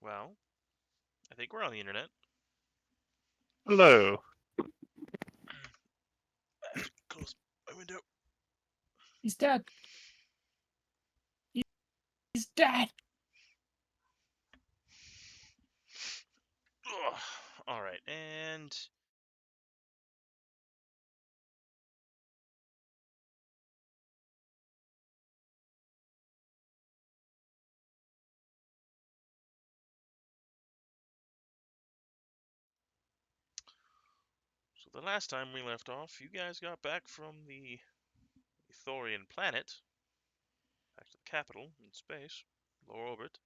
Well, I think we're on the internet. Hello. I have to close my window. He's dead. He's dead. Ugh. All right, and so the last time we left off, you guys got back from the Thorian planet, back to the capital in space, lower orbit,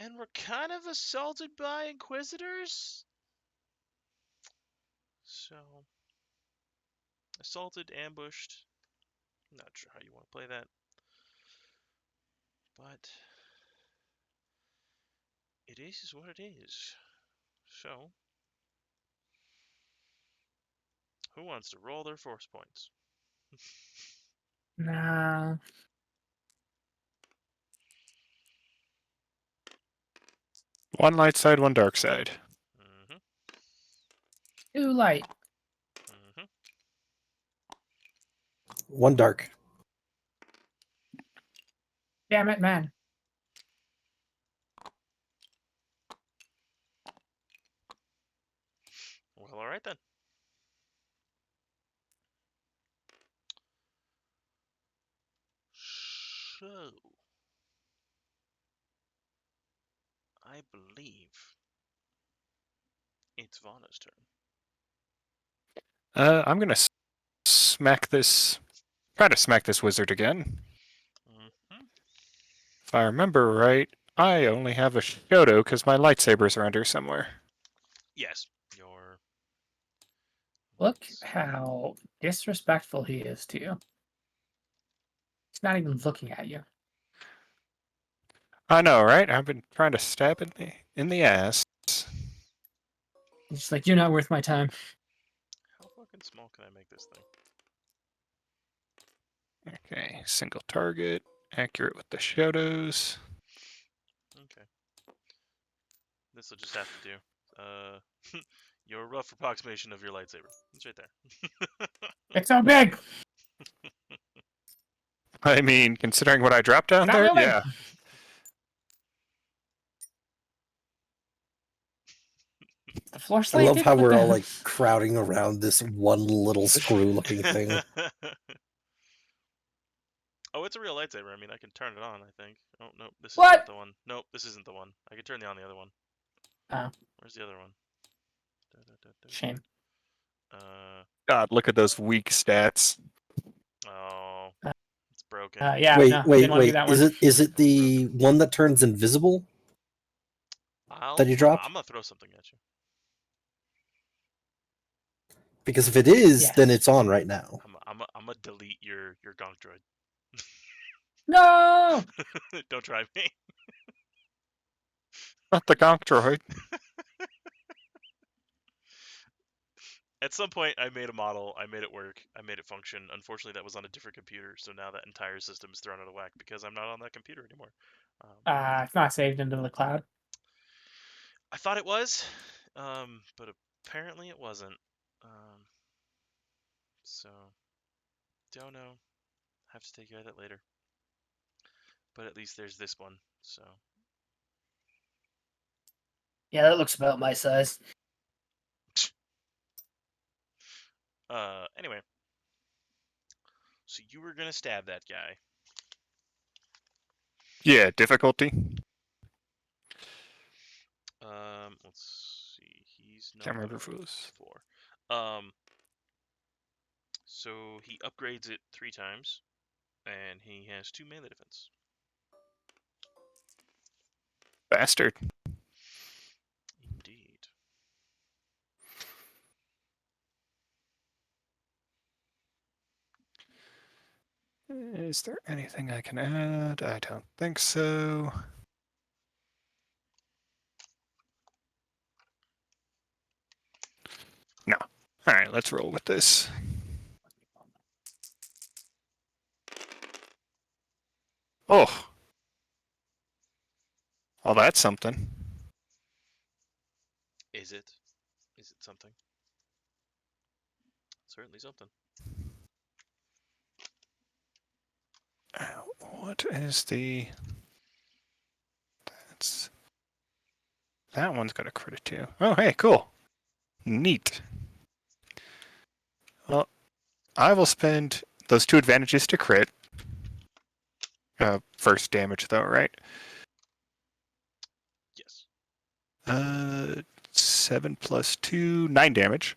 and were kind of assaulted by Inquisitors. So, assaulted, ambushed. Not sure how you want to play that, but it is what it is. So, who wants to roll their force points? Nah. One light side, one dark side. Mm-hmm. Too light. Mm-hmm. One dark. Damn it, man. Well, all right then. So, I believe it's Vana's turn. I'm gonna smack this. Try to smack this wizard again. Mm-hmm. If I remember right, I only have a Shoto because my lightsabers are under somewhere. Yes, your. Look how disrespectful he is to you. He's not even looking at you. I know, right? I've been trying to stab it in the ass. He's just like, you're not worth my time. How fucking small can I make this thing? Okay, single target, accurate with the Shotos. Okay. This will just have to do. Your rough approximation of your lightsaber. It's right there. It's so big. I mean, considering what I dropped down Not there, moving. yeah. The floor I slate. love how we're all like crowding around this one little screw-looking thing. Oh, it's a real lightsaber. I mean, I can turn it on, I think. Oh, nope, this is What? not the one. Nope, this isn't the one. I can turn on the other one. Oh. Where's the other one? Shame. God, look at those weak stats. Oh, it's broken. Yeah. Wait, no, wait, didn't want to do wait. that Is one. it the one that turns invisible that you dropped? I'm gonna throw something at you. Because if it is, Yes. then it's on right now. I'm gonna delete your gonk droid. No. Don't try me. Not the Gonk droid. At some point, I made a model. I made it work. I made it function. Unfortunately, that was on a different computer, so now that entire system is thrown out of whack because I'm not on that computer anymore. It's not saved into the cloud. I thought it was, but apparently it wasn't. So, don't know. Have to take care of that later. But at least there's this one. So. Yeah, that looks about my size. Anyway. So you were gonna stab that guy. Yeah, difficulty. Let's see. He's not. Can't remember if it was 4. So he upgrades it 3 times, and he has 2 melee defense. bastard. Indeed. Is there anything I can add? I don't think so. No. All right, let's roll with this. Oh. Well, that's something. Is it? Is it something? Certainly something. What is the... That's... That one's got a crit too. Oh, hey, cool. Neat. Well, I will spend those 2 advantages to crit. First damage, though, right? Yes. 7 plus 2, 9 damage.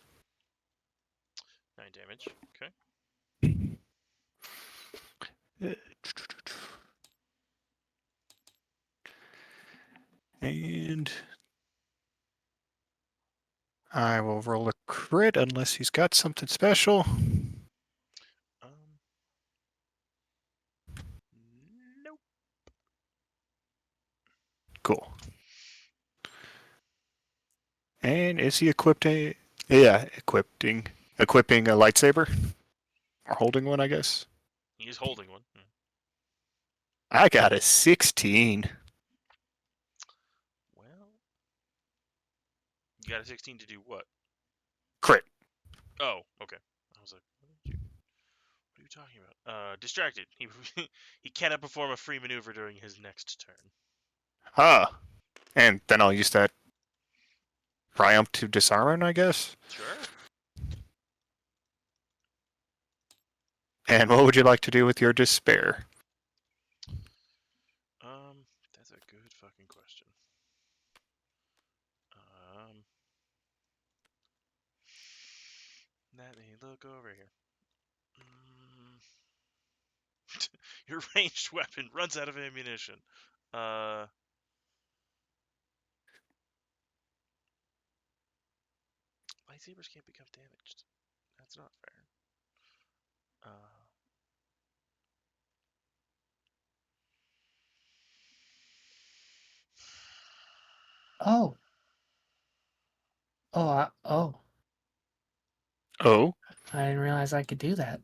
9 damage. Okay. And I will roll a crit unless he's got something special. Nope. Cool. And is he equipping? Yeah, equipping a lightsaber or holding one, I guess. He's holding one. I got a 16. Well, you got a 16 to do what? Crit. Oh, okay. I was like, what are you talking about? Distracted. He cannot perform a free maneuver during his next turn. Huh. And then I'll use that triumph to disarm him, I guess. Sure. And what would you like to do with your despair? That's a good fucking question. Let me look over here. Your ranged weapon runs out of ammunition. Lightsabers can't become damaged. That's not fair. Oh. Oh. Oh? I didn't realize I could do that.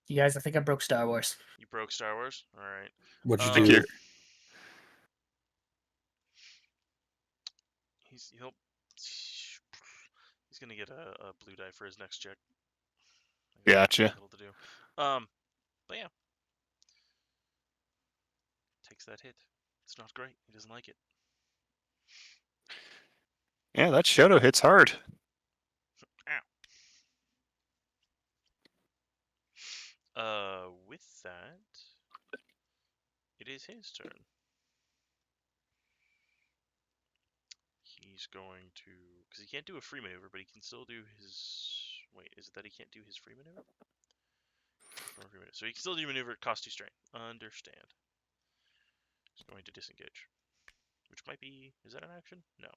You guys, I think I broke Star Wars. You broke Star Wars? Alright. What'd you Think do? you're- He's gonna get a blue die for his next check. Gotcha. To do. But yeah. Takes that hit. It's not great. He doesn't like it. Yeah, that Shoto hits hard. With that, it is his turn. He's going to, because he can't do a free maneuver, but he can still do his. Wait, is it that he can't do his free maneuver? So he can still do maneuver. Cost 2 strain. Understand. He's going to disengage, which might be. Is that an action? No.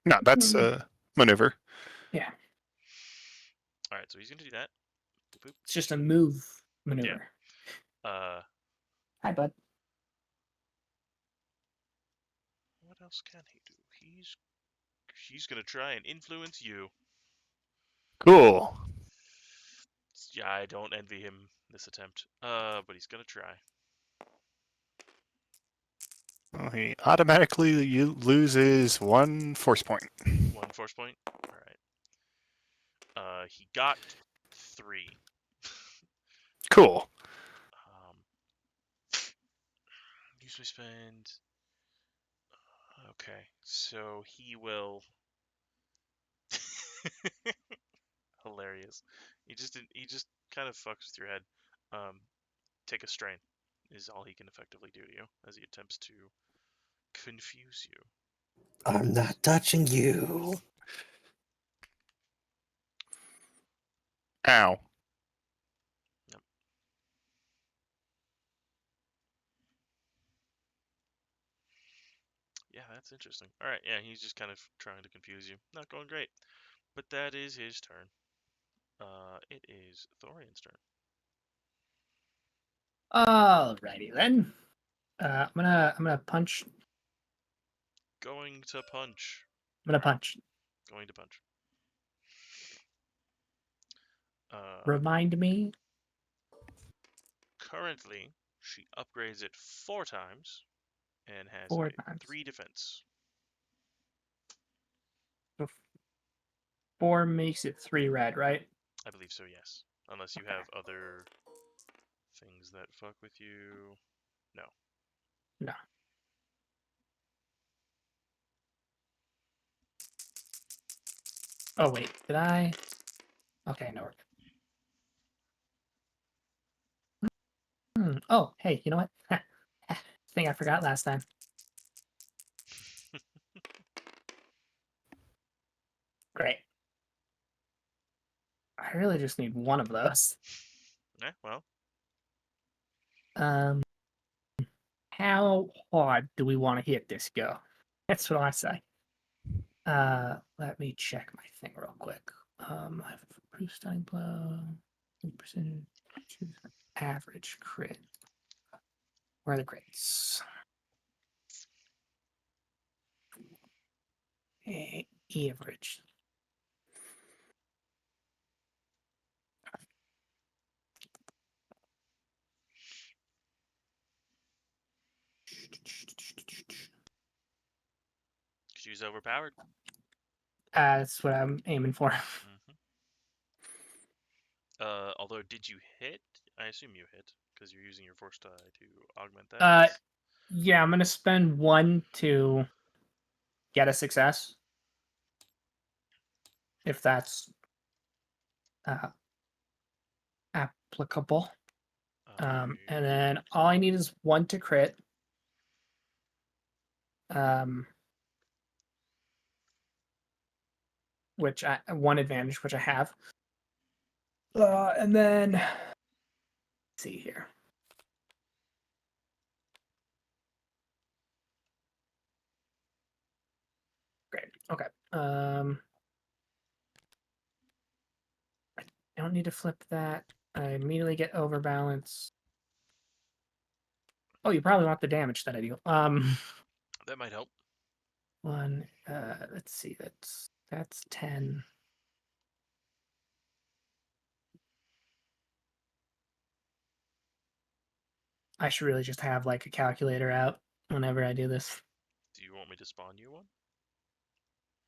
No, that's a maneuver. Yeah. All right, so he's going to do that. Boop, boop. It's just a move maneuver. Hi, bud. What else can he do? He's going to try and influence you. Cool. Yeah, I don't envy him this attempt. But he's going to try. Well, he automatically loses 1 force point. 1 force point. All right. He got 3. Cool. Use my spend. Okay, so he will. Hilarious. He just kind of fucks with your head. Take a strain is all he can effectively do to you as he attempts to confuse you. I'm not touching you. Ow. Yep. Yeah, that's interesting. All right, yeah, he's just kind of trying to confuse you. Not going great, but that is his turn. It is Thorian's turn. Alrighty then. I'm gonna punch. Going to punch. I'm gonna punch. Going to punch. Remind me. currently, she upgrades it 4 times and has 4 a times. 3 defense. So 4 makes it 3 red, right? I believe so, yes. Unless you have other things that fuck with you. No. No. Oh wait, did I? Okay, no. Oh, hey, you know what? Thing I forgot last time. Great. I really just need one of those. Well, How hard do we want to hit this go? That's what I say. Let me check my thing real quick. I have a proof stunning blow, 3% average crit. Where are the crits? Average. she's overpowered. That's what I'm aiming for. Although, did you hit? I assume you hit, because you're using your force die to augment that. Yeah, I'm gonna spend 1 to get a success. If that's applicable. And then all I need is 1 to crit. Which 1 advantage, which I have. And then let's see here. Great. Okay. I don't need to flip that. I immediately get overbalance. Oh, you probably want the damage that I do. That might help. 1. Let's see. That's 10. I should really just have like a calculator out whenever I do this. Do you want me to spawn you one?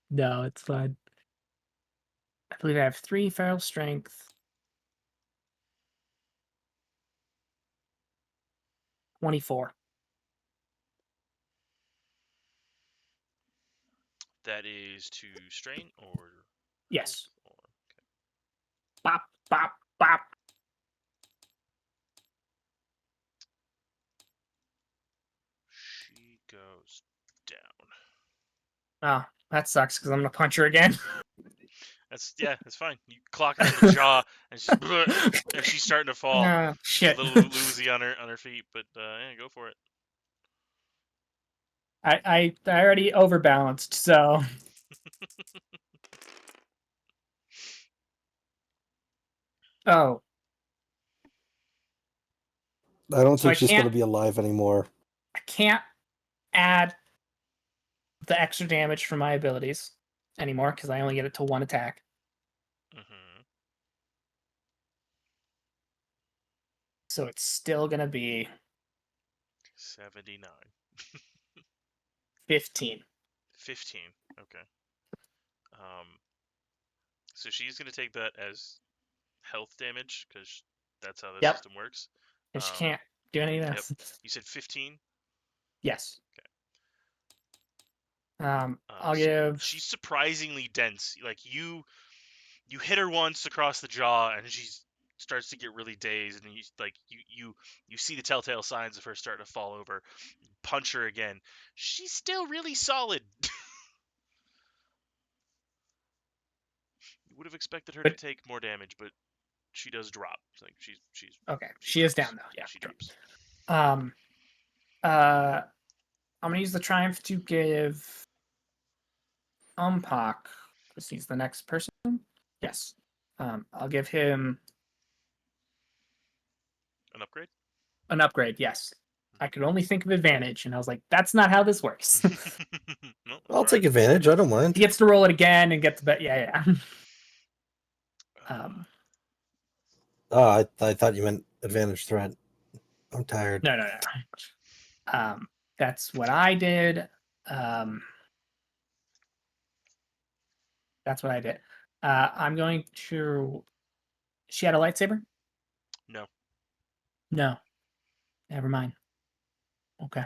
No, it's fine. I believe I have 3 feral strength. 24. That is to strain or Yes. health, or, okay. Bop, bop, bop. She goes down. Oh, that sucks because I'm gonna punch her again. That's fine. You clock her in the jaw, and she's starting to fall. Shit. She's a little woozy on her feet, but yeah, go for it. I already overbalanced, so oh. I don't So think she's going to be alive anymore. I can't add the extra damage from my abilities anymore because I only get it to 1 attack. So it's still gonna be 79. 15. 15. Okay. So she's gonna take that as health damage because that's how the system works. And she can't do anything else. You said 15. Yes. Okay. I'll give. She's surprisingly dense. Like you hit her once across the jaw, and she starts to get really dazed, and you see the telltale signs of her starting to fall over. Punch her again. She's still really solid. You would have expected her to take more damage, but she does drop. Like she's okay. She is down though. Yeah, she drops. I'm gonna use the triumph to give Umpak, because he's the next person. Yes. I'll give him An upgrade. An upgrade. Yes. I could only think of advantage, and I was like, "That's not how this works." No, I'll take advantage. I don't mind. He gets to roll it again and get the bet. Yeah. I thought you meant advantage threat. I'm tired. No. That's what I did. That's what I did. I'm going to. She had a lightsaber? No. No. Never mind. Okay.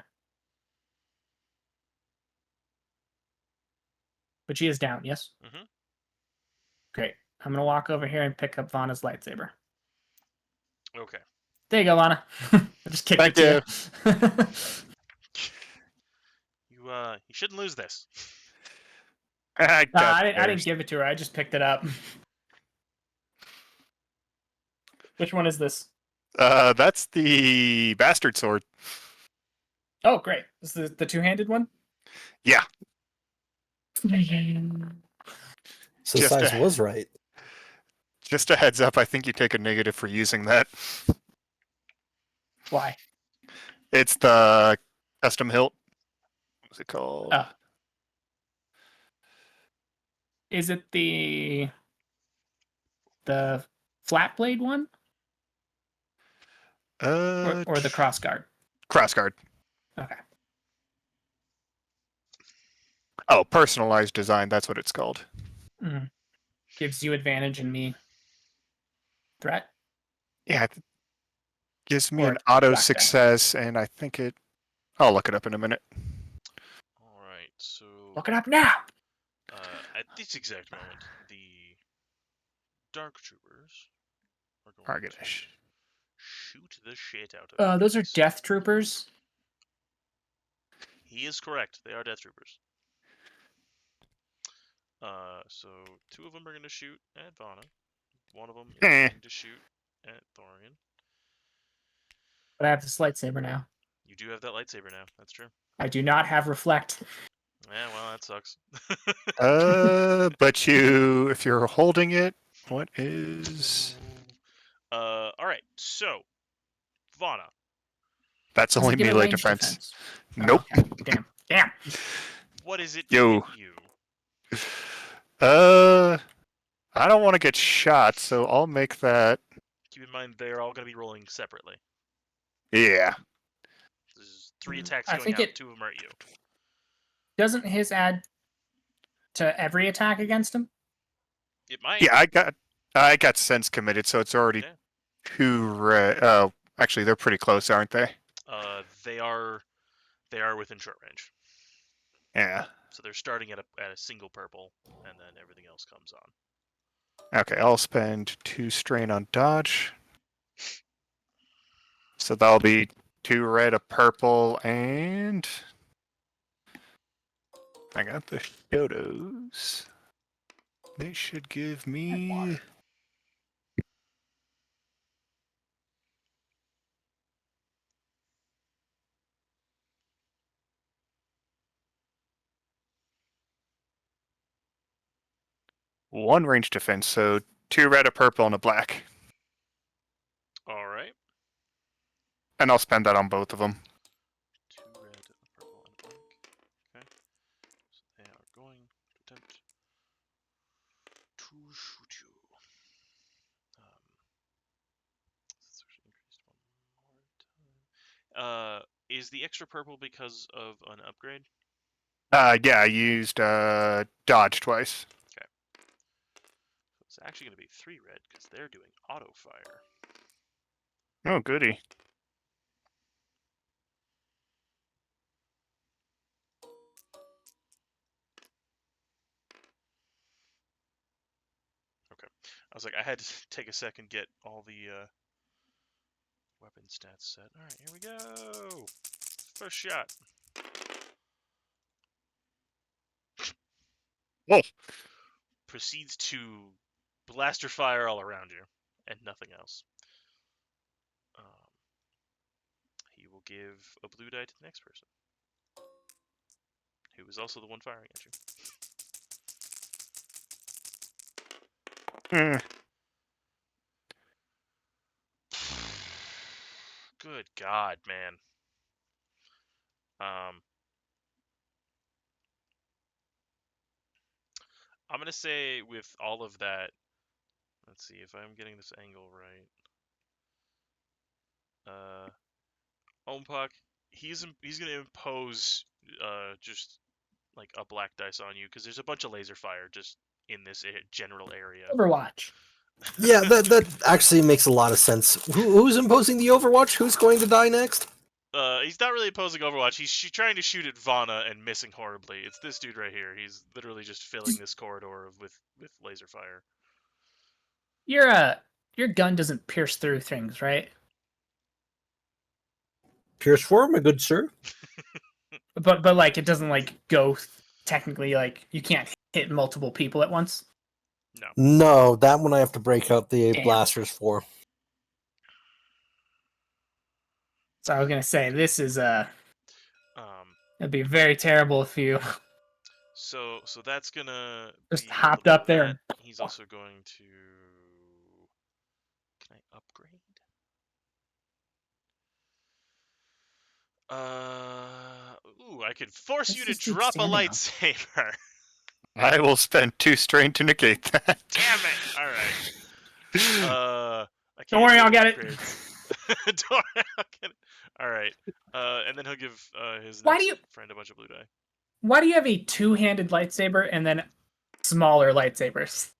But she is down, yes? Mhm. Great. I'm going to walk over here and pick up Vana's lightsaber. Okay. There you go, Vana. I just kicked Thank it to you. You shouldn't lose this. I Nah, got I didn't theirs. give it to her. I just picked it up. Which one is this? That's the bastard sword. Oh, great. This is the two-handed one? Yeah. So Just size a- was right. Just a heads up, I think you take a negative for using that. Why? It's the custom hilt. What's it called? Oh. Is it the flat blade one or the cross guard? cross guard. Okay. Oh, personalized design. That's what it's called. Mhm. Gives you advantage and me threat. Yeah, it gives me Or an auto attack success, and I think it. I'll look it up in a minute. All right. So Look it up now. at this exact moment, the Dark Troopers are going Target. to shoot the shit out of you Those are guys. Death Troopers. He is correct. They are Death Troopers. So 2 of them are going to shoot at Vana. 1 of them is Eh. going to shoot at Thorian. But I have this lightsaber now. You do have that lightsaber now. That's true. I do not have reflect. Yeah, well, that sucks. But if you're holding it, what is? All right. So, Vana. That's Does only it give it melee range defense. Oh, Nope. okay. Damn. What is it Yo. to hit you? I don't want to get shot, so I'll make that. Keep in mind they're all going to be rolling separately. Yeah. There's 3 attacks I going think out. it- 2 of them are at you. Doesn't his add to every attack against him? It might. Yeah, I got sense committed, so it's already Yeah. 2 red. Actually, they're pretty close, aren't they? They are within short range. Yeah. So they're starting at a single purple, and then everything else comes on. Okay, I'll spend 2 strain on dodge. So that'll be 2 red, a purple, and I got the Shotos. They should give me. One range defense, so 2 red, a purple, and a black. All right. And I'll spend that on both of them. 2 red, a purple, and a black. Okay. So they are going to attempt to shoot you. This actually increased 1 more time. Is the extra purple because of an upgrade? Yeah, I used dodge twice. So it's actually going to be 3 red because they're doing auto fire. Oh, goody. I was like, I had to take a second, get all the weapon stats set. All right, here we go. First shot. Whoa. Proceeds to blaster fire all around you and nothing else. He will give a blue die to the next person, who is also the one firing at you. Hmm. Good God, man. I'm gonna say with all of that, let's see if I'm getting this angle right. Ompuck, he's gonna impose just like a black dice on you because there's a bunch of laser fire just in this general area. Overwatch. Yeah, that actually makes a lot of sense. Who's imposing the Overwatch? Who's going to die next? He's not really opposing Overwatch. He's trying to shoot at Vana and missing horribly. It's this dude right here. He's literally just filling this corridor with laser fire. Your gun doesn't pierce through things, right? Pierce 4, my good sir. But like it doesn't like go technically like you can't hit multiple people at once. No, that one I have to break out the Damn. blasters for. So I was gonna say this is it'd be very terrible if you So that's gonna just be hopped able to up there that. and- He's also going to. Can I upgrade? Ooh, I could force This you to is keep drop a standing up. lightsaber. I will spend 2 strain to negate that. Damn it! All right. I can't Don't worry, do I'll get it. upgrades. Don't worry, I'll get it. All right. And then he'll give his Why next do you- friend a bunch of blue die. Why do you have a two-handed lightsaber and then smaller lightsabers?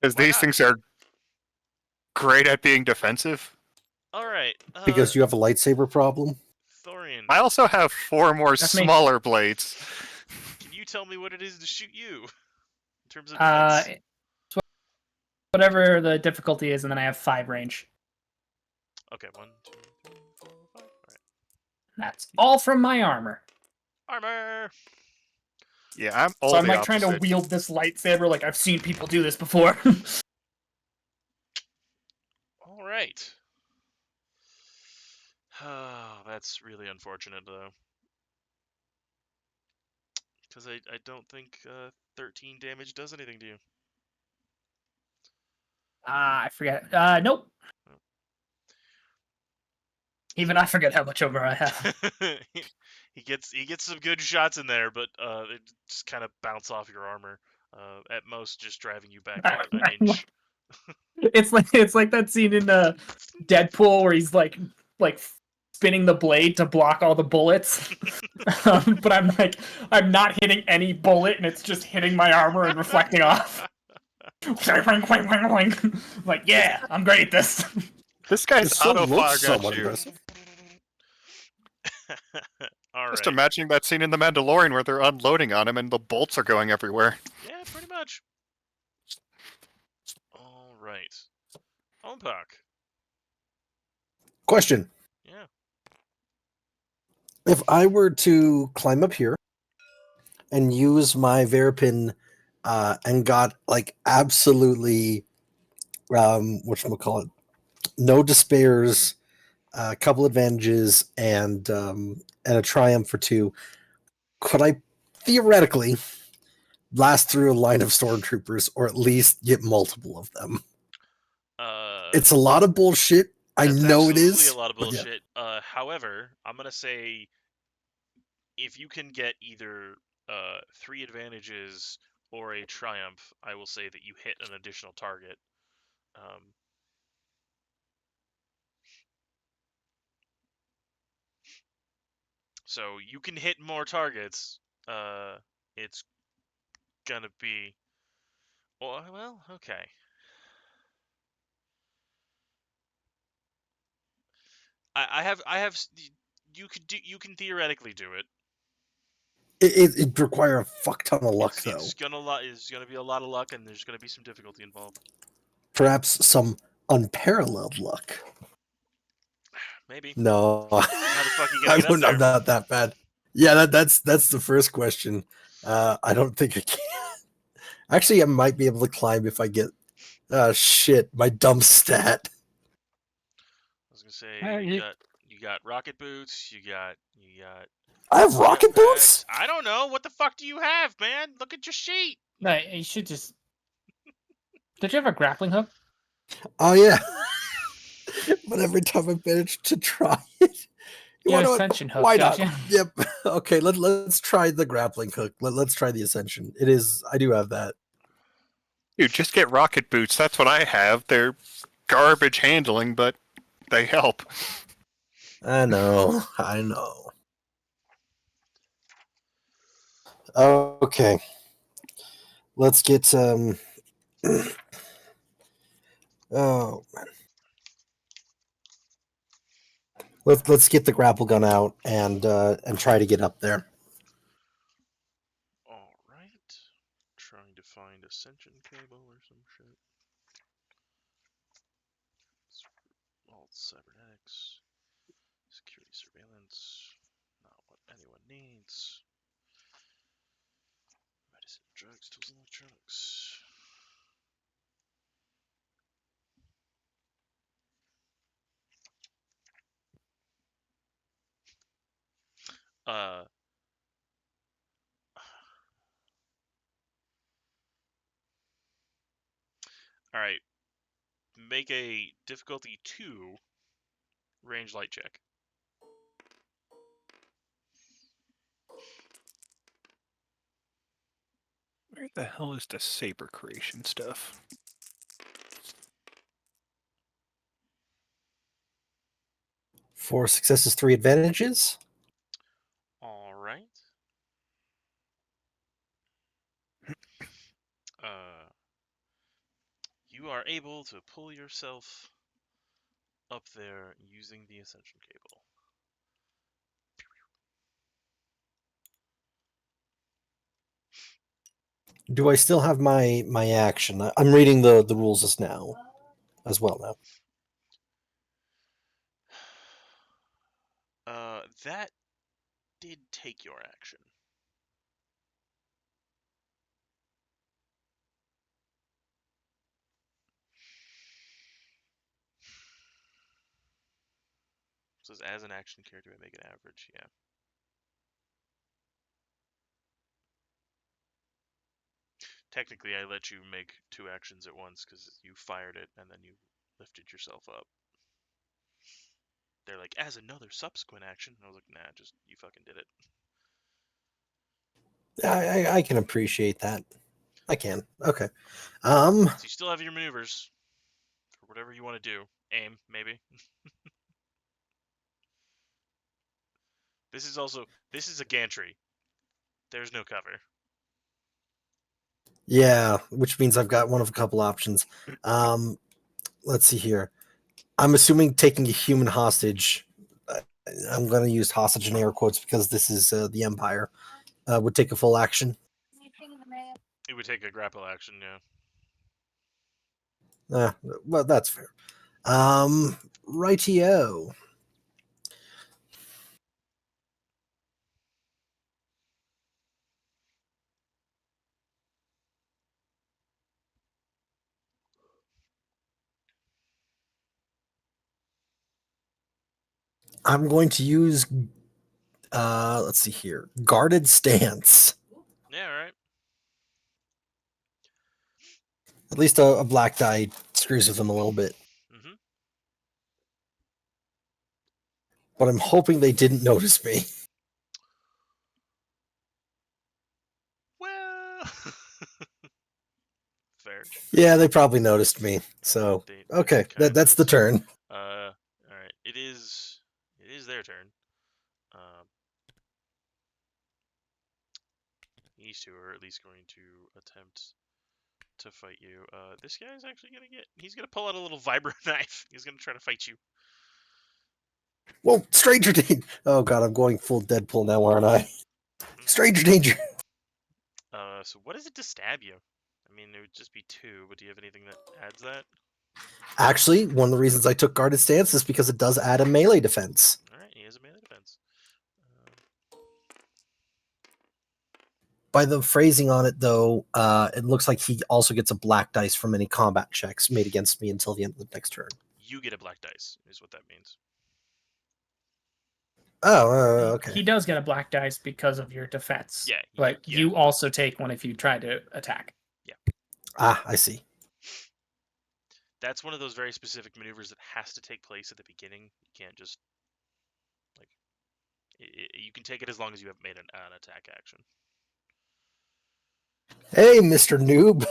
Because Why these not? things are great at being defensive. All right. Because you have a lightsaber problem. Thorian, I also have 4 more That's me. smaller blades. can you tell me what it is to shoot you? In terms of hits? Whatever the difficulty is, and then I have 5 range. Okay, 1, 2, 3, 4, 5. All right. That's all from my armor. Armor. Yeah, I'm all So I'm the like trying to opposite. wield this lightsaber like I've seen people do this before. All right. Oh, that's really unfortunate, though. Because I don't think 13 damage does anything to you. I forget. Nope. Even I forget how much over I have. he gets some good shots in there, but they just kind of bounce off your armor. At most, just driving you back an inch. It's like that scene in Deadpool where he's like spinning the blade to block all the bullets, but I'm not hitting any bullet, and it's just hitting my armor and reflecting off. Like, yeah, I'm great at this. This guy's It still auto looks fog somewhat at you. impressive. All Just right. imagining that scene in The Mandalorian where they're unloading on him and the bolts are going everywhere. Yeah, pretty much. All right. Ompuck. Question. Yeah. If I were to climb up here and use my Verapin and got like absolutely whatchamacallit, no despairs, a couple advantages, and a triumph for 2, could I theoretically blast through a line of stormtroopers or at least get multiple of them? It's a lot of bullshit. I That's know it absolutely is. a lot of but yeah. bullshit. However, I'm gonna say if you can get either 3 advantages or a triumph, I will say that you hit an additional target. So you can hit more targets. It's gonna be well, okay. I have you can theoretically do it. It'd require a fuck ton of luck, though. It's gonna be a lot of luck, and there's gonna be some difficulty involved. Perhaps some unparalleled luck. Maybe. No, How the fuck you gonna get up I'm there? not that bad. Yeah, that's the first question. I don't think I can. Actually, I might be able to climb if I get. Shit, my dumb stat. I was gonna say you got rocket boots. You got. I have rocket jetpacks. boots. I don't know. What the fuck do you have, man? Look at your sheet. No, you should just. Did you have a grappling hook? Oh yeah. But every time I manage to try it, You have know what? ascension hook, Why don't not? you? Yep. Okay, let's try the grappling hook. Let's try the ascension. It is. I do have that. Dude, just get rocket boots. That's what I have. They're garbage handling, but they help. I know. I know. Okay. Let's get oh man. Let's get the grapple gun out and try to get up there. All right. Trying to find ascension cable or some shit. Alt cybernetics. Security surveillance. Not what anyone needs. Medicine, drugs, tools, and electronics. Uh. All right. Make a difficulty 2 range light check. Where the hell is the saber creation stuff? Four successes, 3 advantages. All right. You are able to pull yourself up there using the ascension cable. Do I still have my action? I'm reading the rules as well now. That did take your action. It says as an action character, I make an average. Yeah. Technically, I let you make 2 actions at once because you fired it and then you lifted yourself up. They're like, as another subsequent action. I was like, nah, just you fucking did it. I can appreciate that. I can. Okay. So you still have your maneuvers for whatever you want to do. Aim, maybe. This is a gantry. There's no cover. Yeah, which means I've got one of a couple options. Let's see here. I'm assuming taking a human hostage. I'm going to use hostage in air quotes because this is the Empire. Would take a full action. It would take a grapple action, yeah. Well, that's fair. Rightio. I'm going to use let's see here. Guarded stance. Yeah, alright. At least a black die screws with them a little bit. Mm-hmm. But I'm hoping they didn't notice me. Well, fair. Yeah, they probably noticed me. So They okay, did kinda that's the notice. turn. All right. It is their turn. These two are at least going to attempt to fight you. This guy's actually he's gonna pull out a little vibro knife. He's gonna try to fight you. Well, stranger danger. Oh god, I'm going full Deadpool now, aren't I? Stranger danger. So what is it to stab you? I mean, it would just be 2, but do you have anything that adds that? Actually, one of the reasons I took guarded stance is because it does add a melee defense. All right, he has a melee defense. By the phrasing on it, though, it looks like he also gets a black dice from any combat checks made against me until the end of the next turn. You get a black dice, is what that means. Oh, okay. He does get a black dice because of your defense. Yeah, But yeah. you also take one if you try to attack. Ah, I see. That's one of those very specific maneuvers that has to take place at the beginning. You can't just you can take it as long as you have made an attack action. Hey, Mr. Noob.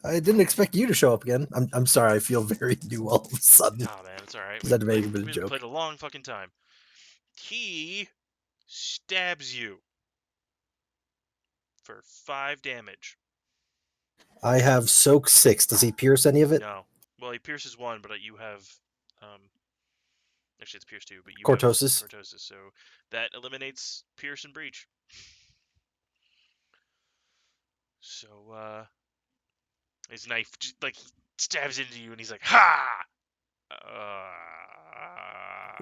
I didn't expect you to show up again. I'm sorry, I feel very new all of a sudden. Nah, man, it's alright. Just had to make a bit of We joke. played a long fucking time. He stabs you for 5 damage. I have soak 6. Does he pierce any of it? No. Well, he pierces 1, but you have actually it's pierce 2, but you Cortosis. have cortosis, so that eliminates pierce and breach. So his knife like he stabs into you, and he's like, "Ha!"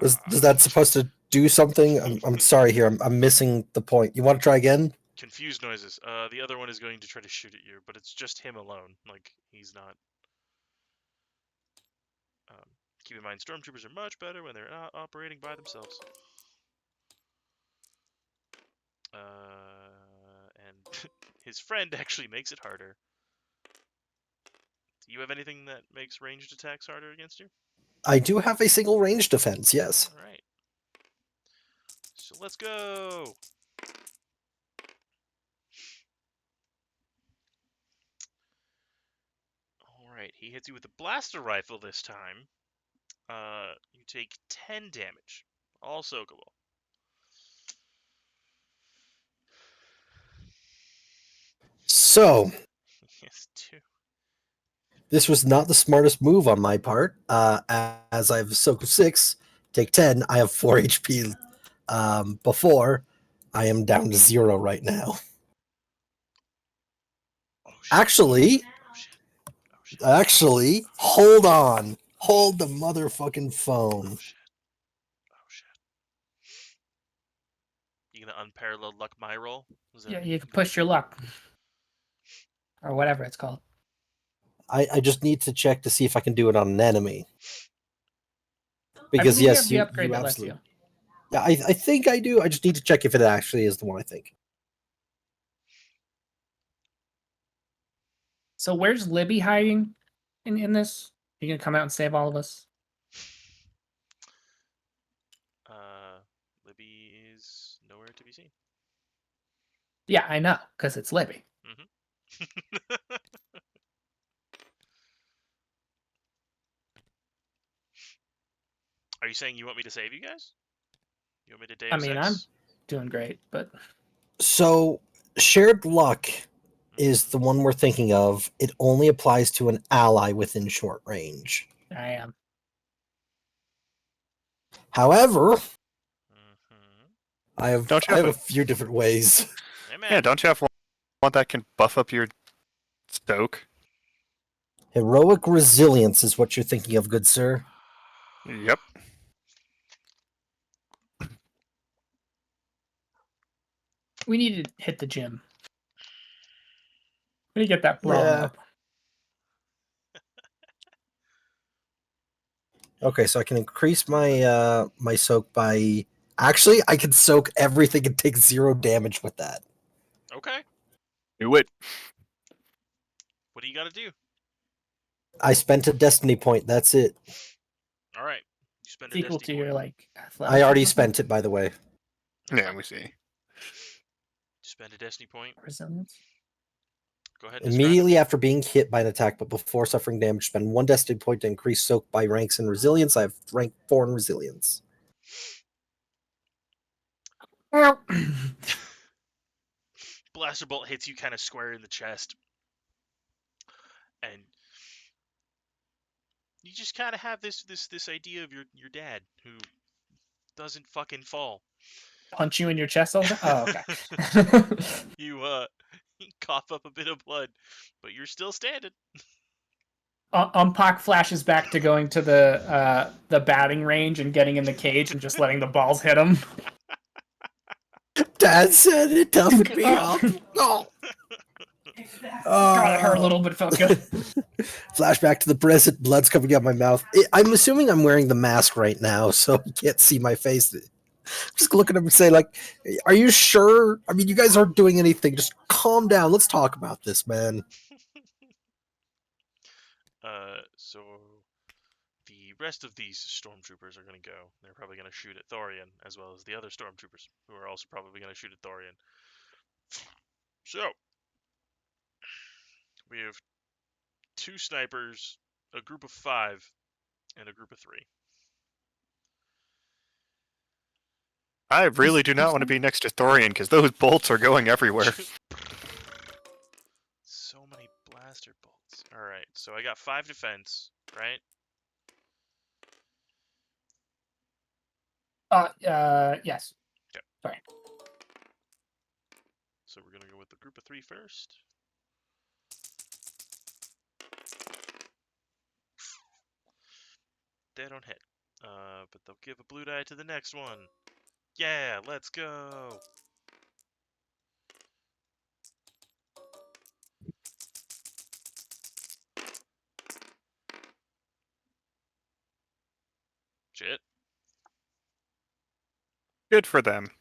Is that supposed to do something? I'm sorry here. I'm missing the point. You want to try again? Confused noises. The other one is going to try to shoot at you, but it's just him alone. Like he's not. Keep in mind, stormtroopers are much better when they're not operating by themselves. And his friend actually makes it harder. Do you have anything that makes ranged attacks harder against you? I do have a single range defense, yes. All right. So let's go. All right, he hits you with a blaster rifle this time. You take 10 damage, all soakable. So, Yes, 2. this was not the smartest move on my part. As I have a soak of 6, take 10. I have 4 HP. Before, I am down to 0 right now. Oh shit! Actually, Oh shit! Oh shit! actually, hold on. Hold the motherfucking phone. Oh shit! Oh shit! You gonna unparalleled luck my roll? Is that Yeah, what you can push your luck. Or whatever it's called. I just need to check to see if I can do it on an enemy. I Because believe yes, you you, have the upgrade you that lets absolutely. you. Yeah, I think I do. I just need to check if it actually is the one I think. So where's Libby hiding in this? You gonna come out and save all of us? Libby is nowhere to be seen. Yeah, I know, because it's Libby. Are you saying you want me to save you guys? You want me to Deus I mean, I'm Ex? doing great, but So shared luck is Mhm. the one we're thinking of. It only applies to an ally within short range. I am. However, Mhm. I have Don't you I have have a few different ways. Hey man. Yeah, don't you have one that can buff up your stoke? Heroic resilience is what you're thinking of, good sir. Yep. We need to hit the gym. We need to get that brawn Yeah. up. Okay, so I can increase my my soak by. Actually, I can soak everything and take 0 damage with that. Okay. Do it. What do you got to do? I spent a destiny point. That's it. All right. You spend It's a equal destiny to your point. like. I already athleticism, spent it, by the way. Yeah, we see. Spend a destiny point. resilience. Go ahead and describe it. Immediately after being hit by an attack, but before suffering damage, spend 1 destiny point to increase soak by ranks in resilience. I have rank 4 in resilience. Blaster bolt hits you kind of square in the chest, and you just kind of have this idea of your dad who doesn't fucking fall. Punch you in your chest all the time? Oh, okay. You cough up a bit of blood, but you're still standing. Umpak flashes back to going to the batting range and getting in the cage and just letting the balls hit him. Dad said it toughened me up. Oh. God, it hurt a little, but felt good. Flashback to the present, blood's coming out my mouth. I'm assuming I'm wearing the mask right now, so you can't see my face. Just look at him and say, like, are you sure? I mean, you guys aren't doing anything. Just calm down. Let's talk about this, man. So the rest of these stormtroopers are going to go. They're probably going to shoot at Thorian, as well as the other stormtroopers, who are also probably going to shoot at Thorian. So, We have 2 snipers, a group of 5, and a group of 3. I really do not want to be next to Thorian because those bolts are going everywhere. So many blaster bolts. Alright, so I got 5 defense, right? Yes. Okay. Sorry. So we're gonna go with the group of 3 first. They don't hit. But they'll give a blue die to the next one. Yeah, let's go! Shit. Good for them.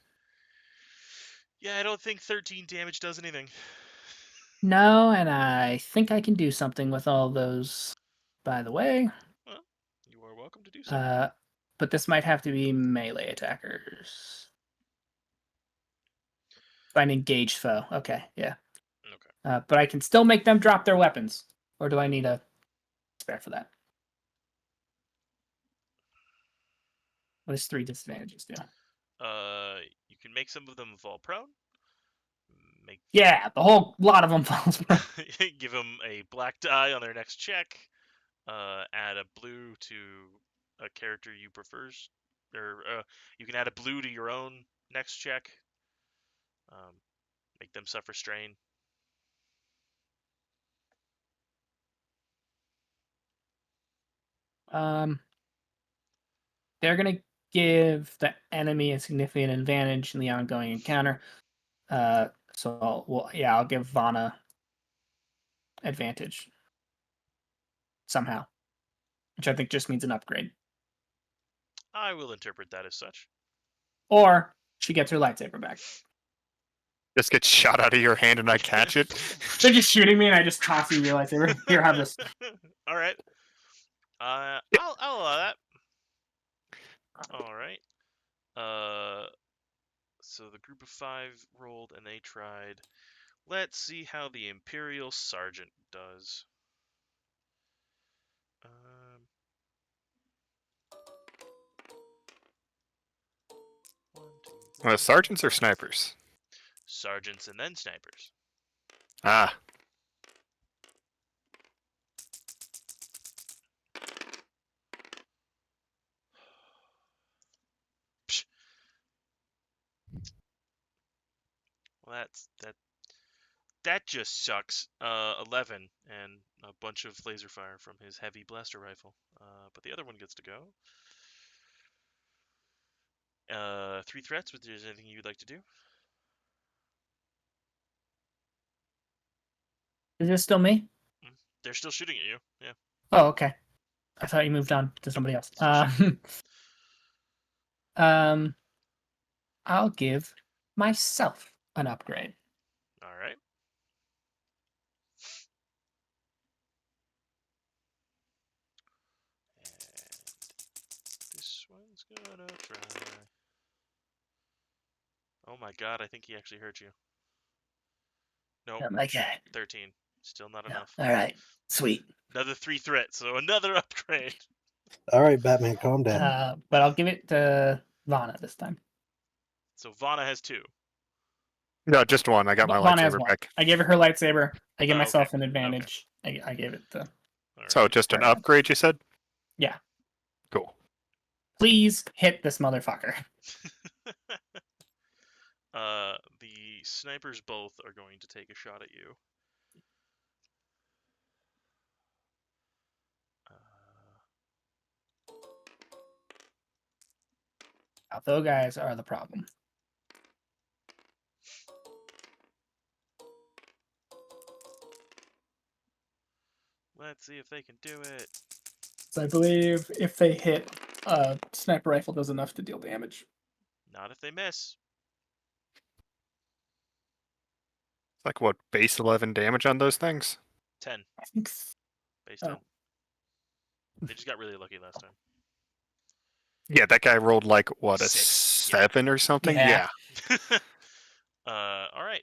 Yeah, I don't think 13 damage does anything. No, and I think I can do something with all those, by the way. Well, you are welcome to do so. But this might have to be melee attackers. Find engaged foe. Okay, yeah. Okay. But I can still make them drop their weapons. Or do I need a spare for that? What does 3 disadvantages do? You can make some of them fall prone. Make Yeah, the whole lot of them falls. give them a black die on their next check. Add a blue to a character you prefers, or you can add a blue to your own next check. Make them suffer strain. They're gonna give the enemy a significant advantage in the ongoing encounter. I'll give Vana advantage somehow, which I think just means an upgrade. I will interpret that as such. Or she gets her lightsaber back. Just gets shot out of your hand and I catch it. They're just shooting me and I just toss you your lightsaber. Here, have this. All right. I'll allow that. All right. So the group of 5 rolled and they tried. Let's see how the Imperial Sergeant does. One, two, Sergeants or snipers? sergeants and then snipers. Ah. Psh. Well, that just sucks. 11 and a bunch of laser fire from his heavy blaster rifle. But the other one gets to go. 3 threats. Is there anything you'd like to do? Is this still me? They're still shooting at you. Yeah. Oh, okay. I thought you moved on to somebody else. Still I'll give myself an upgrade. All right. And this one's gonna try. Oh my god, I think he actually hurt you. Nope. Okay. 13. Still not Yeah. enough. All right. Sweet. Another 3 threats, so another upgrade. All right, Batman, calm down. But I'll give it to Vana this time. So Vana has 2. No, just one. I got my Vana has lightsaber one. back. I gave her her lightsaber. I give Oh, myself okay. an advantage. I gave it to. All right. So just an upgrade, you said? Yeah. Cool. Please hit this motherfucker. The snipers both are going to take a shot at you. Those guys are the problem. Let's see if they can do it. So I believe if they hit, sniper rifle does enough to deal damage. Not if they miss. It's like what, base 11 damage on those things? 10. I think. Base Oh. 10. They just got really lucky last time. Yeah, that guy rolled like what, a 6, yeah. 7 or something? Yeah. All right.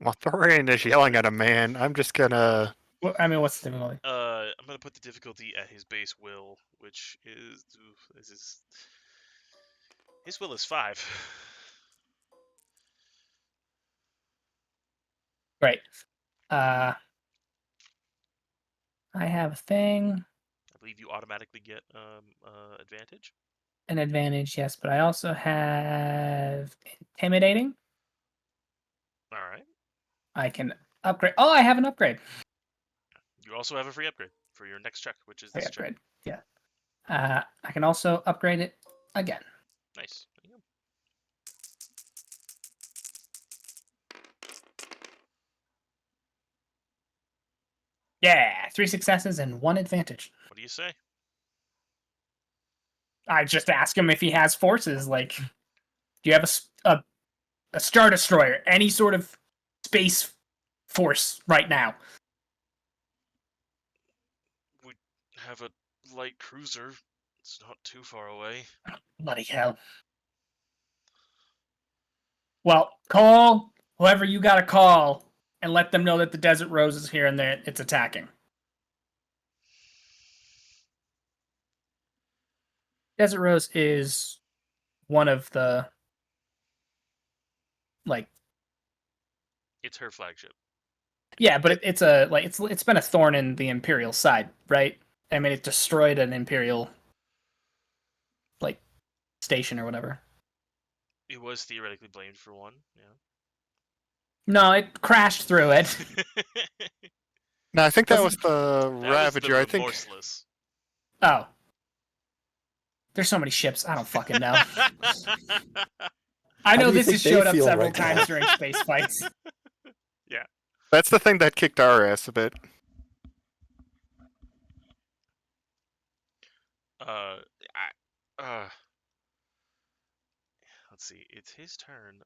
Well, Thorian is yelling at a man. I'm just gonna. I mean, what's the difficulty? I'm gonna put the difficulty at his base will, which is his will is 5. Great. I have a thing, I believe you automatically get advantage. an advantage, yes, but I also have intimidating. All right. I can upgrade. Oh, I have an upgrade. You also have a free upgrade for your next check, which is Free this check. upgrade. Yeah. I can also upgrade it again. Nice. There you go. Yeah, 3 successes and 1 advantage. What do you say? I just ask him if he has forces. Like, do you have a Star Destroyer, any sort of space force right now? We have a light cruiser. It's not too far away. Bloody hell. Well, call whoever you got to call and let them know that the Desert Rose is here and that it's attacking. Desert Rose is one of the, like, It's her flagship. yeah, but it's been a thorn in the Imperial side, right? I mean, it destroyed an Imperial, like, station or whatever. It was theoretically blamed for one. No, it crashed through it. Yeah. No, I think that was Doesn't- the That Ravager. was I the think. remorseless. Oh. There's so many ships, I don't fucking know. I How know do you this think has they showed up feel several right now? times during space fights. That's the thing that kicked our ass a bit. Let's see. It's his turn.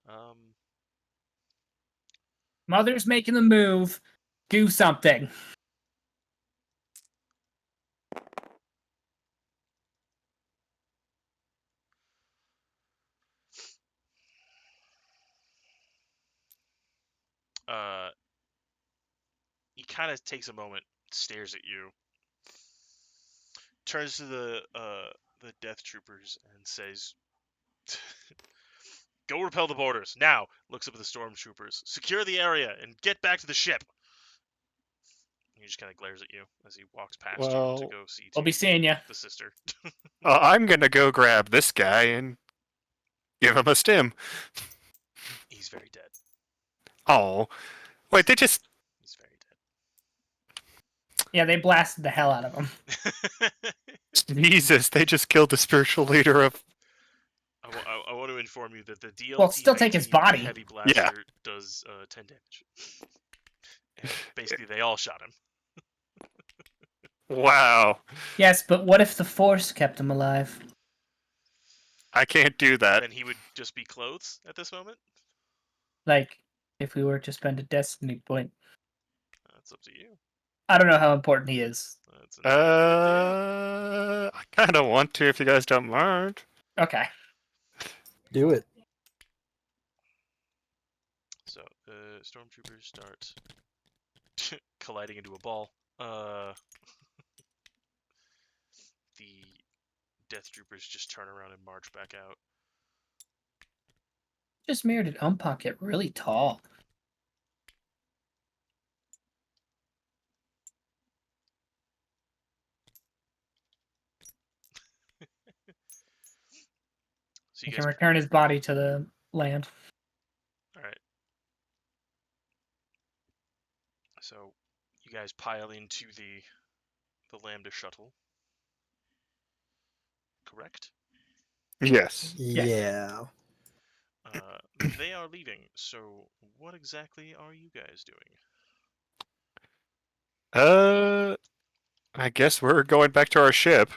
Mother's making the move. Do something. He kind of takes a moment, stares at you, turns to the death troopers and says, "Go repel the boarders now." Looks up at the stormtroopers. "Secure the area and get back to the ship." He just kind of glares at you as he walks past you to Well, go see We'll be seeing you. the sister. I'm gonna go grab this guy and give him a stim. He's very dead. Oh, wait, they just. He's very Yeah, they blasted the hell out of him. dead. Jesus, they just killed the spiritual leader of. I want to inform you that the DLT Well, still take his 19 body. heavy blaster does 10 damage. And basically, they all shot him. Wow, Yes, but what if the Force kept him alive? I can't do that. Then he would just be clothes at this moment. Like, if we were to spend a destiny point. That's up to you. I don't know how important he is. That's entirely up I kind of want to if you guys don't mind. Okay. Do it. So the stormtroopers start colliding into a ball. The death troopers just turn around and march back out. Just mirrored an Umpok get really tall. So He you can guys, return his body to the land. all right. So you guys pile into the Lambda shuttle. Correct. Yes. Yeah. They are leaving. So what exactly are you guys doing? I guess we're going back to our ship.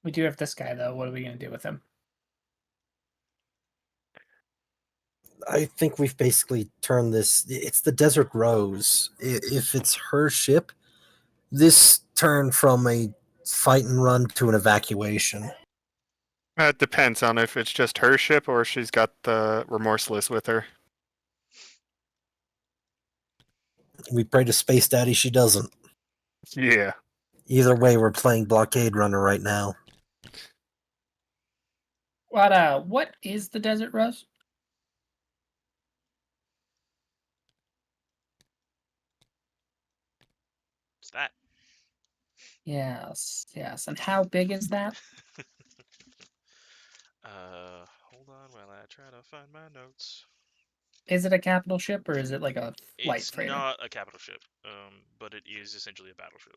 We do have this guy, though. What are we going to do with him? I think we've basically turned this. It's the Desert Rose. If it's her ship, this turned from a fight and run to an evacuation. It depends on if it's just her ship or she's got the Remorseless with her. We pray to Space Daddy she doesn't. Yeah. Either way, we're playing Blockade Runner right now. What is the Desert Rose? What's that? Yes, yes. And how big is that? Hold on while I try to find my notes. Is it a capital ship or is it like a light It's freighter? not a capital ship, but it is essentially a battleship.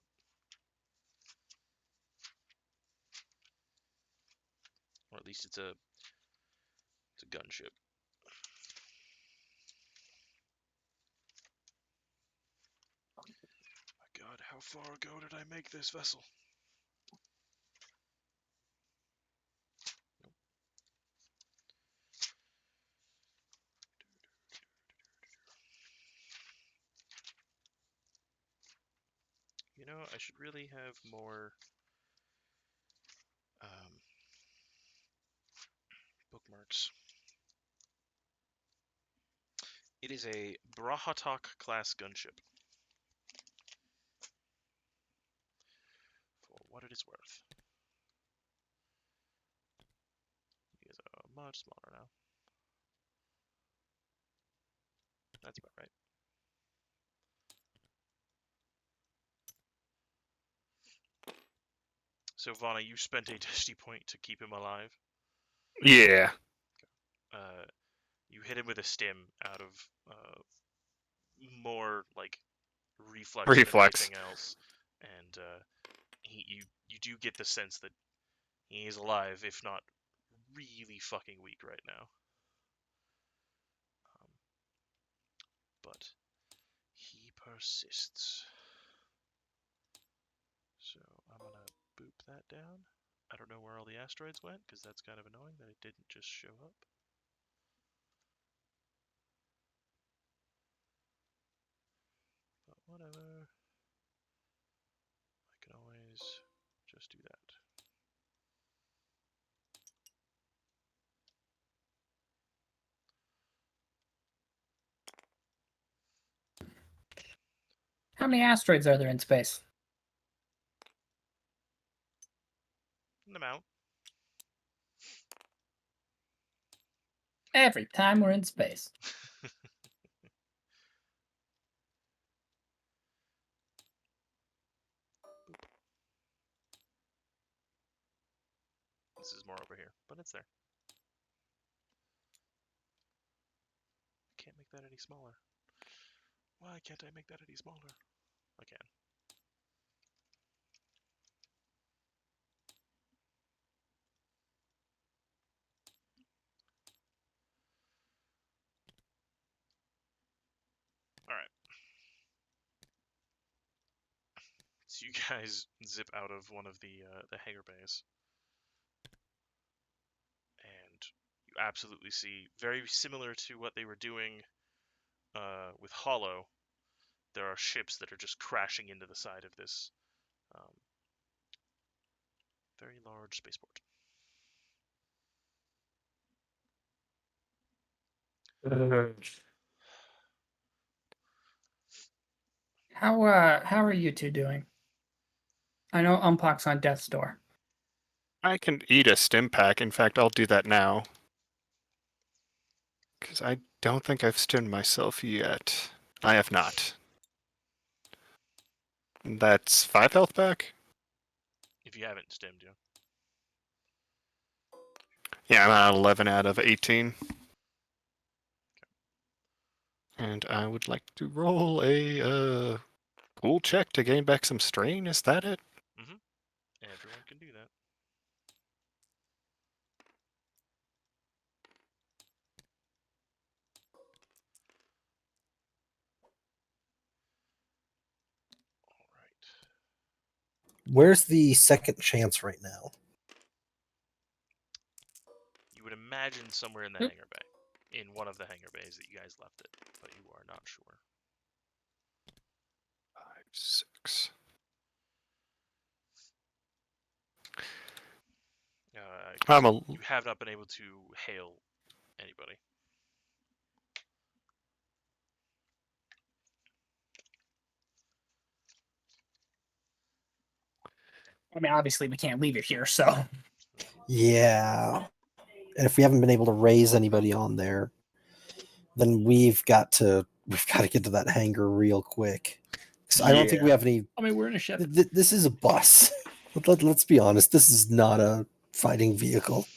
Or at least it's a gunship. My God, how far ago did I make this vessel? You know, I should really have more bookmarks. It is a Brahatok class gunship. For what it is worth. These are much smaller now. That's about right. So, Vana, you spent a destiny point to keep him alive. Yeah. You hit him with a stim out of more like reflex than Reflex. anything else, and you do get the sense that he is alive, if not really fucking weak right now. But he persists. So I'm gonna boop that down. I don't know where all the asteroids went, because that's kind of annoying that it didn't just show up. But whatever. I can always just do that. How many asteroids are there in space? An amount. Every time we're in space. This is more over here, but it's there. I can't make that any smaller. Why can't I make that any smaller? I can. Alright. So you guys zip out of one of the hangar bays. And you absolutely see, very similar to what they were doing with Hollow, there are ships that are just crashing into the side of this very large spaceport. How are you two doing? I know Umpok's on death's door. I can eat a stim pack. In fact, I'll do that now. Because I don't think I've stimmed myself yet. I have not. That's 5 health back? If you haven't stemmed, you. Yeah, I'm at 11 out of 18. And I would like to roll a pool check to gain back some strain. Is that it? Everyone can do that. Alright. Where's the second chance right now? You would imagine somewhere in the Yep. hangar bay. In one of the hangar bays that you guys left it, but you are not sure. 5, 6. I'm a you have not been able to hail anybody. I mean, obviously we can't leave it here, so Yeah. And if we haven't been able to raise anybody on there, then we've got to get to that hangar real quick. 'Cause I don't think we have any. I mean we're in a ship. This is a bus. Let's be honest. This is not a fighting vehicle.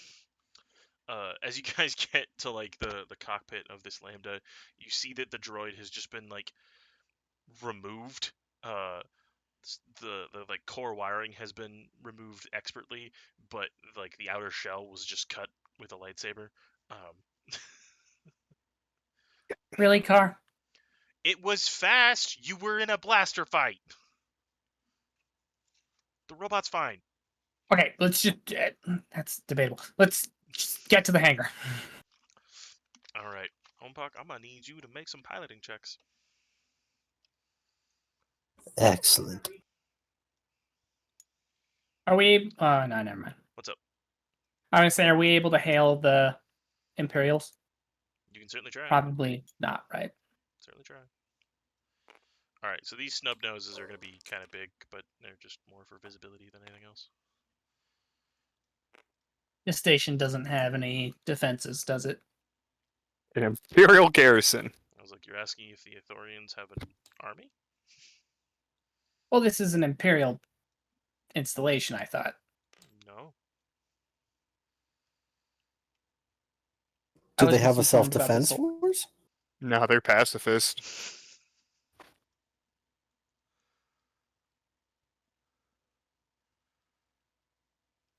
As you guys get to like the cockpit of this Lambda, you see that the droid has just been like removed. The like core wiring has been removed expertly, but like the outer shell was just cut with a lightsaber. Really, Car? It was fast. You were in a blaster fight. The robot's fine. Okay, let's just that's debatable. Let's just get to the hangar. All right, Homepuck, I'm gonna need you to make some piloting checks. Excellent. Are we no, never mind. What's up? I was gonna say, are we able to hail the Imperials? You can certainly try. Probably not, right? Certainly try. All right, so these snub noses are gonna be kind of big, but they're just more for visibility than anything else. This station doesn't have any defenses, does it? an Imperial garrison. I was like, you're asking if the Ithorians have an army? Well, this is an Imperial installation, I thought. No. I Do was they have a misinformed about this self-defense whole- force? No, they're pacifist.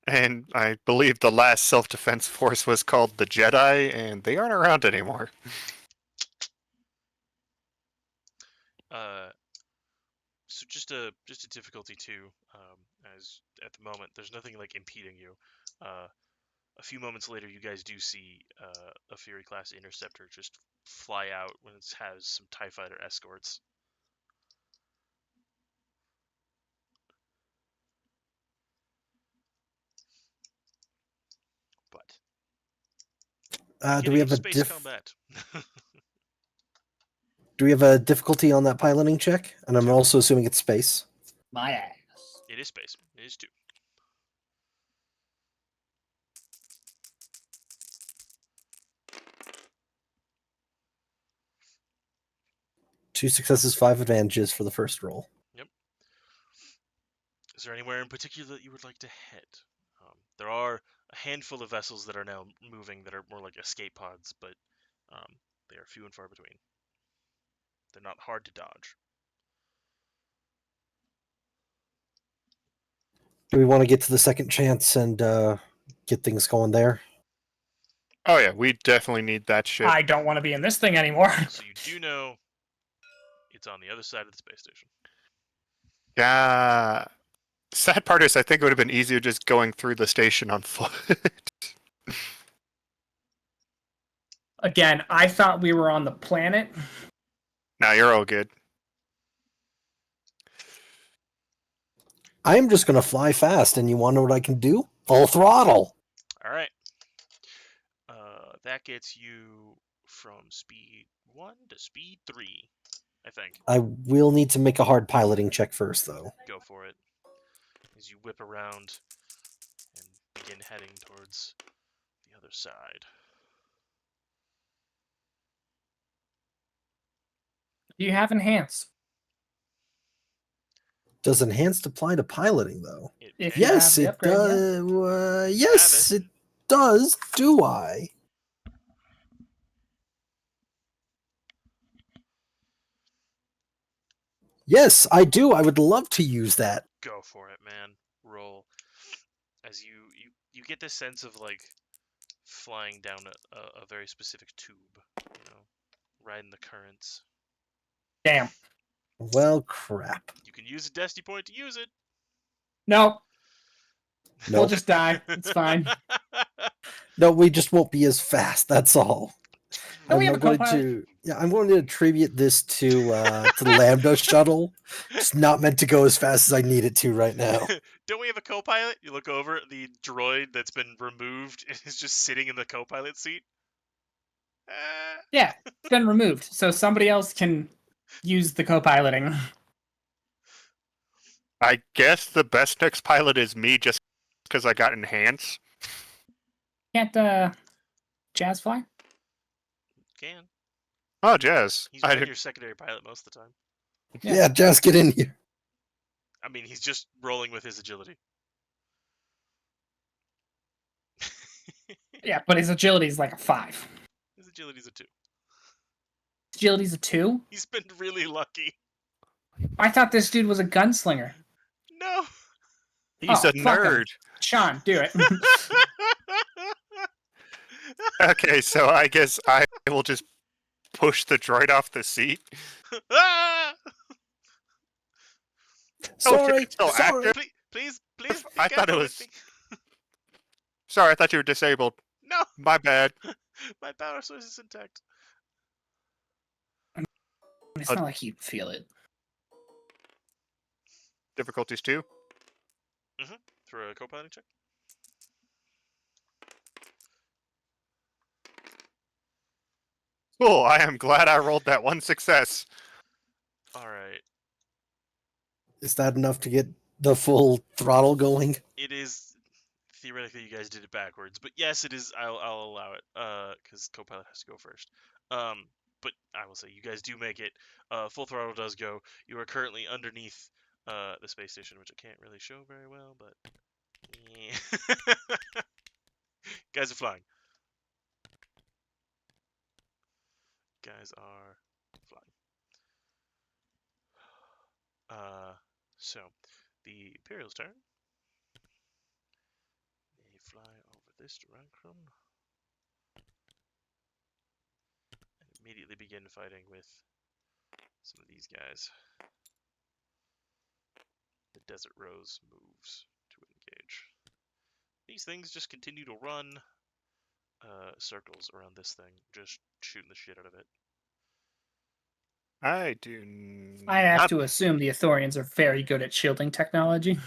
And I believe the last self-defense force was called the Jedi, and they aren't around anymore. So just a difficulty too. As at the moment, there's nothing like impeding you. A few moments later, you guys do see a Fury class interceptor just fly out when it has some TIE fighter escorts. But Do we have a space combat? Do we have a difficulty on that piloting check? And I'm also assuming it's space. My ass. It is space. It is 2. Two successes, 5 advantages for the first roll. Is there anywhere in particular that you would like to head? There are a handful of vessels that are now moving that are more like escape pods, but they are few and far between. They're not hard to dodge. Do we want to get to the second chance and get things going there? Oh yeah, we definitely need that ship. I don't want to be in this thing anymore. So you do know it's on the other side of the space station. Yeah. Sad part is, I think it would have been easier just going through the station on foot. Again, I thought we were on the planet. Now you're all good. I'm just going to fly fast, and you want to know what I can do? Full throttle. All right. That gets you from speed 1 to speed 3, I think. I will need to make a hard piloting check first, though. Go for it. As you whip around and begin heading towards the other side. Do you have enhance? Does enhanced apply to piloting, though? It If can- you Yes, have the it upgrade, yeah. does. Yes, it does. Do I? Yes, I do. I would love to use that. Go for it, man. Roll. As you get this sense of like flying down a very specific tube, riding the currents. Damn. Well, crap. You can use a Destiny point to use it. No, we'll Nope. just die. It's fine. No, we just won't be as fast. That's all. Oh, we And have I'm a going co-pilot. to I'm going to attribute this to the Lambda shuttle. It's not meant to go as fast as I need it to right now. Don't we have a co-pilot? You look over, the droid that's been removed is just sitting in the co-pilot seat. Yeah, it's been removed, so somebody else can use the co-piloting. I guess the best next pilot is me, just because I got enhance. Can't Jazz fly? Can. Oh, Jazz. He's I been did, your secondary pilot most of the time. Yeah. Yeah, just get in here. I mean, he's just rolling with his agility. Yeah, but his agility is like a 5. His agility's a 2. Agility's a 2? He's been really lucky. I thought this dude was a gunslinger. No. he's Oh, a fuck him. nerd. Sean, do it. Okay, so I guess I will just push the droid off the seat. Ah! Sorry, it's still sorry. active? Please, be I thought it careful was- with me. Sorry, I thought you were disabled. No, My bad. my power source is intact. It's Uh, not like you feel it. Difficulties 2. Throw a co-piloting check. Cool, I am glad I rolled that one success. All right. Is that enough to get the full throttle going? It is theoretically you guys did it backwards, but yes, it is. I'll allow it. Because co-pilot has to go first. But I will say you guys do make it. Full throttle does go. You are currently underneath the space station, which I can't really show very well, but yeah. Guys are flying. Guys are flying. So the Imperial's turn. They fly over this direction and immediately begin fighting with some of these guys. The Desert Rose moves to engage. These things just continue to run circles around this thing, just shooting the shit out of it. I do I have not... to assume the Ithorians are very good at shielding technology.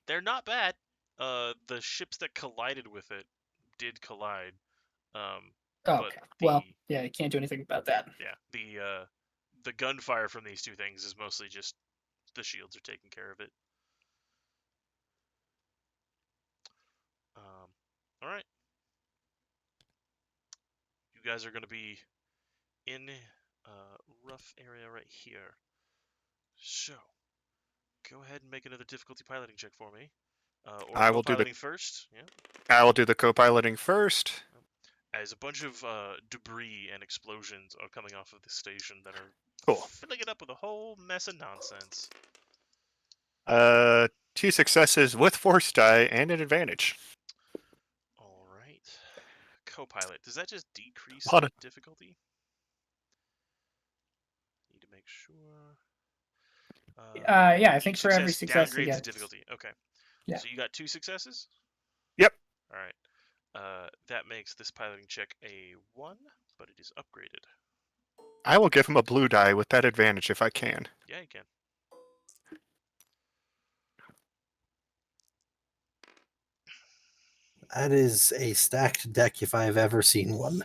They're not bad. The ships that collided with it did collide. Okay. the- Well, yeah, you can't do anything about that. Yeah, the gunfire from these two things is mostly just the shields are taking care of it. All right. You guys are going to be in a rough area right here. So, go ahead and make another difficulty piloting check for me. Or I will do the- co-piloting first. Yeah. I will do the co-piloting first. As a bunch of debris and explosions are coming off of the station that are Cool. filling it up with a whole mess of nonsense. 2 successes with force die and an advantage. All right. Co-pilot, does that just decrease Hold the on. difficulty? Need to make sure. Yeah, I think Each for every success you downgrades the get. difficulty. Okay. Yeah. So you got 2 successes? Yep. All right. That makes this piloting check a 1, but it is upgraded. I will give him a blue die with that advantage if I can. Yeah, you can. That is a stacked deck if I've ever seen one.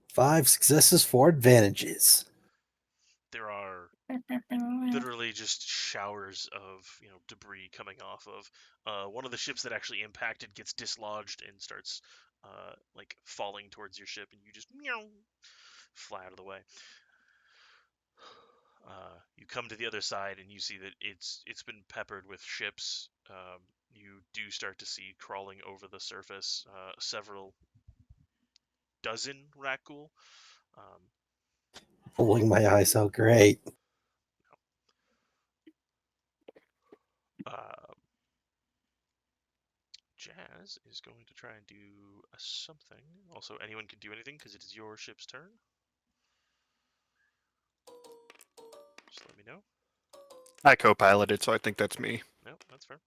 Five successes, 4 advantages. There are literally just showers of debris coming off of one of the ships that actually impacted gets dislodged and starts like falling towards your ship, and you just fly out of the way. You come to the other side and you see that it's been peppered with ships. You do start to see crawling over the surface several dozen Rakghoul. Rolling my eyes out, great. Jazz is going to try and do something. Also, anyone can do anything because it is your ship's turn. Just let me know. I co-piloted, so I think that's me. Nope, that's fair.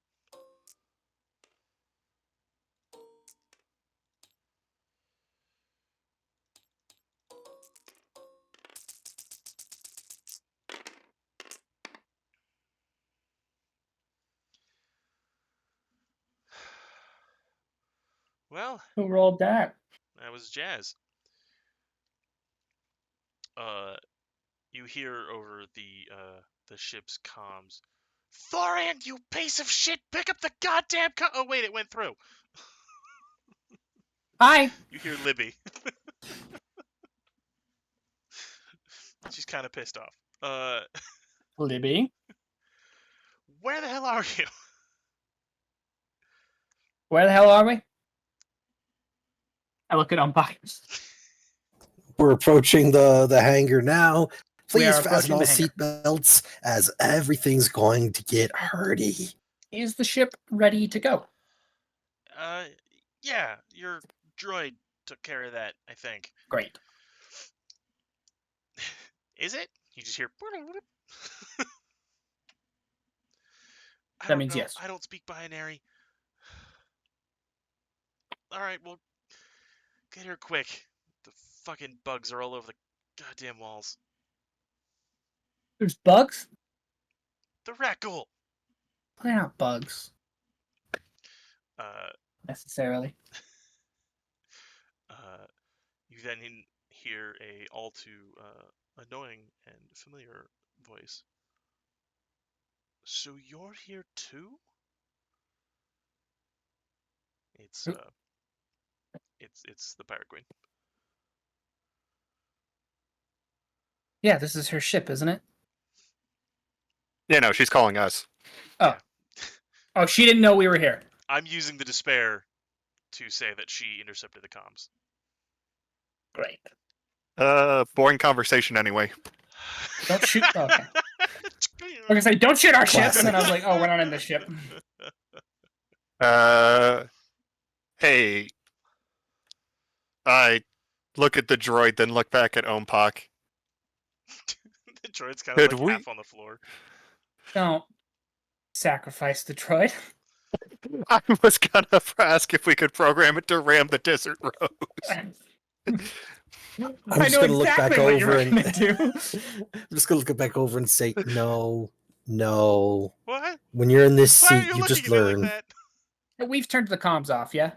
Well, Who rolled that? that was Jazz. You hear over the ship's comms, Thorian, you piece of shit! Pick up the goddamn Oh wait, it went through. Hi. You hear Libby. She's kind of pissed off. Libby. Where the hell are you? Where the hell are we? I look at umpires. We're approaching the hangar now. We Please are fasten all approaching seatbelts as everything's going to get hurdy. Is the ship ready to go? Yeah, your droid took care of that, I think. Great. Is it? You just hear. I That don't means know. yes. I don't speak binary. All right, well, get here quick. The fucking bugs are all over the goddamn walls. There's bugs? The rat ghoul. They're not bugs Uh, necessarily. you then hear a all too annoying and familiar voice. So you're here too? It's Who- it's the Pirate Queen. Yeah, this is her ship, isn't it? Yeah, no, she's calling us. Oh, she didn't know we were here. I'm using the despair to say that she intercepted the comms. Great. Boring conversation anyway. Don't shoot. Oh, okay. I was gonna say, don't shoot our ship, and then I was like, oh, we're not in this ship. Hey. I look at the droid, then look back at Ompak. The droid's kind Could of like we- half on the floor. Don't sacrifice the droid. I was gonna ask if we could program it to ram the desert road. I'm I just know gonna look back exactly what you're over gonna and do. I'm just gonna look back over and say, no. What? When you're in this Why are seat, you you looking just at me learn. like that? We've turned the comms off, yeah?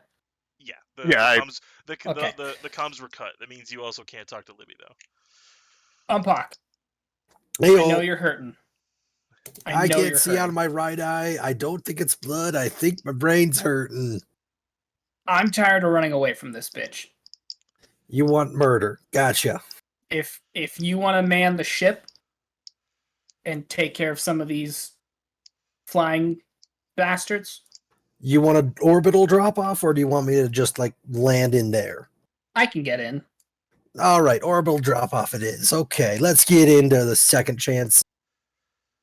Yeah, Yeah, the I- comms, Okay. the comms were cut. That means you also can't talk to Libby though. Umpak, Hey, I know you're hurting. I know can't you're see out hurting. of my right eye. I don't think it's blood. I think my brain's hurting. I'm tired of running away from this bitch. You want murder. Gotcha. If you want to man the ship and take care of some of these flying bastards, You want an orbital drop off, or do you want me to just like land in there? I can get in. All right, orbital drop off it is. Okay, let's get into the second chance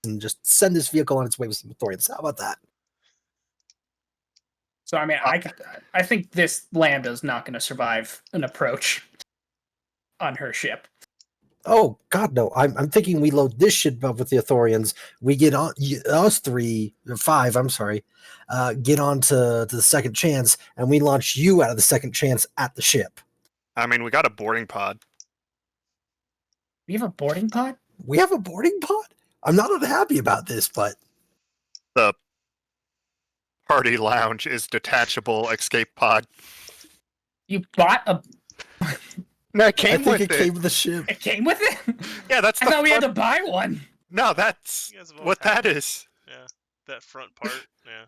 and just send this vehicle on its way with some Thorians. How about that? So I mean, I think this Landa's not going to survive an approach on her ship. Oh God, no! I'm thinking we load this shit up with the Athorians. We get on us 5. I'm sorry. Get on to the second chance, and we launch you out of the second chance at the ship. I mean, we got a boarding pod. We have a boarding pod. We have a boarding pod. I'm not unhappy about this, but The party lounge is detachable escape pod. You bought a. No, it I came think with it came with the ship. It came with it. Yeah, that's I the thought we had to front- buy one. No, that's You guys have all what had that it. is. Yeah, that front part. Yeah.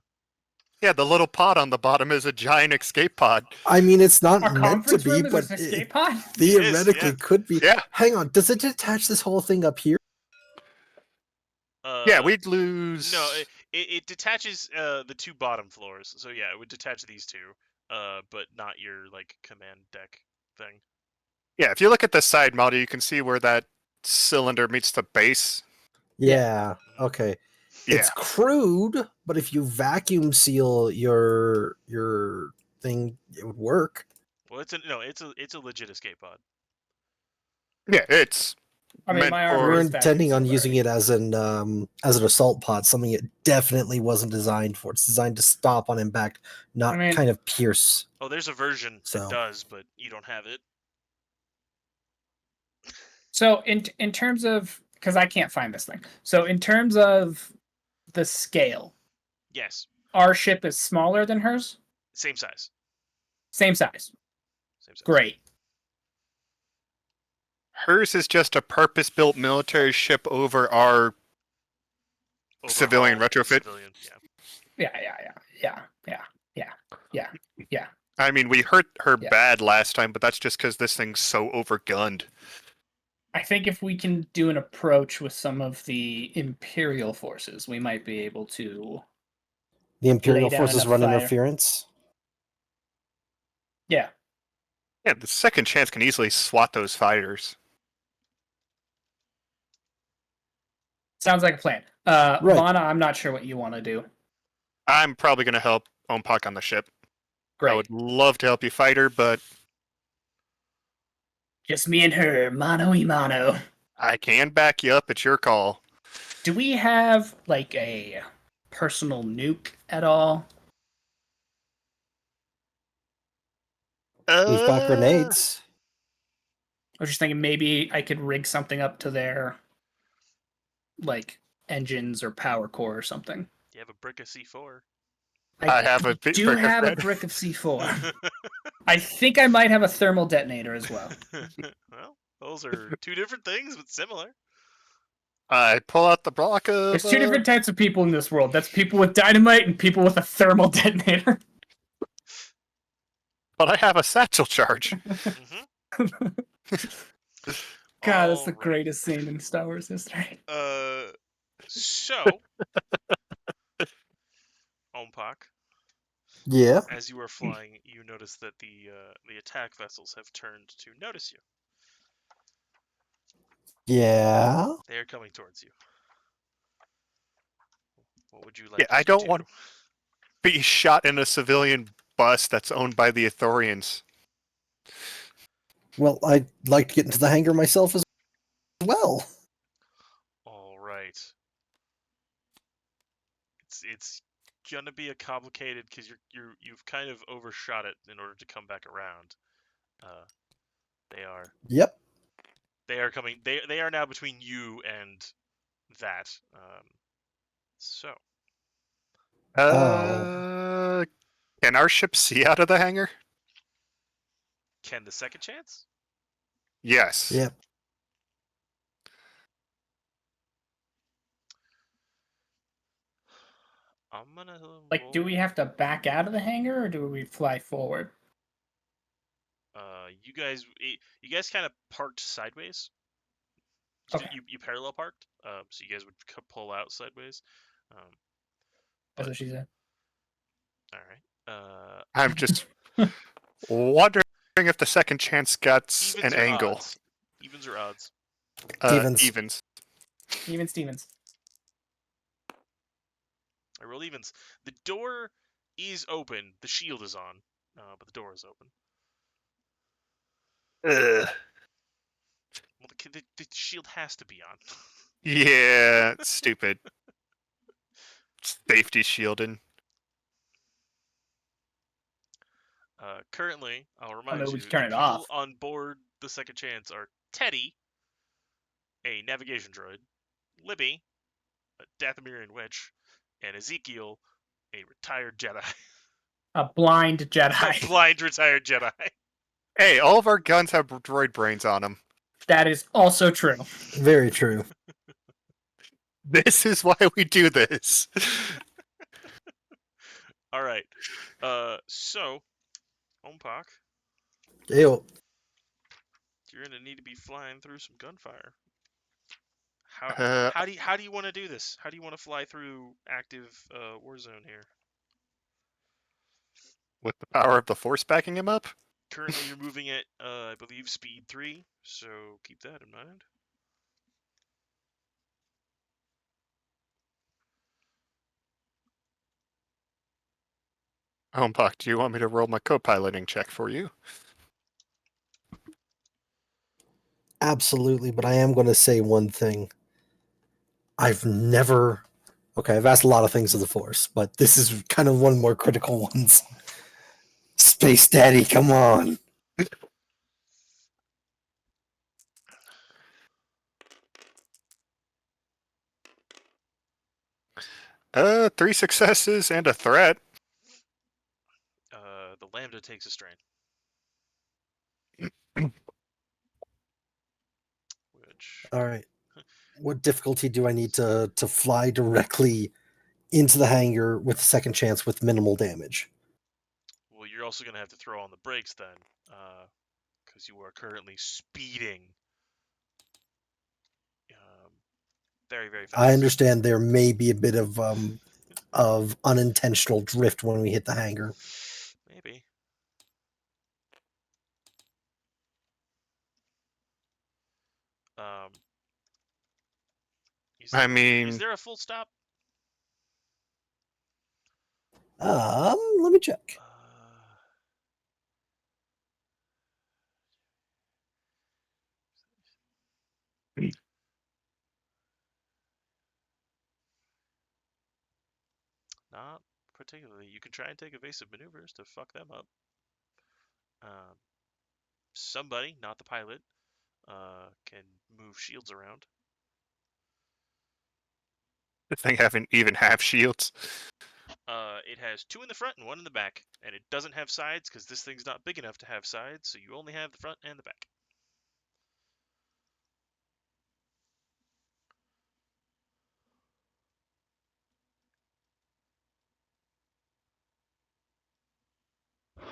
Yeah, the little pod on the bottom is a giant escape pod. I mean, it's not Our meant to conference be, room is but an it escape pod. theoretically yeah. could be. Yeah. Hang on, does it detach this whole thing up here? Yeah, we'd lose. No, it detaches the 2 bottom floors. So yeah, it would detach these 2, but not your like command deck thing. Yeah, if you look at the side model, you can see where that cylinder meets the base. Yeah. Okay. Yeah, It's crude, but if you vacuum seal your thing, it would work. Well, it's a legit escape pod. yeah, it's I mean, Meant my for- armor We were is fast intending on auxiliary. using it as an assault pod, something it definitely wasn't designed for. It's designed to stop on impact, not I mean- kind of pierce. Oh, there's a version So- that does, but you don't have it. So in terms of, because I can't find this thing. So in terms of the scale, Yes, our ship is smaller than hers. same size. Same size. Same size. Great. Hers is just a purpose-built military ship over our. Civilian Overhaul retrofit? Civilian, yeah. Yeah. I mean, we hurt her Yeah. bad last time, but that's just because this thing's so overgunned. I think if we can do an approach with some of the Imperial forces, we might be able to. The Imperial down forces enough run fire. interference. Yeah. Yeah, the second chance can easily swat those fighters. Sounds like a plan. Right. Mana, I'm not sure what you want to do. I'm probably going to help Ompak on the ship. I Great. would love to help you fight her, but Just me and her, mano y mano. I can back you up. It's your call. Do we have like a personal nuke at all? We've got grenades. I was just thinking maybe I could rig something up to their like engines or power core or something. You have a brick of C4. I have a bit do brick of have a red. brick of C4. I think I might have a thermal detonator as well. Well, those are two different things, but similar. I pull out the block of. There's two different types of people in this world. That's people with dynamite and people with a thermal detonator. But I have a satchel charge. Mhm. God, that's the Alright. greatest scene in Star Wars history. So, Ompak, Yeah. as you are flying, you notice that the attack vessels have turned to notice you. Yeah. They are coming towards you. What would you like? Yeah, I to don't do? want- Be shot in a civilian bus that's owned by the Ithorians. Well, I'd like to get into the hangar myself as well. All right. It's gonna be a complicated because you've kind of overshot it in order to come back around. They Yep. are coming. They are now between you and that. So Can our ship see out of the hangar? can the second chance? Yes. Yep. I'm gonna Like, do we roll- have to back out of the hangar or do we fly forward? you guys kind of parked sideways. Okay. You parallel parked. So you guys would pull out sideways. That's what she said. All right. I'm just wondering if the second chance gets Evens an or angle. odds? Evens or odds? Evens. Evens. Even Stevens. I roll evens. The door is open. The shield is on, but the door is open. Ugh. Well, the shield has to be on. Yeah, it's stupid. Safety shielding. Currently, I'll remind maybe you, we can turn the it people off. on board the Second Chance are Teddy, a navigation droid, Libby, a Dathomirian witch, and Ezekiel, a retired Jedi. A blind A Jedi. blind retired Jedi. Hey, all of our guns have droid brains on them. That is also true. Very true. This is why we do this. All right. So, Ompak, Ew. you're gonna need to be flying through some gunfire. Uh, How do you want to do this? How do you want to fly through active war zone here? with the power of the Force backing him up? Currently, you're moving at I believe speed 3, so keep that in mind. Ompak, do you want me to roll my co-piloting check for you? Absolutely, but I am going to say one thing. I've never. Okay, I've asked a lot of things of the Force, but this is kind of one of the more critical ones. Space Daddy, come on. 3 successes and a threat. The Lambda takes a strain. Which All right. What difficulty do I need to fly directly into the hangar with a second chance with minimal damage? well, you're also gonna have to throw on the brakes then, because you are currently speeding. Very, very fast. I understand there may be a bit of unintentional drift when we hit the hangar. Maybe. Um. I Is mean, there a full stop? Let me check. Not particularly. You can try and take evasive maneuvers to fuck them up. Somebody, not the pilot, can move shields around. the thing haven't even have shields. It has 2 in the front and 1 in the back, and it doesn't have sides because this thing's not big enough to have sides, so you only have the front and the back. What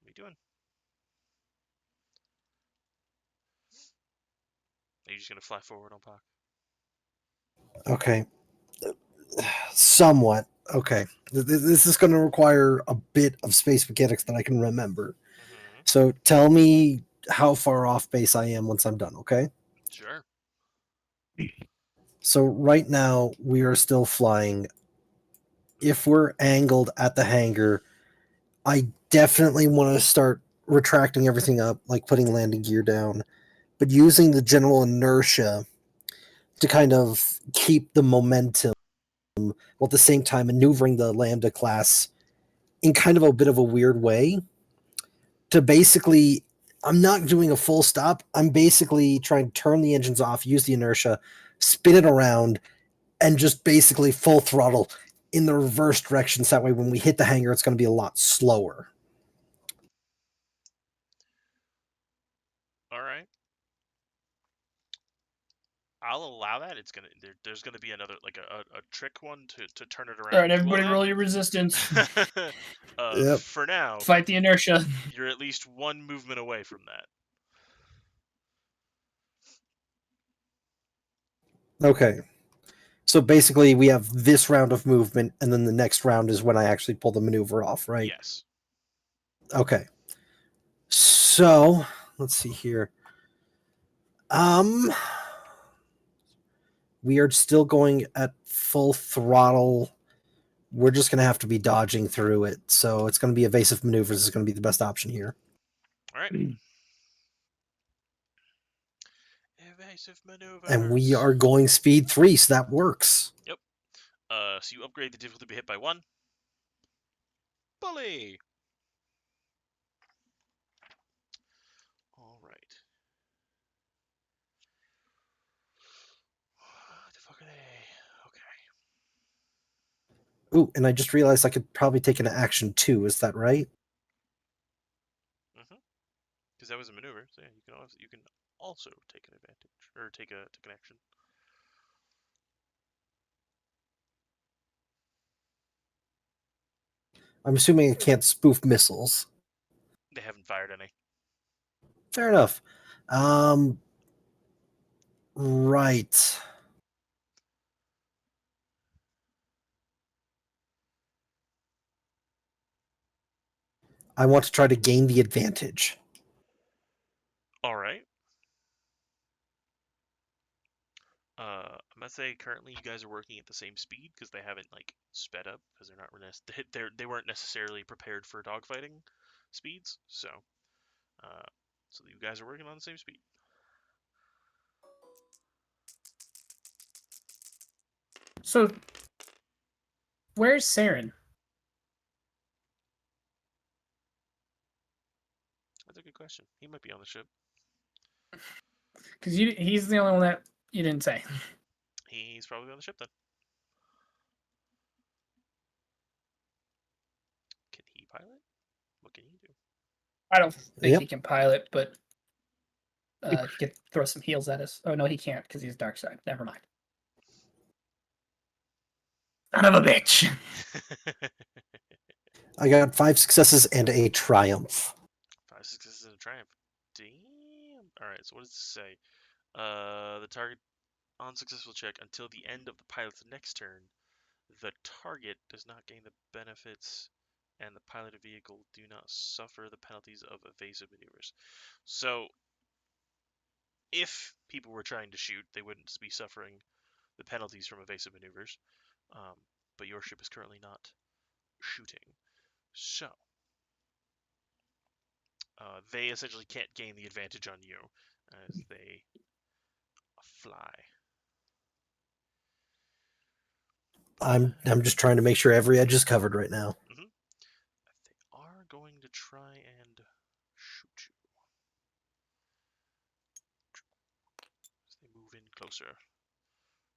are you doing? Are you just gonna fly forward on Pac? Okay. Somewhat. Okay. This is going to require a bit of space mechanics that I can remember. Mm-hmm. So tell me how far off base I am once I'm done, okay? Sure. So right now we are still flying. If we're angled at the hangar, I definitely want to start retracting everything up, like putting landing gear down, but using the general inertia to kind of keep the momentum while at the same time maneuvering the Lambda class in kind of a bit of a weird way to basically, I'm not doing a full stop. I'm basically trying to turn the engines off, use the inertia, spin it around, and just basically full throttle in the reverse direction. So that way, when we hit the hangar, it's going to be a lot slower. All right. I'll allow that. It's gonna there's gonna be another like a trick one to turn it around. All right, as everybody, well, roll your resistance. Yep. For now, Fight the inertia. you're at least 1 movement away from that. Okay. So basically, we have this round of movement, and then the next round is when I actually pull the maneuver off, right? Yes. Okay. So let's see here. We are still going at full throttle. We're just going to have to be dodging through it. So it's going to be evasive maneuvers is going to be the best option here. All right. Evasive maneuvers. And we are going speed 3, so that works. Yep. So you upgrade the difficulty to be hit by 1. Bully. All right. What the fuck are they? Okay. Ooh, and I just realized I could probably take an action too. Is that right? Because that was a maneuver, so yeah, you can also take an advantage or take an action. I'm assuming I can't spoof missiles. They haven't fired any. Fair enough. Right. I want to try to gain the advantage. All right. I must say, currently you guys are working at the same speed because they haven't like sped up because they're not they weren't necessarily prepared for dogfighting speeds. So, So you guys are working on the same speed. So, where's Saren? That's a good question. He might be on the ship. Because he's the only one that you didn't say. He's probably on the ship then. Can he pilot? What can he do? I don't think Yep. he can pilot, but he could throw some heals at us. Oh no, he can't because he's dark side. Never mind. Son of a bitch. I got 5 successes and a triumph. 5 successes and a triumph. Damn. Alright, so what does this say? The target unsuccessful check until the end of the pilot's next turn. The target does not gain the benefits and the piloted vehicle do not suffer the penalties of evasive maneuvers. So, if people were trying to shoot, they wouldn't be suffering the penalties from evasive maneuvers. But your ship is currently not shooting. So, they essentially can't gain the advantage on you as they fly. I'm just trying to make sure every edge is covered right now. They are going to try and shoot you. As they move in closer.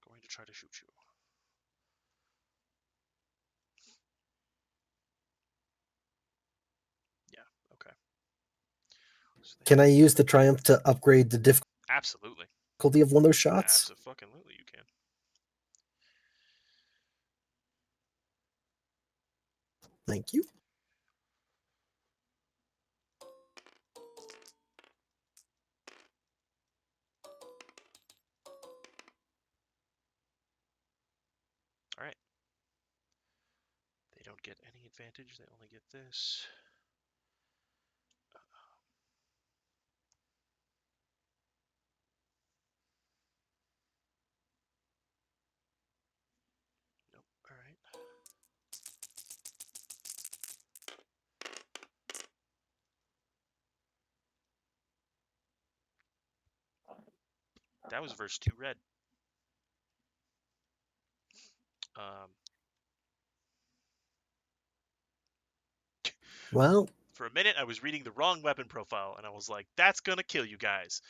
Going to try to shoot you. Yeah, okay. So Can I use the triumph to upgrade the difficulty Absolutely. of one of those shots? Absolutely you can. Thank you. Alright. They don't get any advantage, they only get this. Nope, alright. That was verse 2 red. Well, For a minute, I was reading the wrong weapon profile, and I was like, that's gonna kill you guys.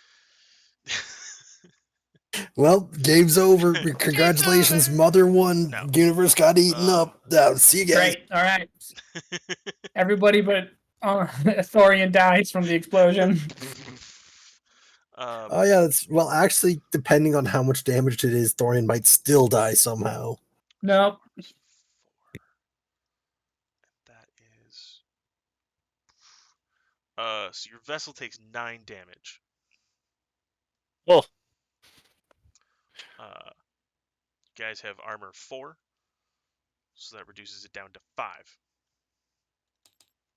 game's over. Congratulations, over. Mother won. No. Universe got eaten up. See you guys. Great. All right. Everybody but Thorian dies from the explosion. Oh yeah, well actually, depending on how much damage it is, Thorian might still die somehow. Nope. That is. So your vessel takes 9 damage. Well, You guys have armor 4, so that reduces it down to 5.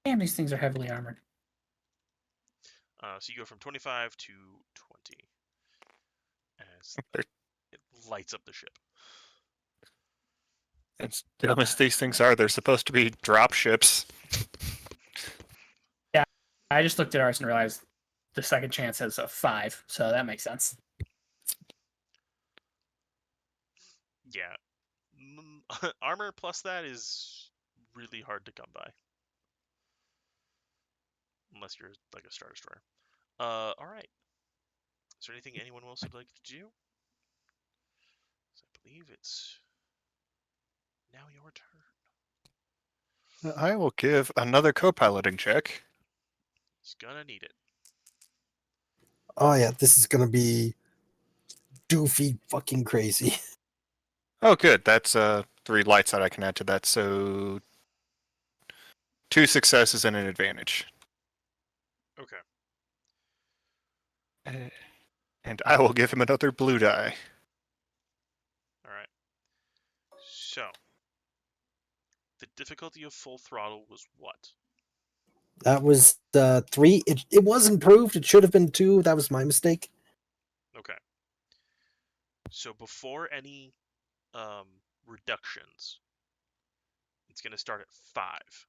Damn, these things are heavily armored. So you go from 25 to 20 as They're- it lights up the ship. as dumb as these things are, they're supposed to be drop ships. I just looked at ours and realized the second chance has a 5, so that makes sense. Yeah. Armor plus that is really hard to come by. Unless you're like a Star Destroyer. Alright. Is there anything anyone else would like to do? So I believe it's now your turn. I will give another co-piloting check. He's gonna need it. Oh yeah, this is gonna be doofy fucking crazy. Oh, good. That's 3 lights that I can add to that. So 2 successes and an advantage. Okay. And I will give him another blue die. Alright. So the difficulty of full throttle was what? That was 3. It was improved. It should have been 2. That was my mistake. Okay. So before any reductions, it's gonna start at 5.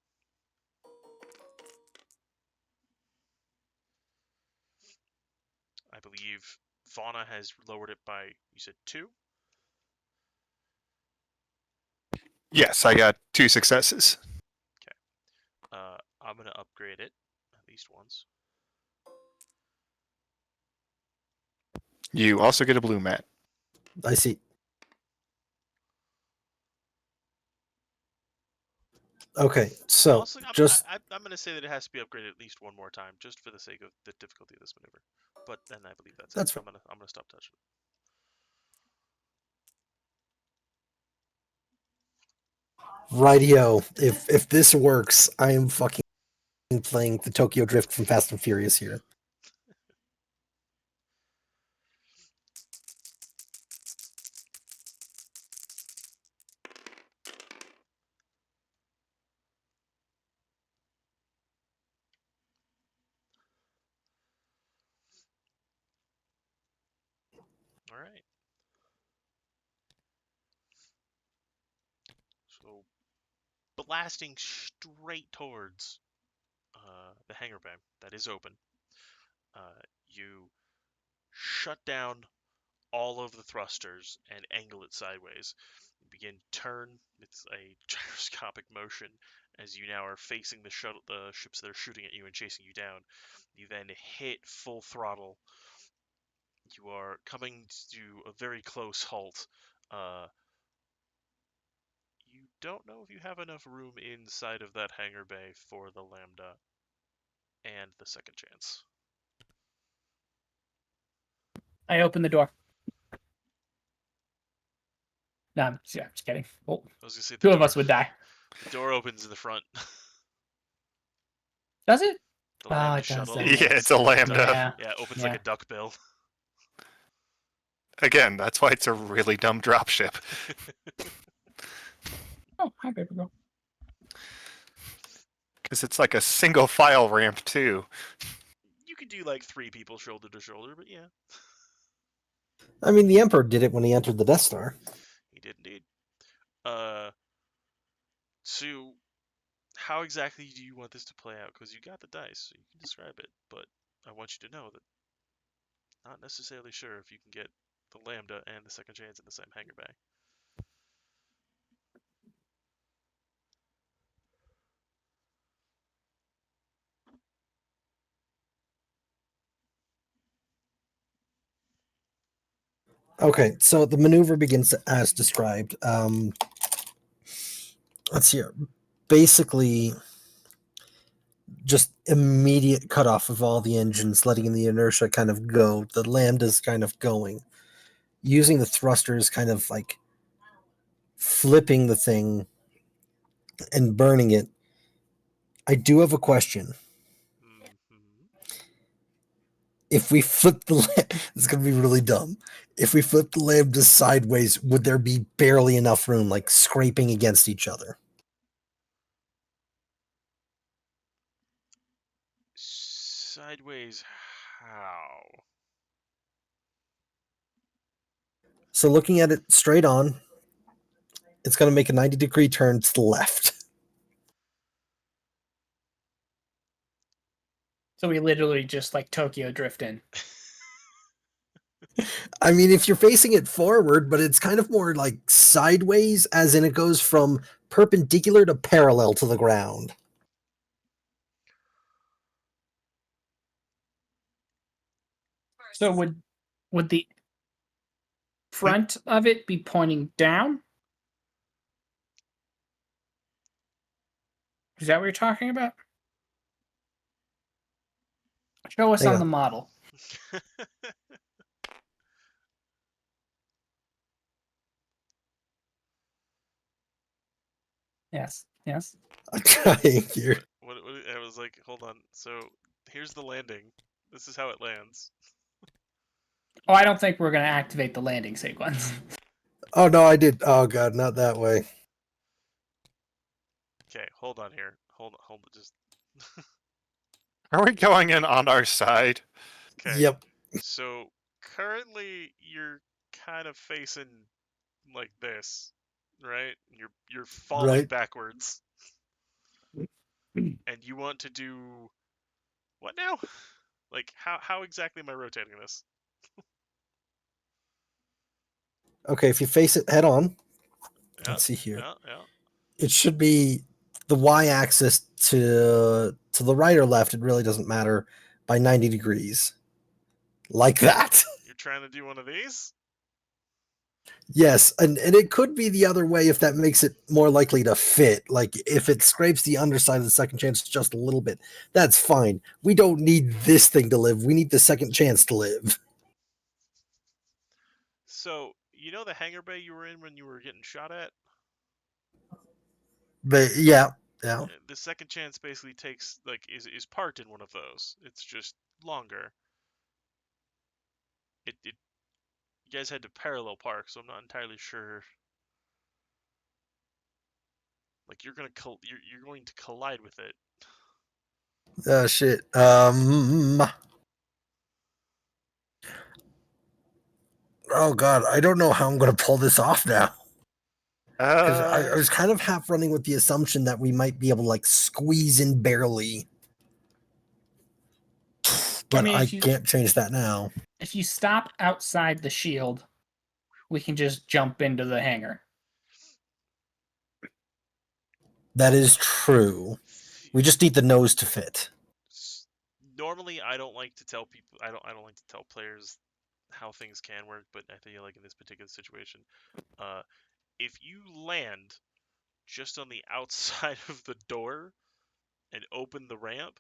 believe Fauna has lowered it by, you said 2? Yes, I got 2 successes. I'm gonna upgrade it at least once. You also get a blue mat. I see. Okay, so Also, just I'm gonna say that it has to be upgraded at least one more time, just for the sake of the difficulty of this maneuver. But then I believe that's That's it. fine. I'm gonna stop touching it. rightio. If this works, I am fucking playing the Tokyo Drift from Fast and Furious here. All right. So, blasting straight towards the hangar bay that is open. You shut down all of the thrusters and angle it sideways. You begin turn. It's a gyroscopic motion as you now are facing the ships that are shooting at you and chasing you down. You then hit full throttle. You are coming to a very close halt. You don't know if you have enough room inside of that hangar bay for the Lambda and the second chance. I open the door. No, I'm just kidding. Oh, I was gonna say two of us would die. The door opens in the front. Does it? The Oh, Lambda it does shuttle. that. Yeah, it's a Lambda. Yeah. Yeah, opens like a duck bill. Again, that's why it's a really dumb dropship. Oh, hi, paper girl. Because it's like a single file ramp, too. You could do like 3 people shoulder to shoulder, but yeah, I mean, the Emperor did it when he entered the Death Star. he did indeed. So how exactly do you want this to play out? Because you got the dice, so you can describe it, but I want you to know that not necessarily sure if you can get the Lambda and the second chance in the same hangar bay. Okay, so the maneuver begins as described. Let's see here. Basically, just immediate cutoff of all the engines, letting the inertia kind of go. The Lambda's kind of going. Using the thrusters, kind of like flipping the thing and burning it. I do have a question. If we flip it's going to be really dumb. If we flip the Lambda sideways, would there be barely enough room, like scraping against each other? Sideways, how? So looking at it straight on, it's going to make a 90-degree turn to the left. So we literally just like Tokyo drift in. I mean, if you're facing it forward, but it's kind of more like sideways, as in it goes from perpendicular to parallel to the ground. So would the front of it be pointing down? Is that what you're talking about? Show us Hang on on. the model. Yes. Yes. I'm trying here. What I was like, hold on. So here's the landing. This is how it lands. Oh, I don't think we're going to activate the landing sequence. Oh, no, I did. Oh, God, not that way. Okay, hold on here. Hold on. Just. Are we going in on our side? Okay. Yep. So currently you're kind of facing like this, right? You're falling Right. backwards. And you want to do what now? Like how exactly am I rotating this? Okay, if you face it head on, Yeah, let's see here. yeah. It should be the y-axis to the right or left. It really doesn't matter by 90 degrees, like that. You're trying to do one of these? Yes, and it could be the other way if that makes it more likely to fit. Like if it scrapes the underside of the second chance just a little bit, that's fine. We don't need this thing to live. We need the second chance to live. So, you know the hangar bay you were in when you were getting shot at? But yeah. The second chance basically takes, like, is parked in one of those. It's just longer. You guys had to parallel park, so I'm not entirely sure. Like, you're going to collide with it. Oh shit. Oh god, I don't know how I'm gonna pull this off now. Because I was kind of half running with the assumption that we might be able to like squeeze in barely. But mean, I if you- can't change that now. If you stop outside the shield, we can just jump into the hangar. That is true. We just need the nose to fit. Normally, I don't like to tell people. I don't like to tell players how things can work, but I feel like in this particular situation, if you land just on the outside of the door and open the ramp,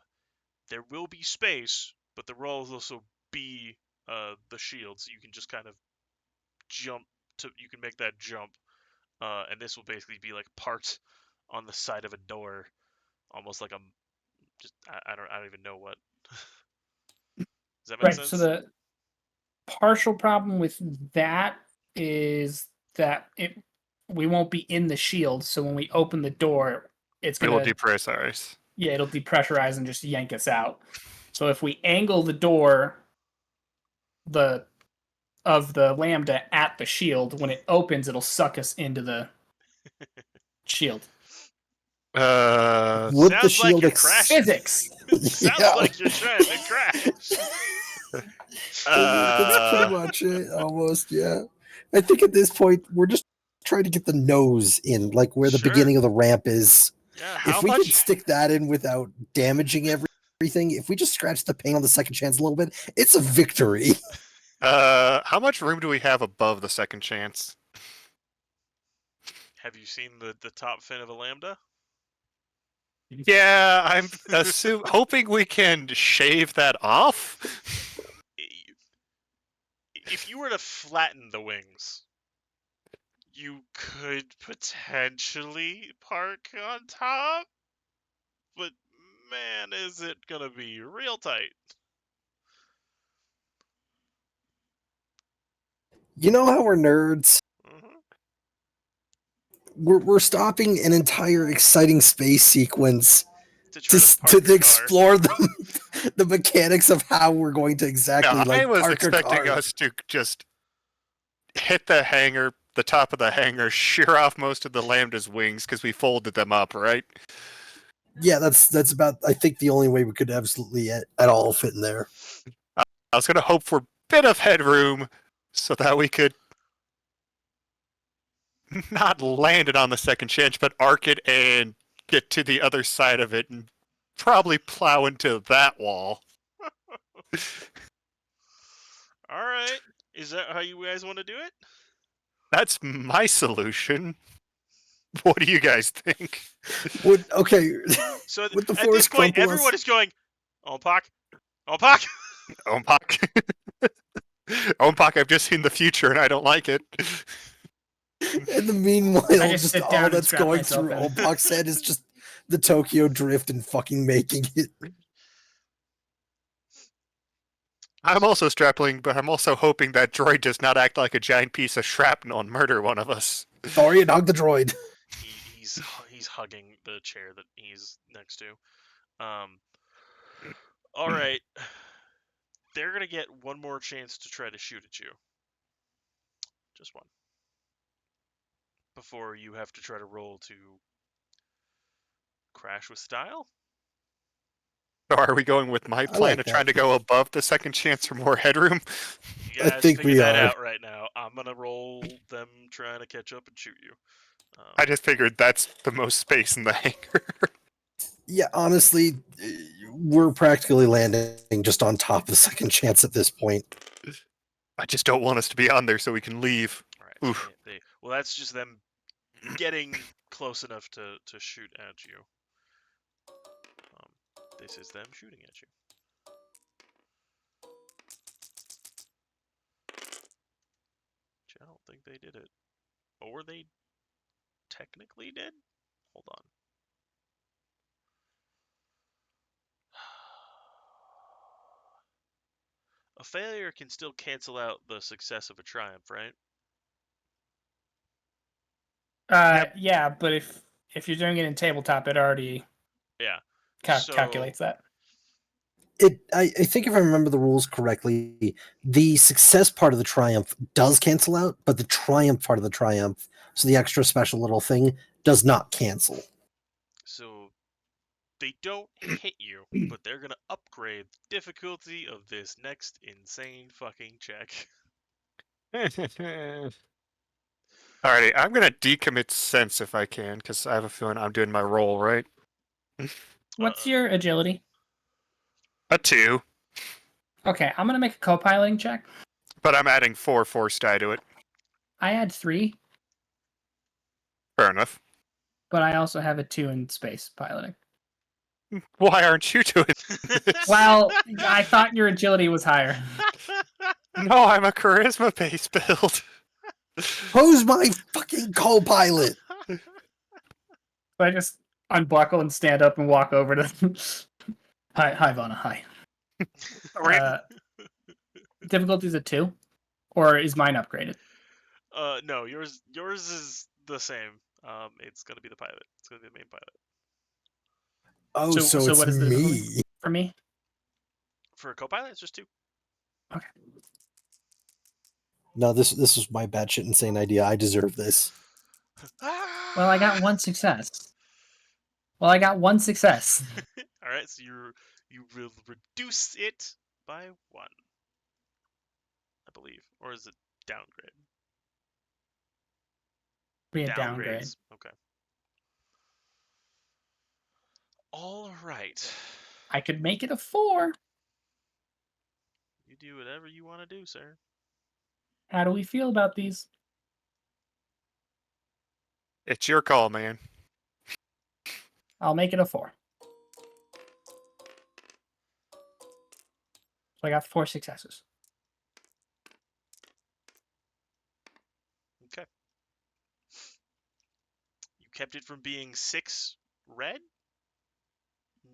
there will be space, but there will also be the shield, so you can just kind of jump to. You can make that jump, and this will basically be like parked on the side of a door, almost like I don't even know what. Does that make Right. sense? So the partial problem with that is that we won't be in the shield. So when we open the door, it's It will gonna depressurize. it'll depressurize and just yank us out. So if we angle the door, of the lambda at the shield, when it opens, it'll suck us into the shield. Would the Sounds like shield you're crashing. Physics. Sounds Yeah. like you're trying to crash. That's pretty much it, almost. Yeah, I think at this point we're just trying to get the nose in, like where the Sure. beginning of the ramp is. Yeah, how If we much? could stick that in without damaging everything, if we just scratch the paint on the second chance a little bit, it's a victory. How much room do we have above the second chance? Have you seen the top fin of a lambda? Yeah, I'm hoping we can shave that off. If you were to flatten the wings, you could potentially park on top, but man, is it gonna be real tight. You know how we're nerds? Mhm. We're stopping an entire exciting space sequence To try to park a car. explore the mechanics of how we're going to exactly No, I was park a expecting car. us to just hit the hangar, the top of the hangar, shear off most of the Lambda's wings because we folded them up, right? Yeah, that's about, I think, the only way we could absolutely at all fit in there. I was going to hope for a bit of headroom so that we could not land it on the second chance, but arc it and get to the other side of it and probably plow into that wall. All right, is that how you guys want to do it? That's my solution. What do you guys think? Okay, So With the at this force point, crumple us- everyone is going, Ompak, Ompak. Ompak. Ompak, I've just seen the future and I don't like it. in the meanwhile, I just just sit all down and that's strap going myself through in. Opak's head is just the Tokyo Drift and fucking making it. I'm also strapping, but I'm also hoping that droid does not act like a giant piece of shrapnel and murder one of us. Thorian, hug the droid. He's hugging the chair that he's next to. All right, they're gonna get one more chance to try to shoot at you. Just one. Before you have to try to roll to crash with style. So are we going with my plan like of trying that. to go above the second chance for more headroom? You I guys think figure we that are. out right now. I'm gonna roll them trying to catch up and shoot you. I just figured that's the most space in the hangar. Yeah, honestly, we're practically landing just on top of the second chance at this point. I just don't want us to be on there so we can leave. All right. Oof. Well, that's just them getting close enough to shoot at you. This is them shooting at you. Which I don't think they did it. Or they technically did? Hold on. A failure can still cancel out the success of a triumph, right? Yeah, but if you're doing it in tabletop, it already Yeah. calculates that. I think if I remember the rules correctly, the success part of the triumph does cancel out, but the triumph part of the triumph, so the extra special little thing, does not cancel. So they don't hit you, but they're gonna upgrade the difficulty of this next insane fucking check. Alrighty, I'm gonna decommit sense if I can, because I have a feeling I'm doing my roll, right? What's your agility? A 2, Okay, I'm gonna make a co-piloting check. but I'm adding 4 force die to it. I had 3, Fair enough. but I also have a 2 in space piloting. Why aren't you doing this? Well, I thought your agility was higher. No, I'm a charisma-based build. Who's my fucking co-pilot? So I just unbuckle and stand up and walk over to them. Hi, Vana. Hi. Difficulty is a 2, or is mine upgraded? No, yours is the same. It's gonna be the pilot. It's gonna be the main pilot. Oh, so it's what is the difficulty me. for me? For a co-pilot, it's just 2. Okay. No, this was my batshit insane idea. I deserve this. Well, I got 1 success. All right, so you will reduce it by 1, I believe, or is it downgrade? be a downgrade. Downgrades. Okay. All right. I could make it a 4. You do whatever you want to do, sir. How do we feel about these? It's your call, man. I'll make it a 4. So I got 4 successes. Okay. You kept it from being 6 red.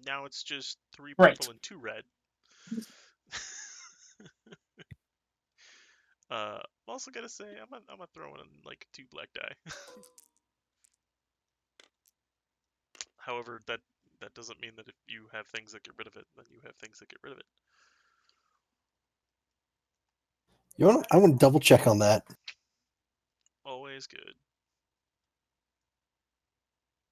Now it's just 3 Right. purple and 2 red. I'm also gonna say I'm gonna throw in like 2 black die. However, that doesn't mean that if you have things that get rid of it, then you have things that get rid of it. You want? I want to double check on that. Always good.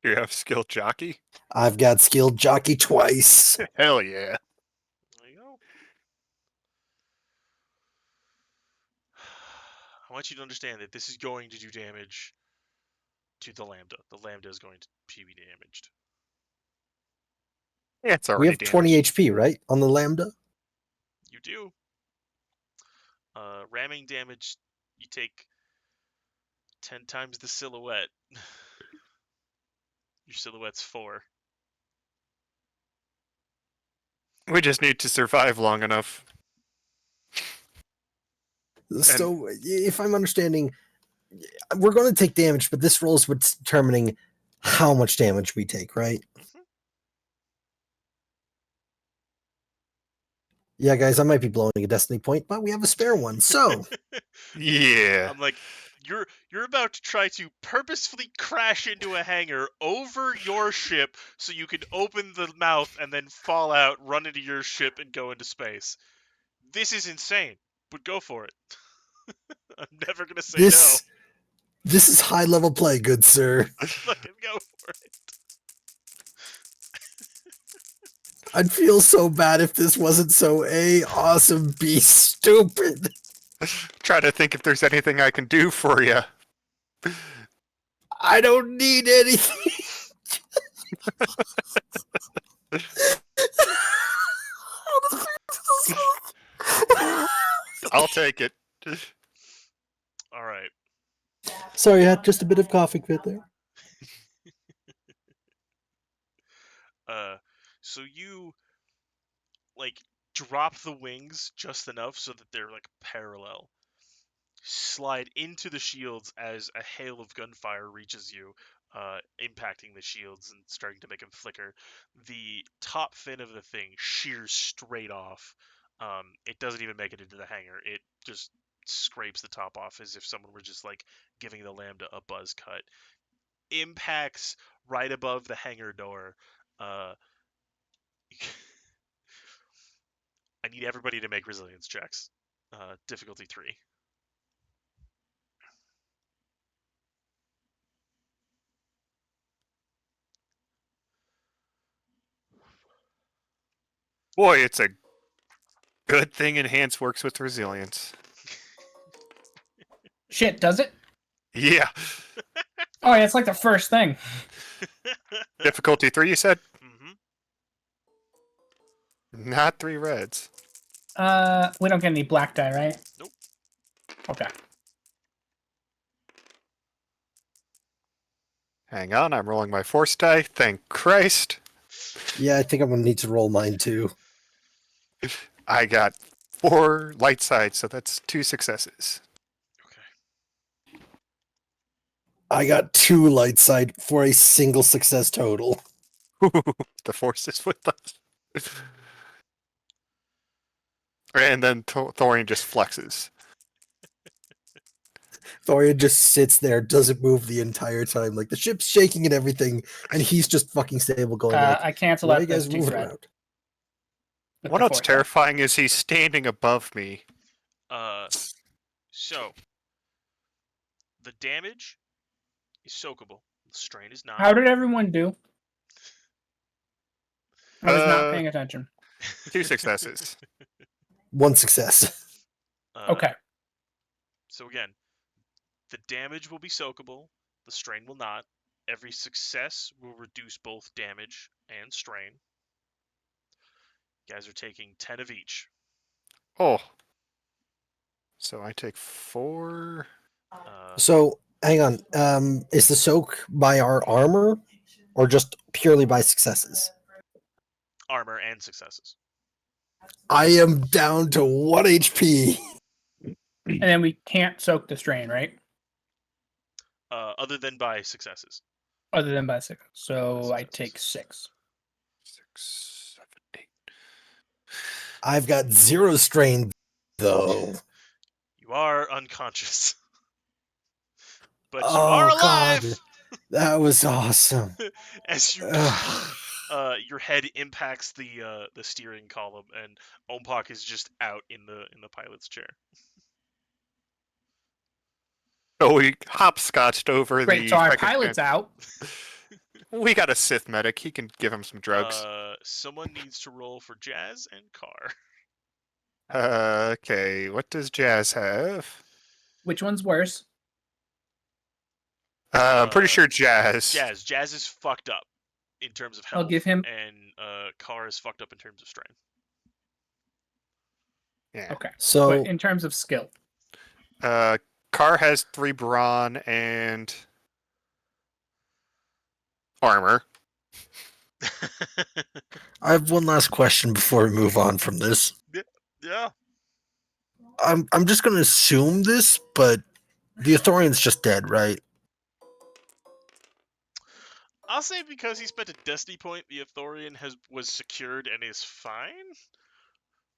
You have skill jockey? I've got skilled jockey twice. Hell yeah. There you go. I want you to understand that this is going to do damage to the Lambda. The Lambda is going to be damaged. Yeah, it's We already have damaged. 20 HP, right, on the Lambda? You do. Ramming damage, you take 10 times the silhouette. Your silhouette's 4. We just need to survive long enough. So, if I'm understanding, we're going to take damage, but this roll is what's determining how much damage we take, right? Mhm. Yeah, guys, I might be blowing a destiny point, but we have a spare one. So, Yeah. I'm like, you're about to try to purposefully crash into a hangar over your ship so you can open the mouth and then fall out, run into your ship, and go into space. This is insane, but go for it. I'm never gonna say this is high level play, good sir. no. Fucking go for it. I'd feel so bad if this wasn't so A, awesome, B, stupid. Try to think if there's anything I can do for you. I don't need anything. I'll take it. All right. Sorry, I had just a bit of coughing fit there. So you like drop the wings just enough so that they're like parallel. Slide into the shields as a hail of gunfire reaches you, impacting the shields and starting to make them flicker. The top fin of the thing shears straight off. It doesn't even make it into the hangar. It just scrapes the top off as if someone were just like giving the Lambda a buzz cut. Impacts right above the hangar door. I need everybody to make resilience checks. Difficulty 3. Boy, it's a good thing Enhance works with resilience. Shit, does it? Yeah. Oh, yeah, it's like the first thing. Difficulty 3, you said? Mm-hmm. Not 3 reds. We don't get any black die, right? Nope. Okay. Hang on, I'm rolling my force die. Thank Christ. Yeah, I think I'm gonna need to roll mine too. I got 4 light sides, so that's 2 successes. Okay. I got 2 light side for a single success total. The force is with us. And then Thorian just flexes. Thorian just sits there, doesn't move the entire time. Like the ship's shaking and everything, and he's just fucking stable going like, I cancel why are out you those guys 2 moving red. around? with What the else force die. terrifying is he's standing above me. So the damage is soakable. The strain is not. How did everyone do? I was not Uh, paying attention. 2 successes. 1 success. Okay. So again, the damage will be soakable. The strain will not. Every success will reduce both damage and strain. You guys are taking 10 of each. Oh. So I take 4. So hang on. Is the soak by our armor or just purely by successes? Armor and successes. I am down to 1 HP. And then we can't soak the strain, right? Other than by successes. Other than by 6. So I Successes. take 6. 6, 7, 8. I've got 0 strain though. You are unconscious. But you Oh, are alive! God. That was awesome. As you Ugh. your head impacts the steering column, and Ompak is just out in the pilot's chair. So we hopscotched over Great, the so our second pilot's gen- out. We got a Sith medic. He can give him some drugs. Someone needs to roll for Jazz and Car. Okay, what does Jazz have? Which one's worse? I'm pretty sure Jazz. Jazz is fucked up in terms of health. I'll give him. And Car is fucked up in terms of strain. Yeah. Okay. So But in terms of skill, Car has 3 brawn and armor. I have one last question before we move on from this. Yeah. I'm just gonna assume this, but the Athorian's just dead, right? I'll say because he spent a destiny point, the Athorian was secured and is fine,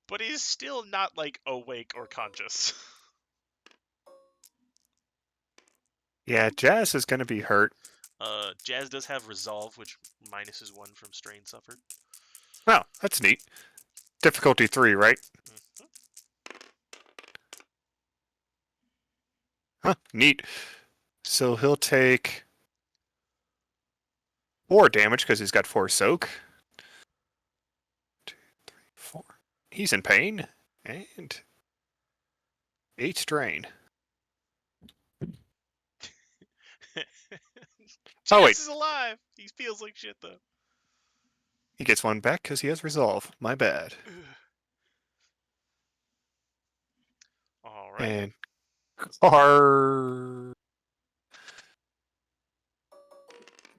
but he's still not like awake or conscious. Yeah, Jazz is gonna be hurt. Jazz does have resolve, which minuses 1 from strain suffered. Wow, that's neat. Difficulty 3, right? Mhm. Huh, neat. So he'll take 4 damage because he's got 4 soak. he's in pain. And 8 strain. Jess Oh, wait. is alive. He feels like shit though. He gets 1 back because he has resolve. My bad. All right. And Car.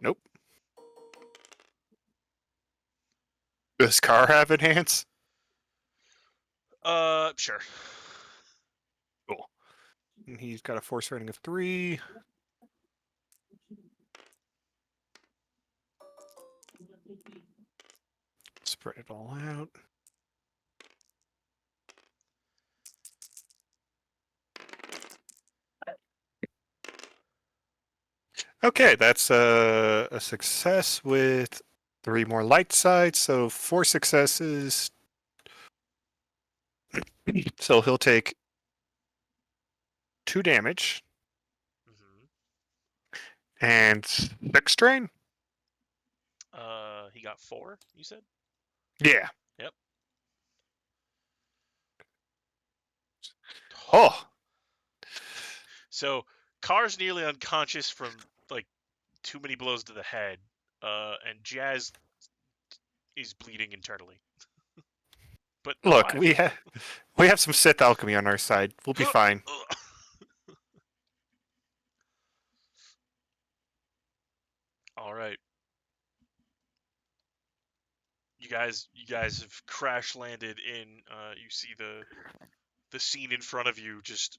Nope. Does Car have enhance? Sure. Cool. And he's got a force rating of 3. Spread it all out. Okay, that's a success with 3 more light sides, so 4 successes. So he'll take 2 damage Hmm. and 6 strain. He got 4. You said. Yeah. Yep. Oh, So Car's nearly unconscious from like too many blows to the head, and Jazz is bleeding internally. But look, alive. we have some Sith alchemy on our side. We'll be fine. All right. You guys have crash landed in. You see the scene in front of you, just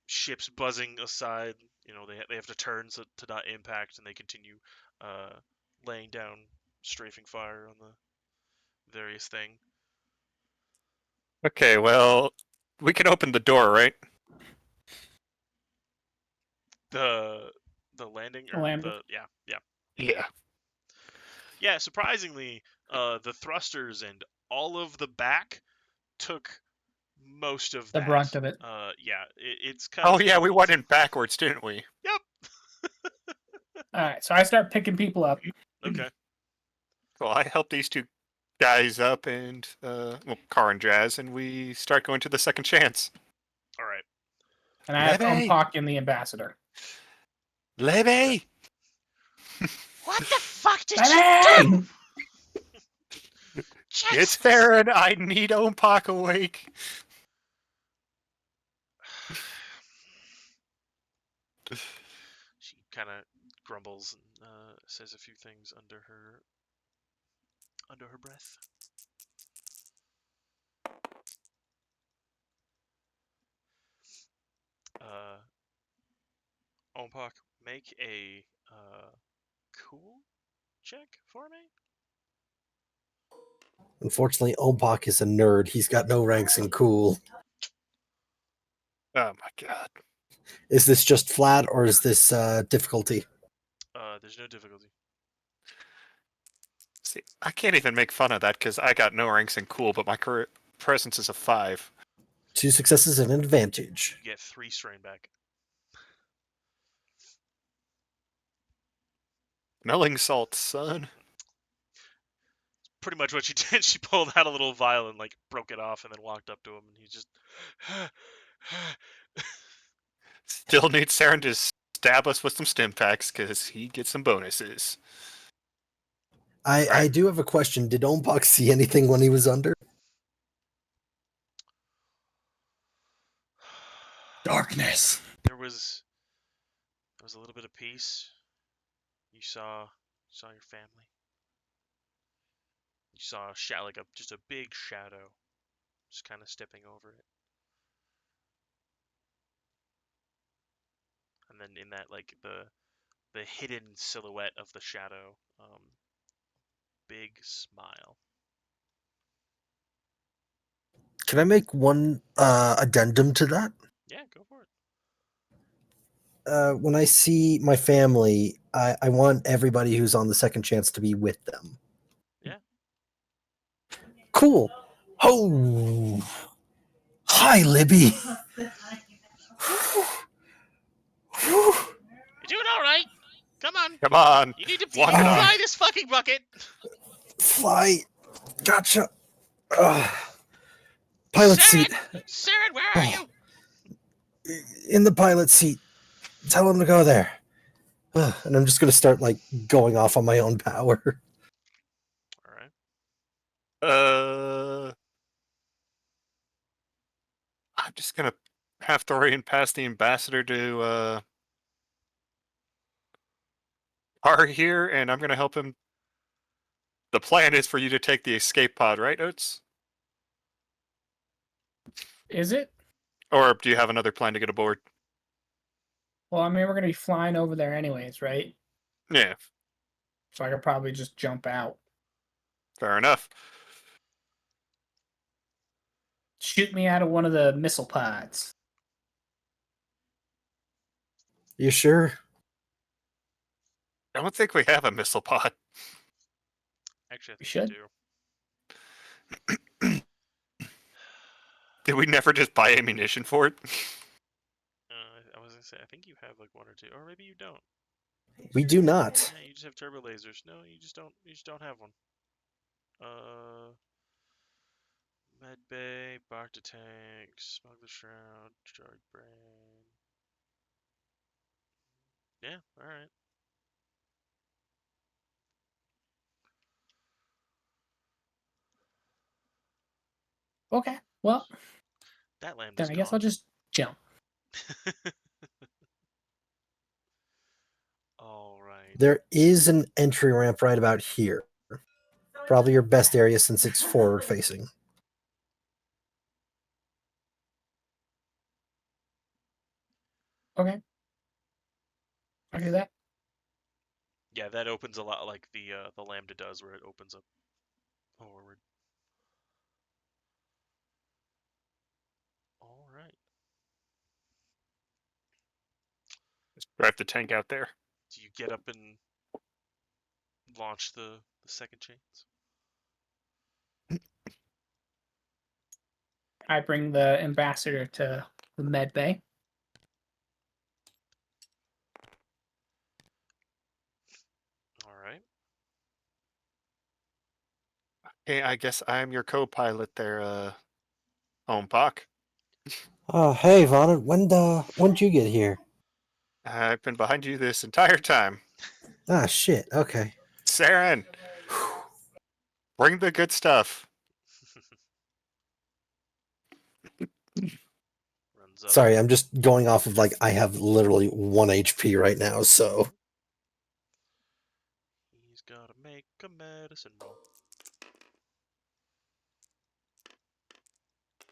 ships buzzing aside. You know they have to turn to not impact, and they continue laying down strafing fire on the various thing. Okay, well, we can open the door, right? The landing or Landing. yeah. Surprisingly, the thrusters and all of the back took most of The that. brunt of it. It's kind of. Oh yeah, we went in backwards, didn't we? Yep. All right, so I start picking people up. Okay. Well, I help these 2 guys up and Car and Jazz, and we start going to the second chance. All right. And I have Levy! Umpok in the ambassador. Levy! What the fuck did Levy! you do? It's Theron. I need Ompok awake. She kind of grumbles and says a few things under her breath. Ompok, make a cool check for me. Unfortunately, Ompok is a nerd. He's got no ranks in cool. Oh my god. Is this just flat or is this difficulty? There's no difficulty. See, I can't even make fun of that because I got no ranks in cool, but my presence is a 5. 2 successes and an advantage. You get 3 strain back. Smelling salt, son. Pretty much what she did. She pulled out a little vial and like broke it off, and then walked up to him, and he just. Still need Saren to stab us with some stim packs because he gets some bonuses. I do have a question. Did Ompok see anything when he was under? Darkness. There was a little bit of peace. You saw your family. You saw just a big shadow, just kind of stepping over it. And then in that, like the hidden silhouette of the shadow, big smile. Can I make one addendum to that? Yeah, go for it. When I see my family, I want everybody who's on the second chance to be with them. Yeah. Cool. Oh. Hi, Libby. You're doing all right. Come on. Come on. You need to Walk it off. fly this fucking bucket. Fly. Gotcha. pilot Saren! seat. Saren, where are Oh. you? In the pilot seat. Tell him to go there. And I'm just gonna start like going off on my own power. All right. I'm just gonna have Thorian pass the ambassador to Ar here, and I'm gonna help him. The plan is for you to take the escape pod, right, Oates? Is it? Or do you have another plan to get aboard? Well, I mean, we're gonna be flying over there anyways, right? Yeah, So I could probably just jump out. fair enough. Shoot me out of one of the missile pods. You sure? I don't think we have a missile pod. Actually, I We think should. do. Did we never just buy ammunition for it? I was gonna say, I think you have like one or two, or maybe you don't. We do not. Yeah, you just have turbo lasers. No, you just don't. You just don't have one. Med Bay, Bacta Tank, Smuggler Shroud, Jarred Brain. Yeah, all right. Okay. Well, That lambda's then I guess I'll gone. just jump. All right. There is an entry ramp right about here. Probably your best area since it's forward facing. Okay. I'll do that. Yeah, that opens a lot like the lambda does, where it opens up forward. All right. Just drive the tank out there. Do you get up and launch the second chains? I bring the ambassador to the med bay. All right. Hey, I guess I'm your co-pilot there, Ompok. Oh, hey, Vaughn. When'd you get here? I've been behind you this entire time. Ah, shit. Okay. Saren, bring the good stuff. Runs up. Sorry, I'm just going off of like I have literally 1 HP right now, so He's gotta make a medicine roll.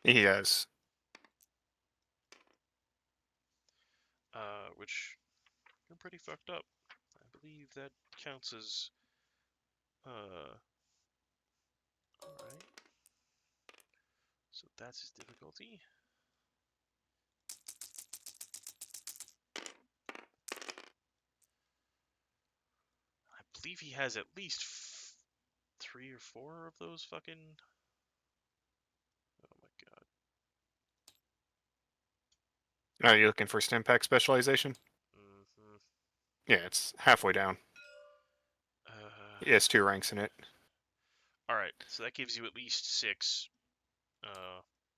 He has. Which you're pretty fucked up. I believe that counts as alright. So that's his difficulty. I believe he has at least 3 or 4 of those fucking. Oh my god. Are you looking for Stimpack specialization? Mm-hmm. Yeah, it's halfway down. It has 2 ranks in it. Alright, so that gives you at least 6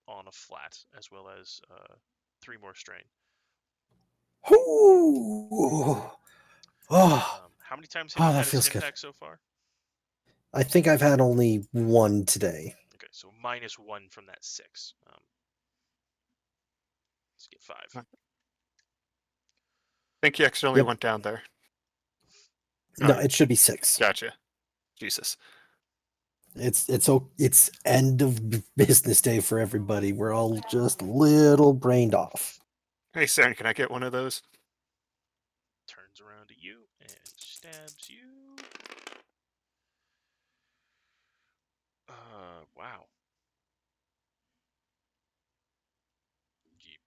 on a flat, as well as 3 more strain. Ooh. Oh, How many times have you that had a feels stim good. pack so far? I think I've had only 1 today. Okay, so -1 from that 6. Let's get 5. I think you accidentally Yep. went down there. No, Oh, it should be 6. Gotcha. Jesus. It's end of business day for everybody. We're all just a little brained off. Hey, Saren, can I get one of those? Turns around to you and stabs you. Wow.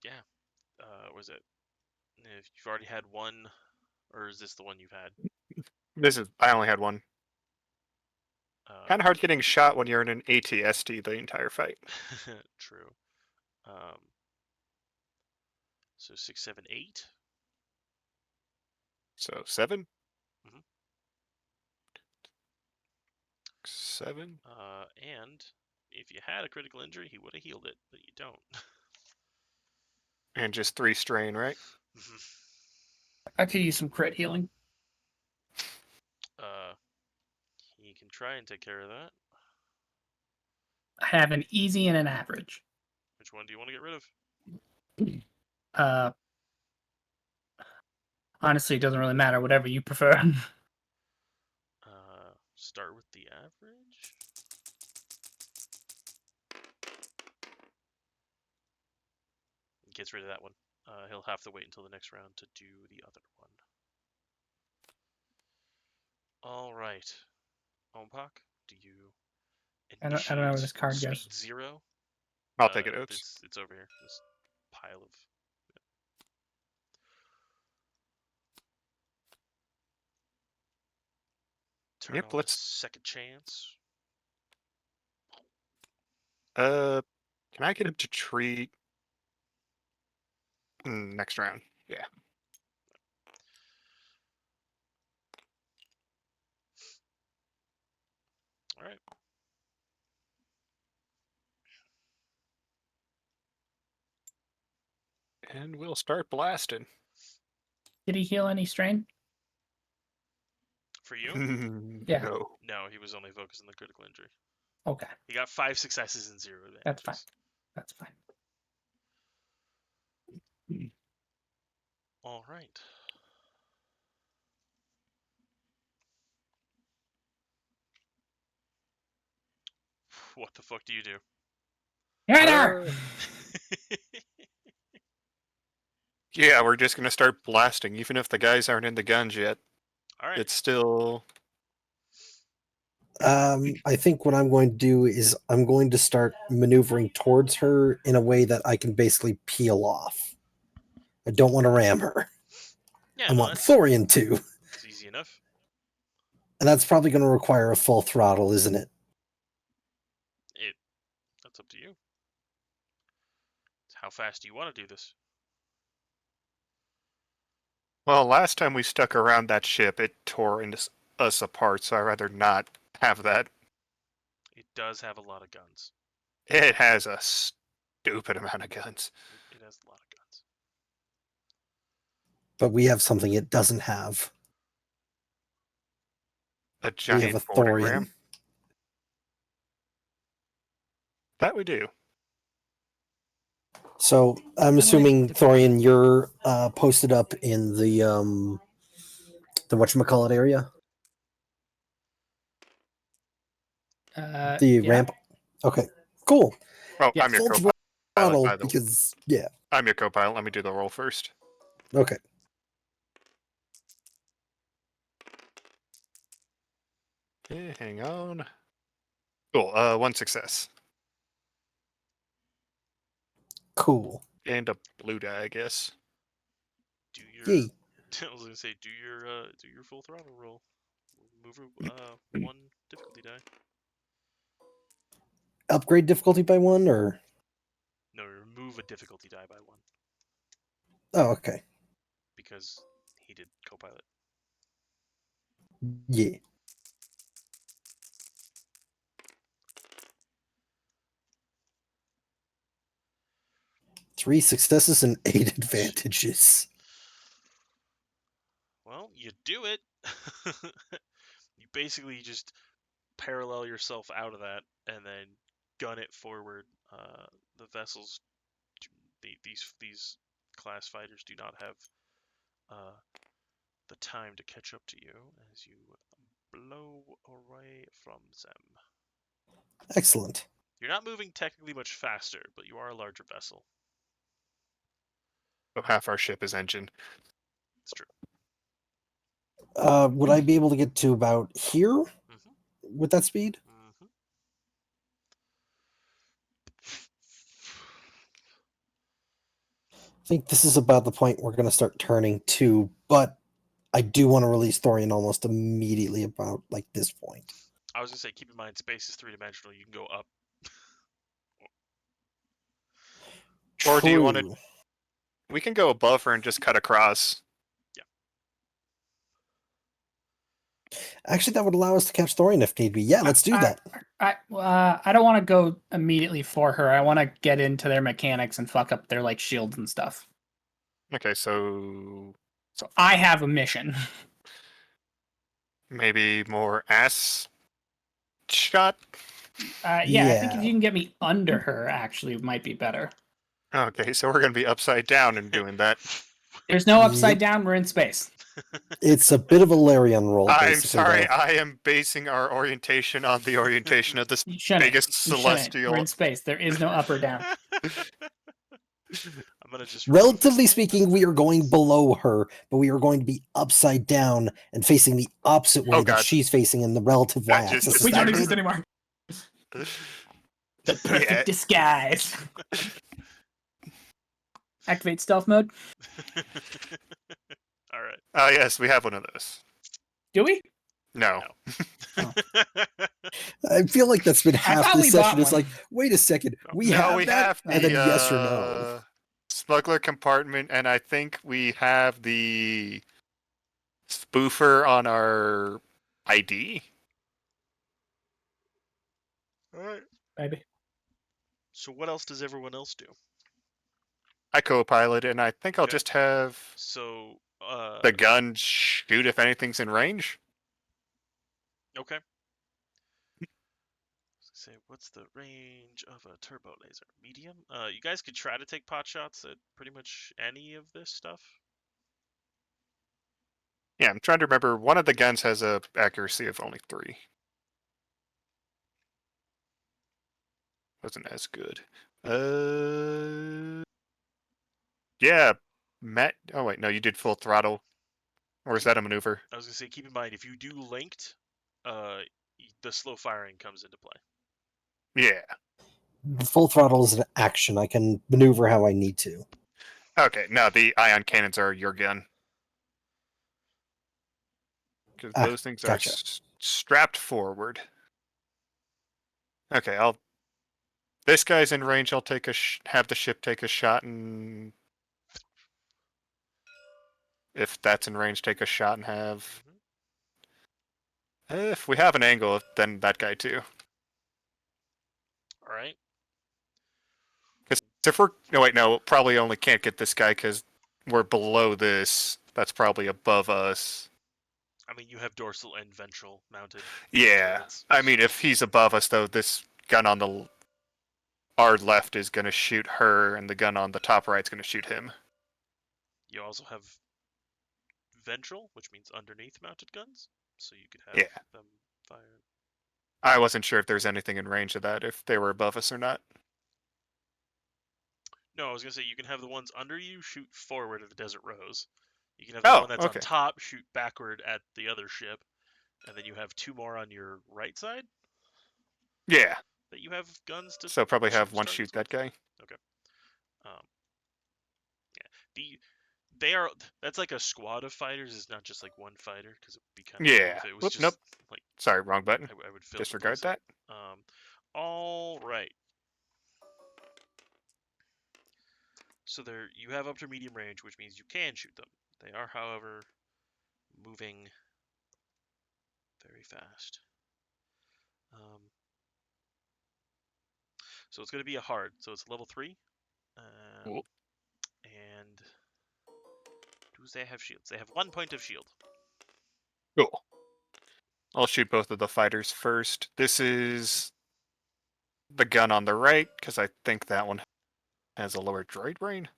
Yeah. Was it? If you've already had one, or is this the one you've had? I only had one. Kind of hard getting shot when you're in an ATST the entire fight. True. So 6, 7, 8. So 7? Mhm. 7? And if you had a critical injury, he would have healed it, but you don't. And just 3 strain, right? I could use some crit healing. He can try and take care of that. I have an easy and an average. Which one do you want to get rid of? Honestly, it doesn't really matter. Whatever you prefer. Start with the average. Gets rid of that one. He'll have to wait until the next round to do the other one. All right, Ompak, do you? I don't know where this card goes. Speed 0. I'll take it, Oaks. It's over here. This pile of. Turn Yep, on the let's- second chance. Can I get him to treat next round? Yeah. All right. And we'll start blasting. Did he heal any strain? For you? Yeah. No. No, he was only focused on the critical injury. Okay, He got 5 successes and 0 advantages. that's fine. That's fine. All right. What the fuck do you do? Hitter! Yeah, we're just gonna start blasting, even if the guys aren't in the guns yet. All right. It's still. I think what I'm going to do is I'm going to start maneuvering towards her in a way that I can basically peel off. I don't want to ram her. Yeah, I no, want that's Thorian to. it's easy enough. And that's probably going to require a full throttle, isn't it? That's up to you. How fast do you want to do this? Well, last time we stuck around that ship, it tore us apart, so I'd rather not have that. It does have a lot of guns. It has a stupid amount of guns. It has a lot of guns. But we have something it doesn't have. A We giant have a vortigram. Thorian. That we do. So I'm assuming Thorian, you're posted up in the whatchamacallit area, the Yeah. ramp. Okay, cool. Oh, Yeah, I'm your Full co-pilot, throttle by the way. because yeah. I'm your co-pilot. Let me do the roll first. Okay. Okay, hang on. Cool. 1 success. Cool. And a blue die, I guess. Do your. Yay. I was gonna say do your full throttle roll. Move one difficulty die. Upgrade difficulty by 1 or No, remove a difficulty die by 1 oh okay. because he did co-pilot. Yeah. Three successes and 8 advantages. Well, you do it. You basically just parallel yourself out of that and then gun it forward. The vessels, these class fighters do not have the time to catch up to you as you blow away from them. Excellent. You're not moving technically much faster, but you are a larger vessel. So half our ship is engine. It's true. Would I be able to get to about here Mm-hmm. with that speed? Mm-hmm. I think this is about the point we're going to start turning to, but I do want to release Thorian almost immediately about like this point. I was gonna say, keep in mind, space is 3-dimensional. You can go up. Or do you wanna- True. We can go above her and just cut across. Yeah. Actually, that would allow us to catch Thorian if need be. Yeah, let's do that. I don't want to go immediately for her. I want to get into their mechanics and fuck up their like shields and stuff. Okay, so So I have a mission. maybe more ass shot. Yeah, I think if Yeah. you can get me under her, actually, it might be better. Okay, so we're gonna be upside down and doing that. There's no upside Yep. down. We're in space. It's a bit of a Larian roll, I'm basically. sorry, though. I am basing our orientation on the orientation of this You shouldn't. biggest You shouldn't. celestial. We're in space. There is no up or down. I'm gonna just Relatively speaking, we are going below her, but we are going to be upside down and facing the opposite way Oh, that God. she's facing in the relative That y-axis. just- Is We that don't good? exist anymore. The perfect Yeah. disguise. Activate stealth mode. All right. Oh yes, we have one of those. Do we? No. I feel like that's been half thought this we session. bought It's one. like, wait a second, we no, have we that, have the and then yes or no. smuggler compartment, and I think we have the spoofer on our ID. All right. Maybe. So what else does everyone else do? I co-pilot, and I think I'll Okay. just have So the gun shoot if anything's in range. okay. Say what's the range of a turbo laser? Medium? You guys could try to take pot shots at pretty much any of this stuff. Yeah, I'm trying to remember. One of the guns has a accuracy of only 3. Wasn't as good. Yeah, Matt. Oh wait, no, you did full throttle, or is that a maneuver? I was gonna say, keep in mind if you do linked, the slow firing comes into play. Yeah. The full throttle is an action. I can maneuver how I need to. Okay, no, the ion cannons are your gun. Because Ah, those things gotcha. are strapped forward. Okay, I'll. This guy's in range. I'll take have the ship take a shot, and if that's in range, take a shot and have. If we have an angle, then that guy too. All right. Because if we're no, probably only can't get this guy because we're below this. That's probably above us. I mean, you have dorsal and ventral mounted. Yeah, turrets. I mean, if he's above us, though, this gun on our left is going to shoot her, and the gun on the top right is going to shoot him. You also have ventral, which means underneath mounted guns, so you could have Yeah. them fire. I wasn't sure if there's anything in range of that, if they were above us or not. No, I was gonna say you can have the ones under you shoot forward at the Desert Rose. You can have the Oh, one that's okay. on top shoot backward at the other ship, and then you have 2 more on your right side Yeah, that you have guns to. so probably have shoot one targets shoot that with. guy. Yeah, that's like a squad of fighters. It's not just like one fighter, because it'd be kind of Yeah. if it was Whoop, just nope. like Sorry, wrong button. I would fill the Disregard place up. that. All right. So you have up to medium range, which means you can shoot them. They are, however, moving very fast. So it's going to be a hard. So it's level 3. Cool. And do they have shields? They have 1 point of shield. Cool. I'll shoot both of the fighters first. This is the gun on the right, because I think that one has a lower droid brain.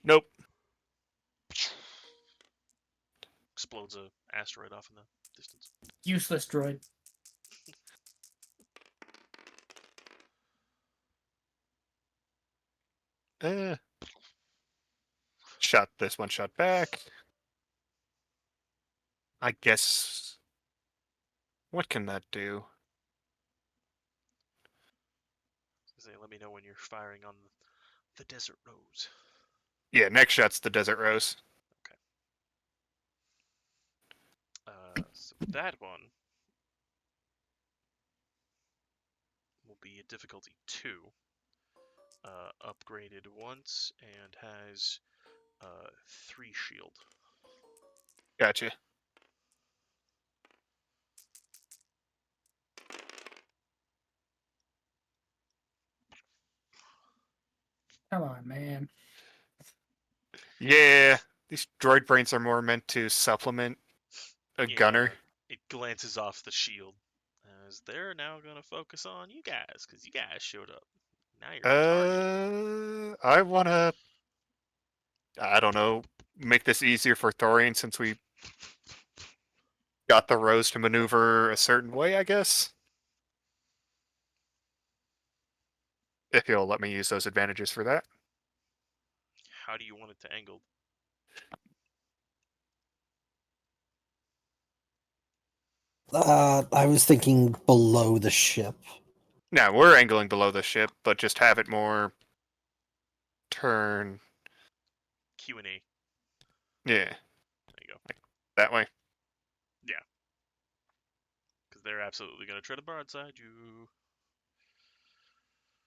Nope. Explodes a asteroid off in the distance. Useless droid. Shot this one, shot back. I guess. What can that do? Say, let me know when you're firing on the Desert Rose. Yeah, next shot's the Desert Rose. So that one will be a difficulty 2. upgraded once and has 3 shield. Gotcha. Come on, man. Yeah, these droid brains are more meant to supplement a gunner. It glances off the shield as they're now going to focus on you guys because you guys showed up. Now you're a target. I wanna, I don't know, make this easier for Thorian since we got the rows to maneuver a certain way, I guess. If you'll let me use those advantages for that. How do you want it to angle? I was thinking below the ship. Now, we're angling below the ship, but just have it more turn. Q&A. Yeah, There you go. that way. Because they're absolutely going to try to broadside you.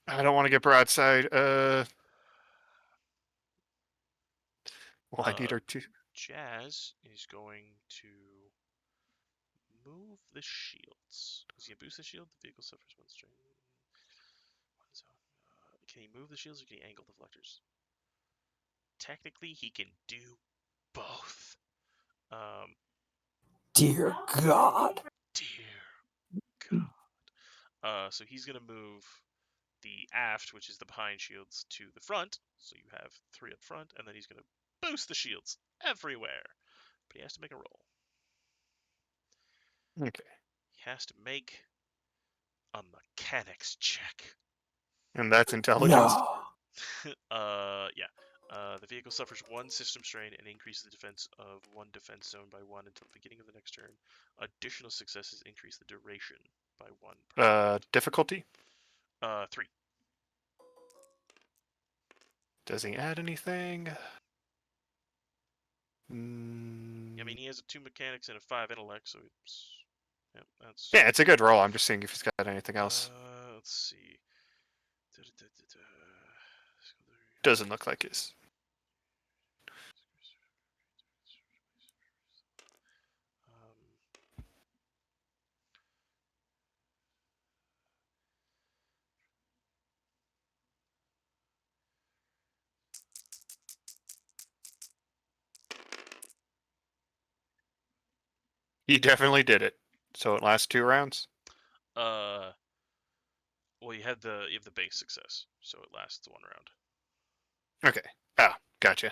I don't want to get broadside. Well, I need Uh, her to. Jazz is going to move the shields. Is he going to boost the shield? The vehicle suffers 1 strain. Can he move the shields or can he angle deflectors? Technically, he can do both. Dear God. Dear God. So he's going to move the aft, which is the behind shields, to the front. So you have 3 up front, and then he's going to boost the shields everywhere. But he has to make a roll. Okay. He has to make a mechanics check. And that's intelligence. No. Yeah. The vehicle suffers 1 system strain and increases the defense of 1 defense zone by 1 until the beginning of the next turn. Additional successes increase the duration by 1 per round. Difficulty? 3. Does he add anything? I mean, he has a 2 mechanics and a 5 intellect, so it's... Yeah, that's... Yeah, it's a good roll. I'm just seeing if he's got anything else. Let's see. Doesn't look like his. He definitely did it. So it lasts 2 rounds? Well, you have the base success, so it lasts 1 round. Okay. Ah, gotcha.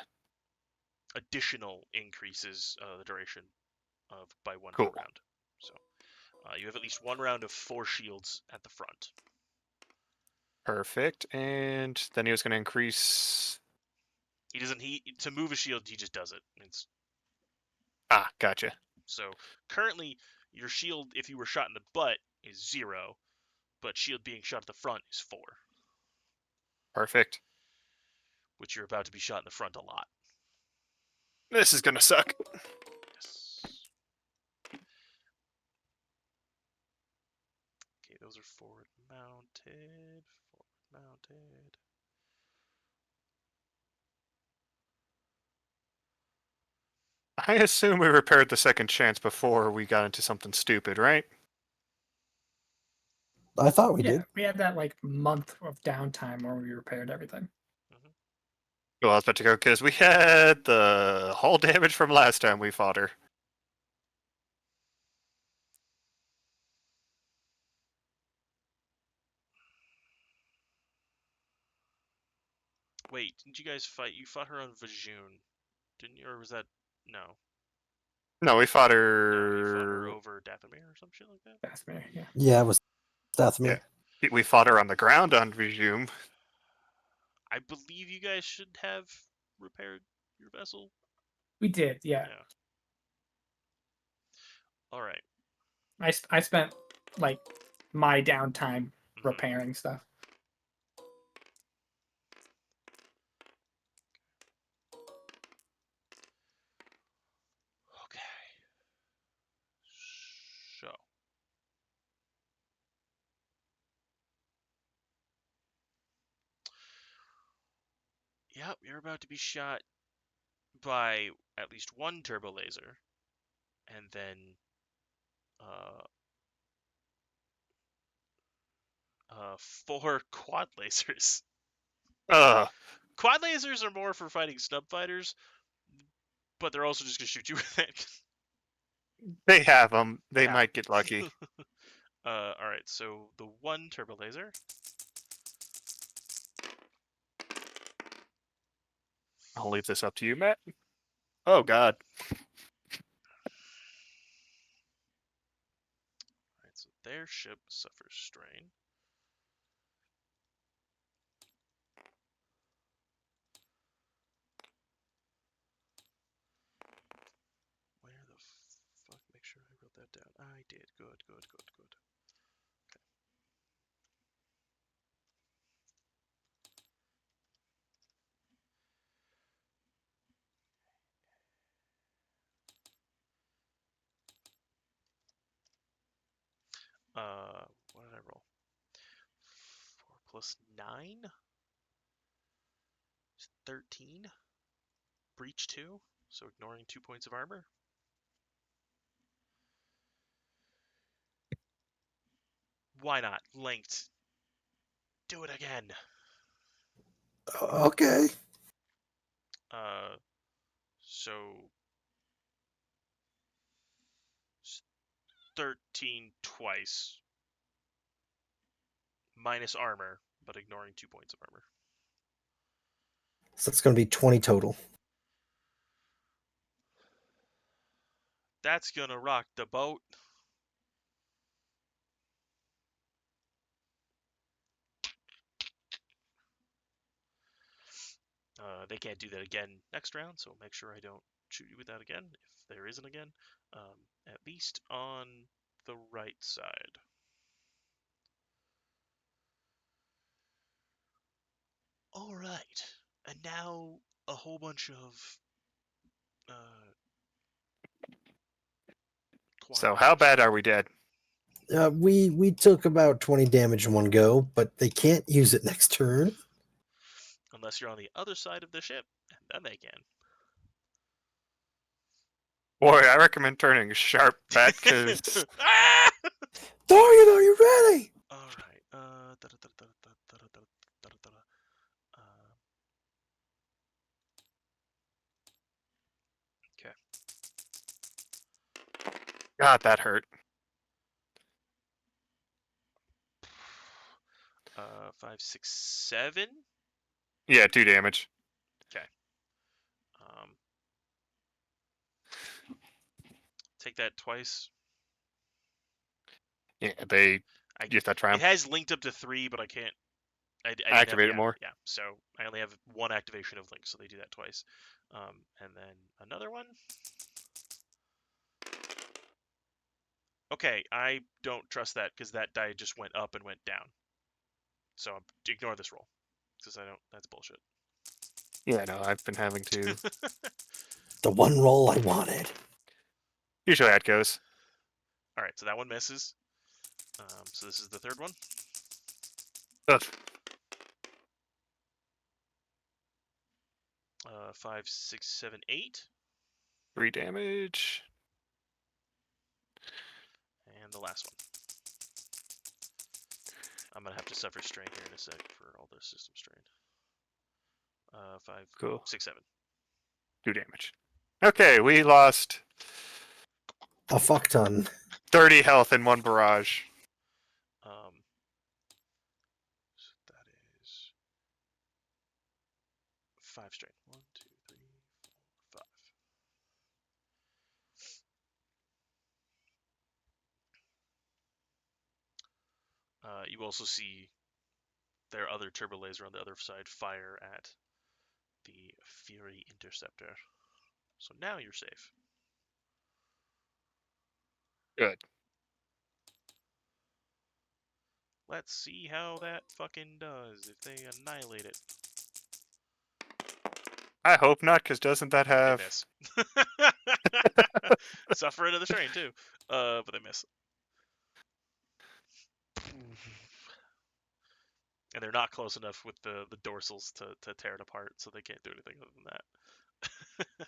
Additional increases the duration of by 1 Cool. per round. So you have at least 1 round of 4 shields at the front. Perfect. And then he was going to increase. He doesn't. To move a shield, he just does it. It's Ah, gotcha. so currently your shield, if you were shot in the butt, is 0, but shield being shot at the front is 4. Perfect. Which you're about to be shot in the front a lot. This is going to suck. Yes. Okay, those are forward mounted. Forward mounted. I assume we repaired the second chance before we got into something stupid, right? I thought we Yeah, did. we had that like month of downtime where we repaired everything. Well, I was about to go because we had the hull damage from last time we fought her. Wait, didn't you guys fight? You fought her on Vajun, didn't you? Or was that no? No, we fought No, you fought her her. over Dathomir or some shit like that. That's me. Yeah. Yeah, it was Dathomir. Yeah. We fought her on the ground on Resume. I believe you guys should have repaired your vessel. We did. Yeah. All right. I spent like my downtime Mhm. repairing stuff. Okay. So. Yep, you're about to be shot by at least one turbo laser, and then 4 quad lasers. Ugh. Quad lasers are more for fighting snub fighters, but they're also just gonna shoot you with it. They have them. They Yeah. might get lucky. All right, so the 1 turbo laser. I'll leave this up to you, Matt. Oh God. Alright, so their ship suffers strain. Where the fuck? Make sure I wrote that down. I did. Good, good, good, good. What did I roll? 4 plus 9? 13? Breach 2? So ignoring 2 points of armor? Why not? Linked. Do it again. Okay. So 13 twice. Minus armor, but ignoring 2 points of armor. So it's going to be 20 total. That's gonna rock the boat. They can't do that again next round, so make sure I don't shoot you with that again, if there isn't again. At least on the right side. Alright, and now a whole bunch of So how quad bad are we dead? We took about 20 damage in one go, but they can't use it next turn. unless you're on the other side of the ship, and then they can. Boy, I recommend turning sharp, Matt, because Ah! Dorian, are you ready? Alright, okay. God, that hurt. 5, 6, 7. Yeah, 2 damage. Take that twice. Yeah, I- you have to try It 'em. has linked up to 3, but I can't. I didn't Activate it yeah, more. Yeah, so I only have 1 activation of link, so they do that twice. And then another one. Okay, I don't trust that because that die just went up and went down. So ignore this roll because I don't. That's bullshit. Yeah, no, I've been having to. The one roll I wanted. Usually how it goes. All right, so that one misses. So this is the third one. Ugh. 5, 6, 7, 8, 3 damage. and the last one. I'm gonna have to suffer strain here in a sec for all the system strain. 5, Cool. 6, 7. 2 damage. Okay, we lost A fuck ton. 30 health in one barrage. So that is 5 strain. 1, 2, 3, 4, 5. You also see their other turbo laser on the other side fire at the Fury Interceptor. So now you're safe. Good. Let's see how that fucking does if they annihilate it. I hope not, because doesn't that They have... miss. Suffer into the strain too, but they miss. And they're not close enough with the dorsals to tear it apart, so they can't do anything other than that.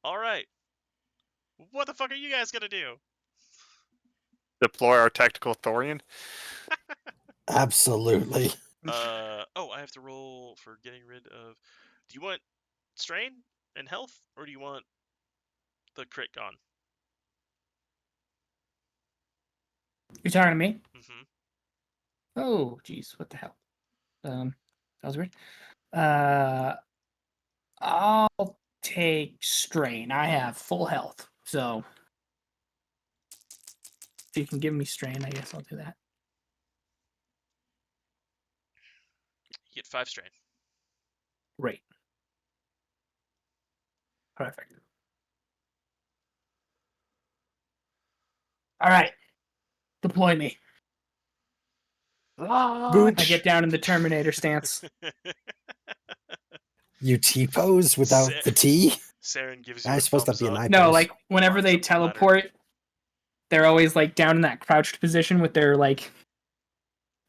All right. What the fuck are you guys gonna do? Deploy our tactical Thorian. Absolutely. Oh, I have to roll for getting rid of. Do you want strain and health, or do you want the crit gone? You're talking to me? Mm-hmm. Oh, jeez, what the hell? That was weird. I'll take strain. I have full health, so if you can give me strain, I guess I'll do that. You get 5 strain. Great. Perfect. All right. Deploy me. I get down in the Terminator stance. You T-pose without Sa- the T? Saren gives you I a suppose that'd thumbs be an up. eye No, pose. like whenever they Climbs up the ladder. teleport, they're always like down in that crouched position with their like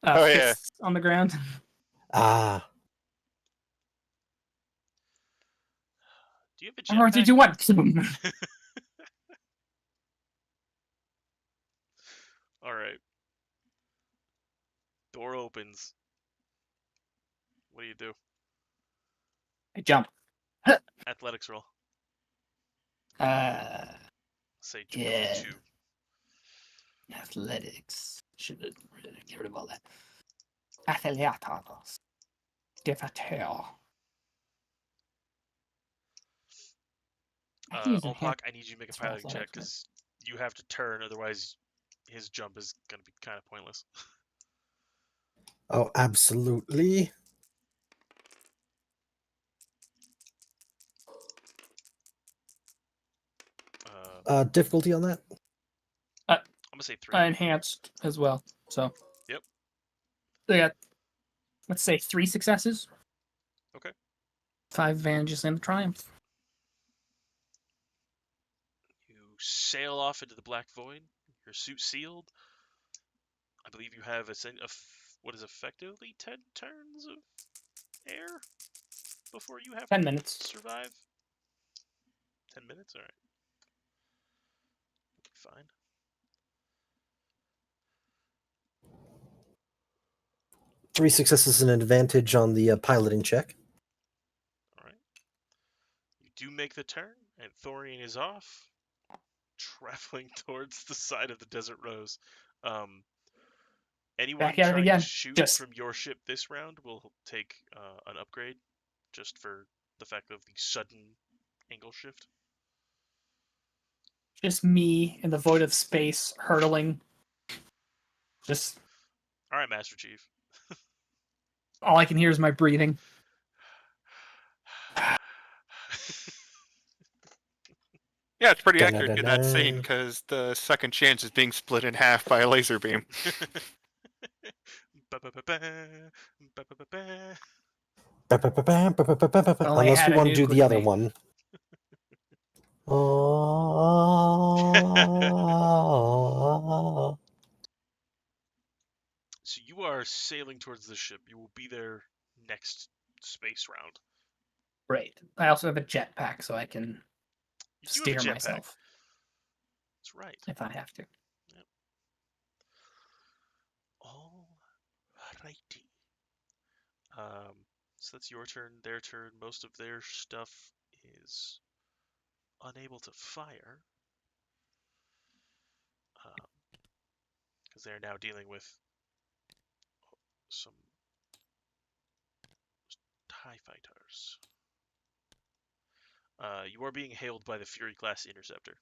Oh, yeah. fists on the ground. Ah. Do you have a Or jetpack? did you what? All right. Door opens. What do? I jump. Athletics roll. Uh, Say Yeah. 22. athletics. Should get rid of all that. Athletics. Devateur. I can use Olpak, I need you to make a for piloting check athletics, but- because you have to turn, otherwise his jump is going to be kind of pointless. Oh, absolutely. Difficulty on that? I'm going to say 3. enhanced as well. So. Yep. They got, let's say, 3 successes. Okay. 5 advantages and a triumph. You sail off into the black void. Your suit sealed. I believe you have what is effectively 10 turns of air before you have 10 to minutes. survive. 10 minutes? Alright. Fine. Three successes and an advantage on the piloting check. Alright. You do make the turn, and Thorian is off, traveling towards the side of the Desert Rose. Anyone Back at it trying again. to shoot Just- from your ship this round will take an upgrade, just for the fact of the sudden angle shift. Just me in the void of space hurtling. Just Alright, Master Chief. all I can hear is my breathing. Yeah, it's pretty accurate to that scene Da-da-da-da. because the second chance is being split in half by a laser beam. Ba-ba-ba-ba, ba-ba-ba-ba. Well, I Unless had we a want to do nuke the with other me. one. Oh. So you are sailing towards the ship. You will be there next space round. Right. I also have a jetpack, so I can You do steer have a jetpack. myself That's right. if I have to. Alrighty. So that's your turn, their turn. Most of their stuff is unable to fire. Because they're now dealing with some TIE fighters. You are being hailed by the Fury class interceptor.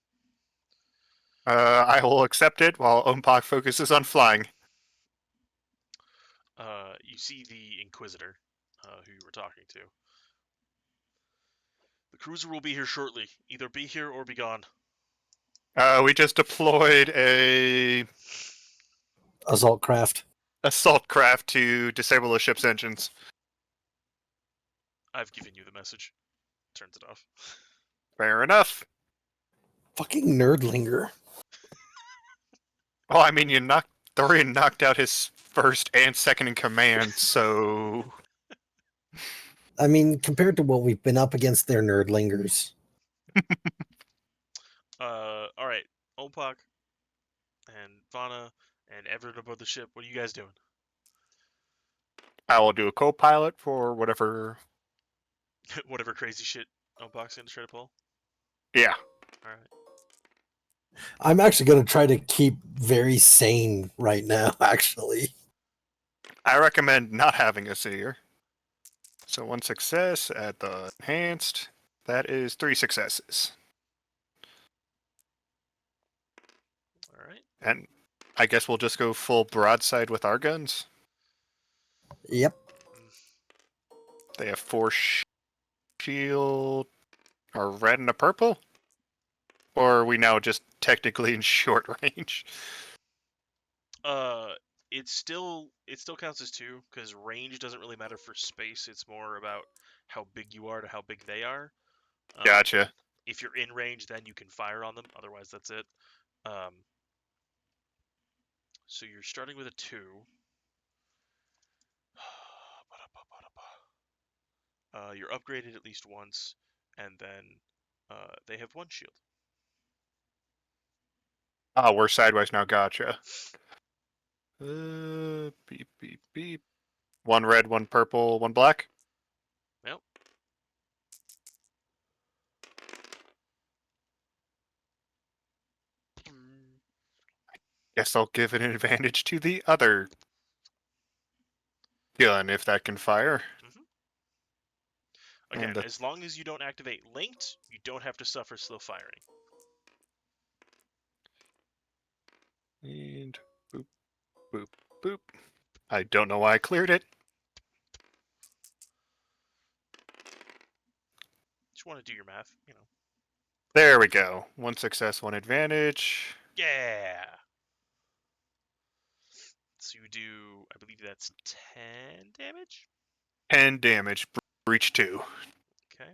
I will accept it while Ompak focuses on flying. You see the Inquisitor, who you were talking to. The cruiser will be here shortly. Either be here or be gone. We just deployed a Assault craft. assault craft to disable the ship's engines. I've given you the message. Turns it off. Fair enough. Fucking nerdlinger. Well, I mean, Thorian knocked out his first and second in command, so I mean, compared to what we've been up against, their nerdlingers. All right, Opak and Vana and everyone aboard the ship. What are you guys doing? I will do a co-pilot for whatever. Whatever crazy shit Opak's gonna try to pull. Yeah, All right. I'm actually going to try to keep very sane right now, actually. I recommend not having a seer. So 1 success at the enhanced. That is 3 successes. All right. And I guess we'll just go full broadside with our guns. Yep. They have 4 shield, a red and a purple? Or are we now just technically in short range? It still counts as 2 because range doesn't really matter for space. It's more about how big you are to how big they are. Gotcha. If you're in range, then you can fire on them. Otherwise, that's it. So you're starting with a 2. You're upgraded at least once, and then they have 1 shield. Oh, we're sideways now. Gotcha. Beep, beep, beep. 1 red, 1 purple, 1 black. Yep. Guess I'll give an advantage to the other gun if that can fire. Again, And the- as long as you don't activate linked, you don't have to suffer slow firing. And boop, boop, boop. I don't know why I cleared it. Just want to do your math, you know. There we go. 1 success, 1 advantage. Yeah. So you do, I believe that's 10 damage. 10 damage. Breach 2. Okay.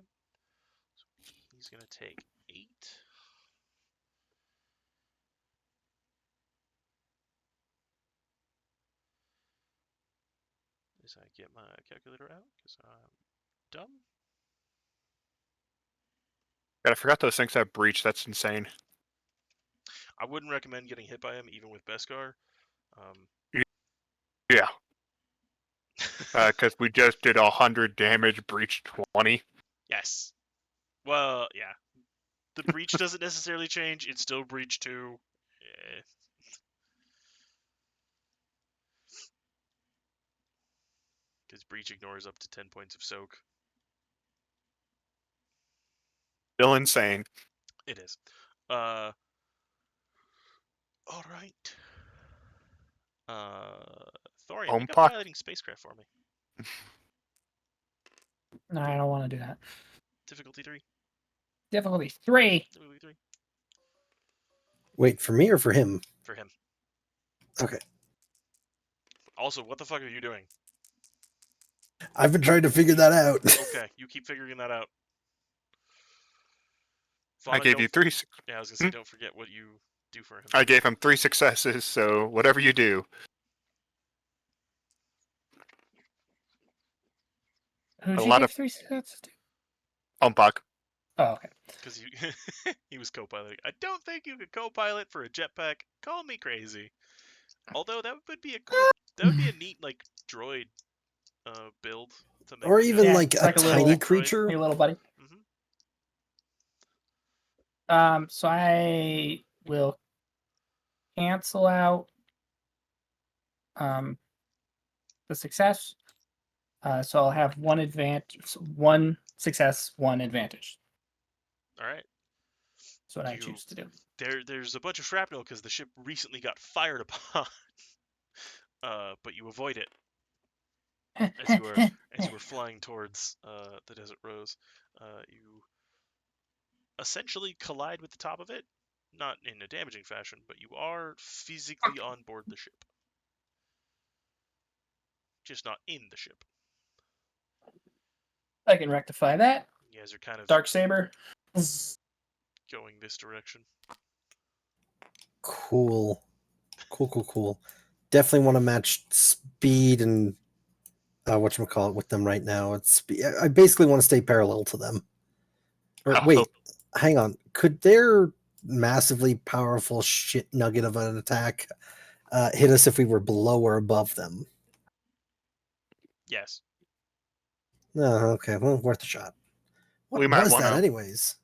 So he's gonna take 8. As I get my calculator out, because I'm dumb. God, I forgot those things have breach. That's insane. I wouldn't recommend getting hit by him, even with Beskar. Yeah, because we just did 100 damage, breach 20. Yes. Well, yeah. The breach doesn't necessarily change. It's still breach 2. Because breach ignores up to 10 points of soak. Still insane. It is. All right. Thorian, make a Opak? piloting spacecraft for me. No, I don't want to do that. Difficulty 3. Difficulty 3. Difficulty 3 Wait, for me or for him? for him. Okay. Also, what the fuck are you doing? I've been trying to figure that out. Okay, you keep figuring that out. I Fauna, gave don't you f- 3. Yeah, I was gonna say, don't forget what you do for him. I gave him 3 successes, so whatever you do. Who'd A you lot give of- 3 successes to? Opak. Oh, okay. Because he was co-piloting. I don't think you could co-pilot for a jetpack. Call me crazy. Although that would be a cool, that would be a neat like droid build to make. Or even Yeah, like it's a like a little tiny droid. creature. Hey, little buddy. hmm So I will cancel out the success. So I'll have 1 advantage, 1 success, 1 advantage. All right. That's what I You- choose to do. There's a bunch of shrapnel because the ship recently got fired upon. But you avoid it as you were flying towards the Desert Rose. You essentially collide with the top of it, not in a damaging fashion, but you are physically on board the ship, just not in the ship. I can rectify that. You guys are kind of Dark Saber. going this direction. Cool. Cool. definitely want to match speed and whatchamacallit with them right now. I basically want to stay parallel to them. Or Oh. wait, hang on. Could their massively powerful shit nugget of an attack hit us if we were below or above them? Yes. No, okay. Well, worth a shot. What We might was that, wanna- anyways?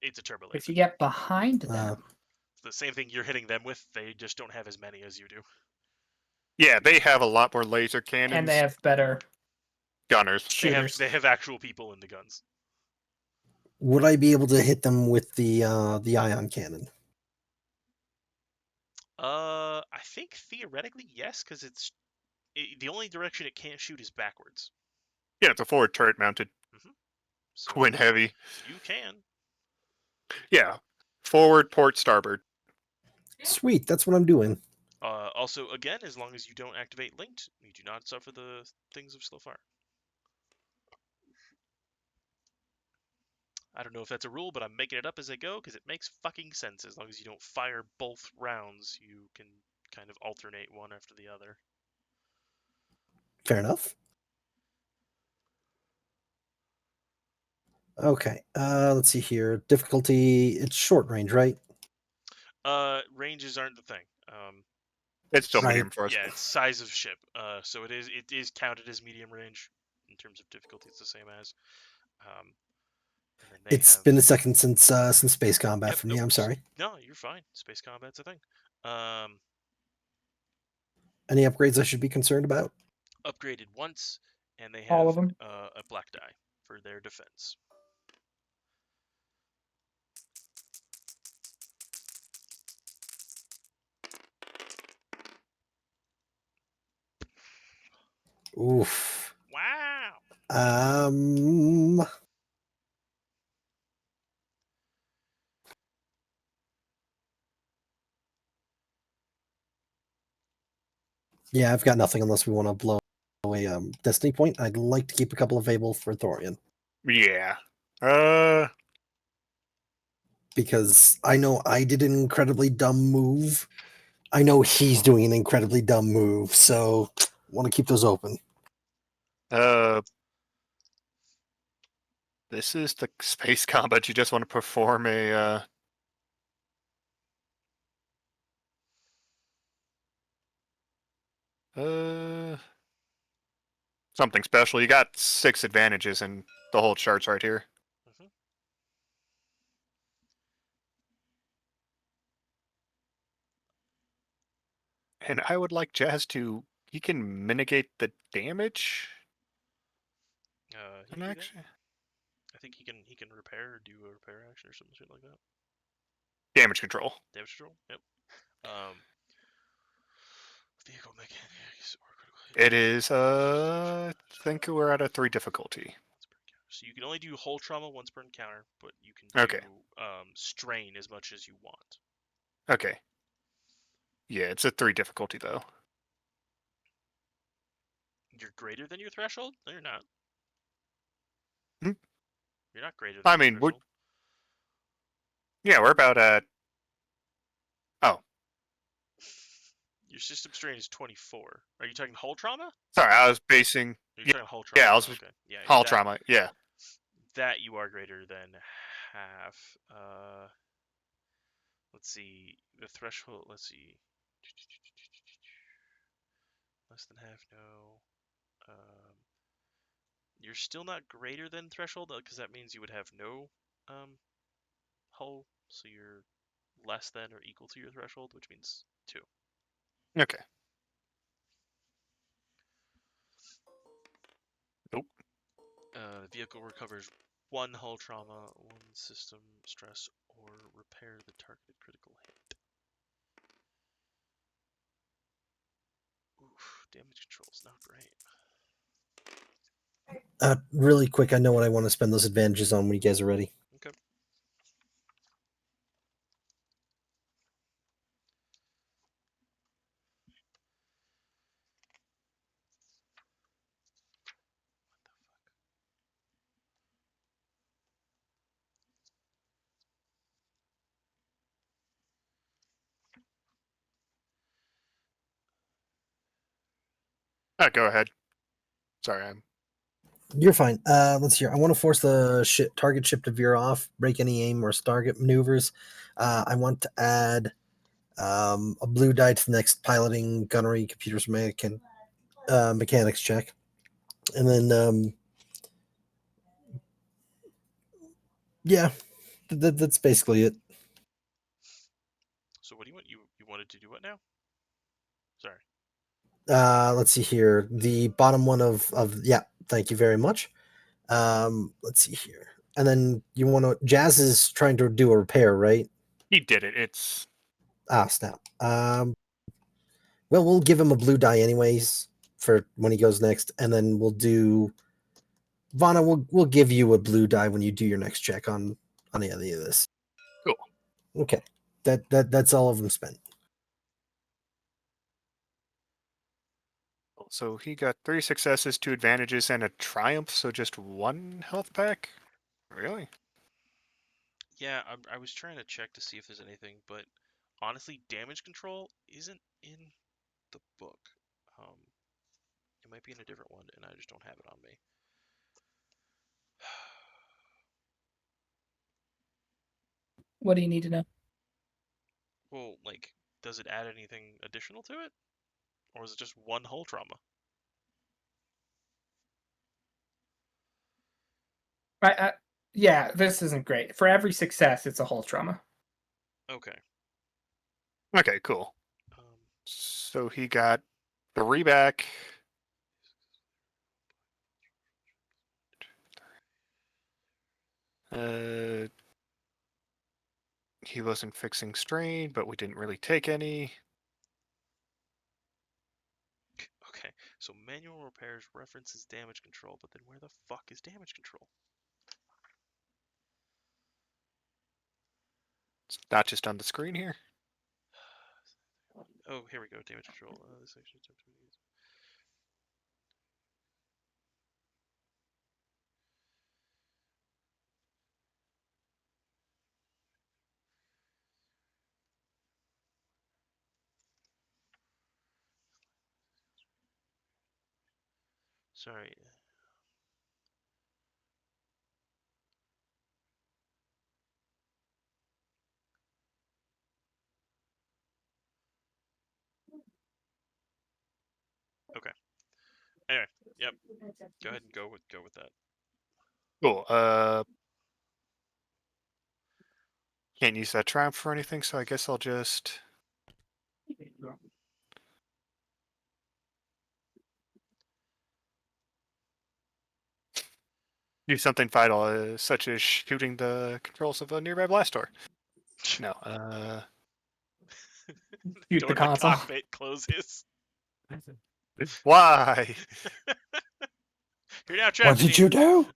It's a turbo If laser. you get behind them, It's the same thing you're hitting them with. They just don't have as many as you do. Yeah, they have a lot more laser cannons. and they have better gunners. shooters. They have actual people in the guns. Would I be able to hit them with the ion cannon? I think theoretically yes, because the only direction it can't shoot is backwards. Yeah, it's a forward turret mounted So twin heavy. you can. Yeah, forward, port, starboard. Sweet, that's what I'm doing. Also, again, as long as you don't activate linked, you do not suffer the things of slow fire. I don't know if that's a rule, but I'm making it up as I go because it makes fucking sense. As long as you don't fire both rounds, you can kind of alternate one after the other. Fair enough. Okay, let's see here. Difficulty, it's short range, right? Ranges aren't the thing. It's still Right. medium for us. Yeah, it's size of ship. So it is counted as medium range in terms of difficulty. It's the same as. And then they It's have... been a second since space combat Yep, for me. nope, I'm sorry. No, you're fine. Space combat's a thing. Any upgrades I should be concerned about? Upgraded once, and they All have of them. a black die for their defense. Oof. Wow. Yeah, I've got nothing unless we want to blow away Destiny Point. I'd like to keep a couple available for Thorian. Yeah. Because I know I did an incredibly dumb move. I know he's doing an incredibly dumb move, so want to keep those open. This is the space combat. You just want to perform a something special. You got 6 advantages, and the whole chart's right here. Mhm. And I would like Jazz to. He can mitigate the damage. He An can do that. action. I think he can repair or do a repair action or something shit like that. Damage control. Damage control. Yep. Vehicle mechanics or critical hit. It is. I think we're at a 3 difficulty. So you can only do hull trauma once per encounter, but you can do Okay. strain as much as you want. Okay. Yeah, it's a 3 difficulty though. You're greater than your threshold? No, you're not. Hmm? You're not greater than I your mean, threshold. Yeah, we're about at. Oh, Your system strain is 24. Are you talking hull trauma? sorry. I was basing You're Yeah, talking hull trauma. yeah, I was- Okay. Yeah. hull that, trauma. Yeah. That you are greater than half. Let's see. The threshold. Let's see. Less than half. No. You're still not greater than threshold because that means you would have no hull, so you're less than or equal to your threshold, which means 2. Okay. Nope. The vehicle recovers 1 hull trauma, 1 system stress, or repair the targeted critical hit. Oof, damage control's not great. Really quick, I know what I want to spend those advantages on when you guys are ready. Okay. Go ahead. Sorry, I'm. You're fine. Let's see here. I want to force the target ship to veer off, break any aim or target maneuvers. I want to add a blue die to the next piloting, gunnery, computers, mechanics check. And then, yeah, that's basically it. So what do you want? You wanted to do what now? Sorry. Let's see here. The bottom one of yeah, thank you very much. Let's see here. And then you want to, Jazz is trying to do a repair, right? He did it. It's Snap. Well, we'll give him a blue die anyways for when he goes next, and then we'll do Vana. We'll give you a blue die when you do your next check on any of this. cool. Okay, that's all of them spent. So he got 3 successes, 2 advantages, and a triumph. So just 1 health pack. Really? Yeah, I was trying to check to see if there's anything, but honestly, damage control isn't in the book. It might be in a different one, and I just don't have it on me. What do you need to know? Well, like, does it add anything additional to it? Or is it just 1 hull trauma? Yeah, this isn't great. For every success, it's a hull trauma. Okay. Okay, cool. Um, So he got 3 back. He wasn't fixing strain, but we didn't really take any. okay, so manual repairs references damage control, but then where the fuck is damage control? It's not just on the screen here. Oh, here we go, damage control. This section Sorry. Okay. Anyway, yep. Go ahead and go with that. Cool. Can't use that triumph for anything, so I guess I'll just. Do something vital, such as shooting the controls of a nearby blast door. No. Shoot Door the to console. cockpit closes. Why? You're now What trapped. did you do?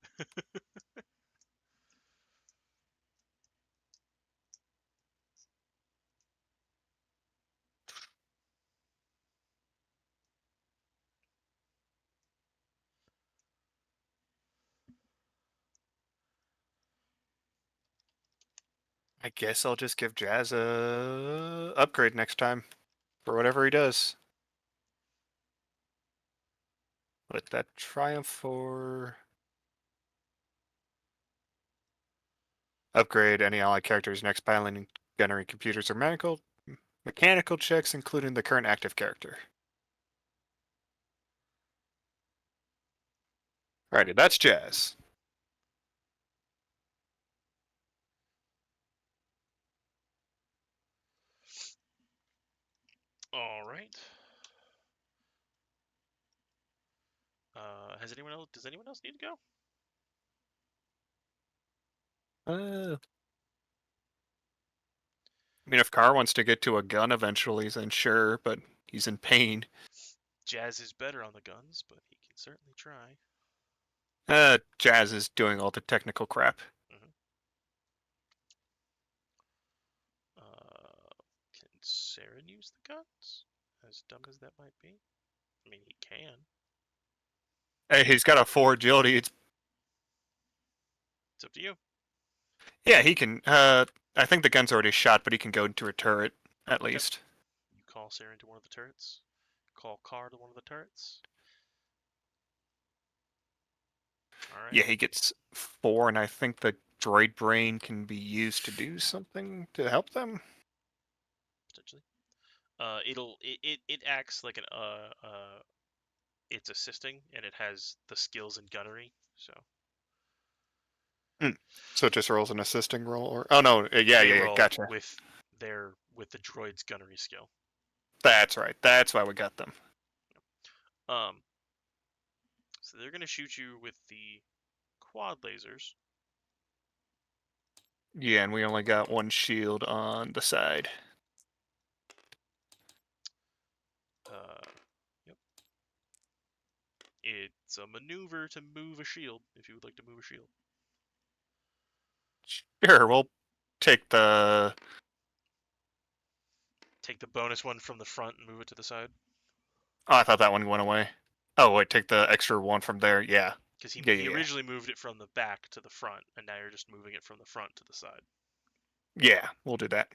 I guess I'll just give Jazz a upgrade next time for whatever he does. Let that triumph for upgrade any allied character's next piloting, gunnery, computers, or mechanical checks, including the current active character. Alrighty, that's Jazz. All right. Does anyone else need to go? I mean, if Carr wants to get to a gun eventually, then sure, but he's in pain. Jazz is better on the guns, but he can certainly try. Jazz is doing all the technical crap. Can Saren use the guns? As dumb as that might be. I mean, he can. Hey, he's got a 4 agility. It's up to you. Yeah, he can. I think the gun's already shot, but he can go into a turret at least. You call Saren to one of the turrets. Call Carr to one of the turrets. All right. Yeah, he gets 4, and I think the droid brain can be used to do something to help them. Potentially. It acts like an it's assisting, and it has the skills in gunnery. So So it just rolls an assisting roll, or oh no, they yeah, roll gotcha. with the droid's gunnery skill. That's right. That's why we got them. So they're gonna shoot you with the quad lasers. Yeah, and we only got 1 shield on the side. Yep. It's a maneuver to move a shield if you would like to move a shield. Sure, we'll take the. Take the bonus one from the front and move it to the side. Oh, I thought that one went away. Oh wait, take the extra 1 from there. Yeah. Because he Yeah. originally moved it from the back to the front, and now you're just moving it from the front to the side. Yeah, we'll do that.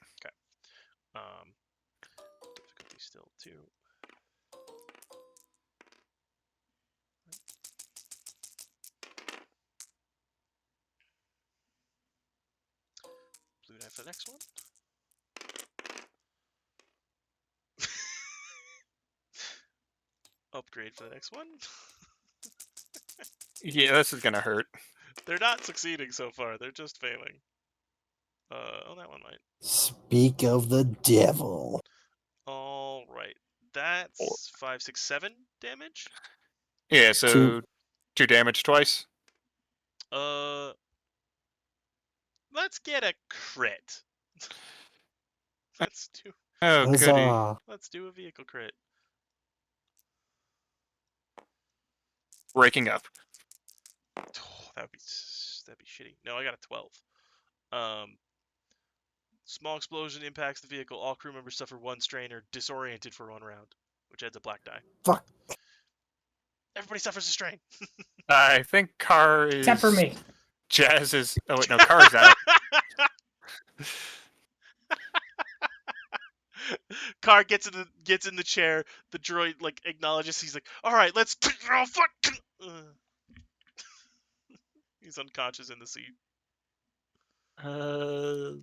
Difficulty still 2. Blue die for the next one. Upgrade for the next one. Yeah, this is gonna hurt. They're not succeeding so far. They're just failing. Oh, that one might. Speak of the devil. All right. That's 5, 6, 7 damage. Yeah, so 2 damage twice. Let's get a crit. let's do Oh, goody. Huzzah. let's do a vehicle crit. Breaking up. Oh, that'd be shitty. No, I got a 12. Small explosion impacts the vehicle. All crew members suffer 1 strain or disoriented for 1 round, which adds a black die. Fuck. Everybody suffers a strain. I think Car is. Except for me. Jazz is. Oh wait, no, Car's out. Car gets in the chair. The droid like acknowledges. He's like, "All right, let's." Oh, fuck. He's unconscious in the seat. Oh.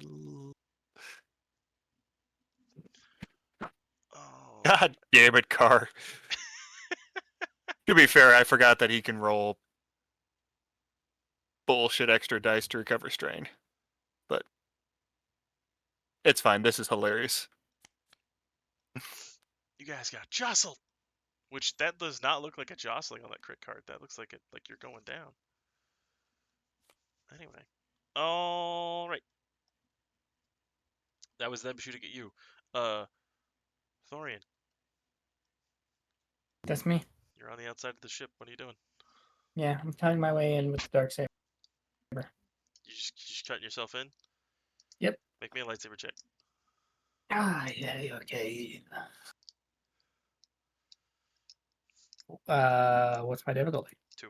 God damn it, Car. To be fair, I forgot that he can roll bullshit extra dice to recover strain. But it's fine. This is hilarious. You guys got jostled. Which that does not look like a jostling on that crit card. That looks like you're going down. Anyway. All right. That was them shooting at you. Thorian, That's me. you're on the outside of the ship. What are you doing? Yeah, I'm cutting my way in with the dark saber. You just cutting yourself in? Yep. Make me a lightsaber check. Ah, yeah, okay. What's my difficulty? 2.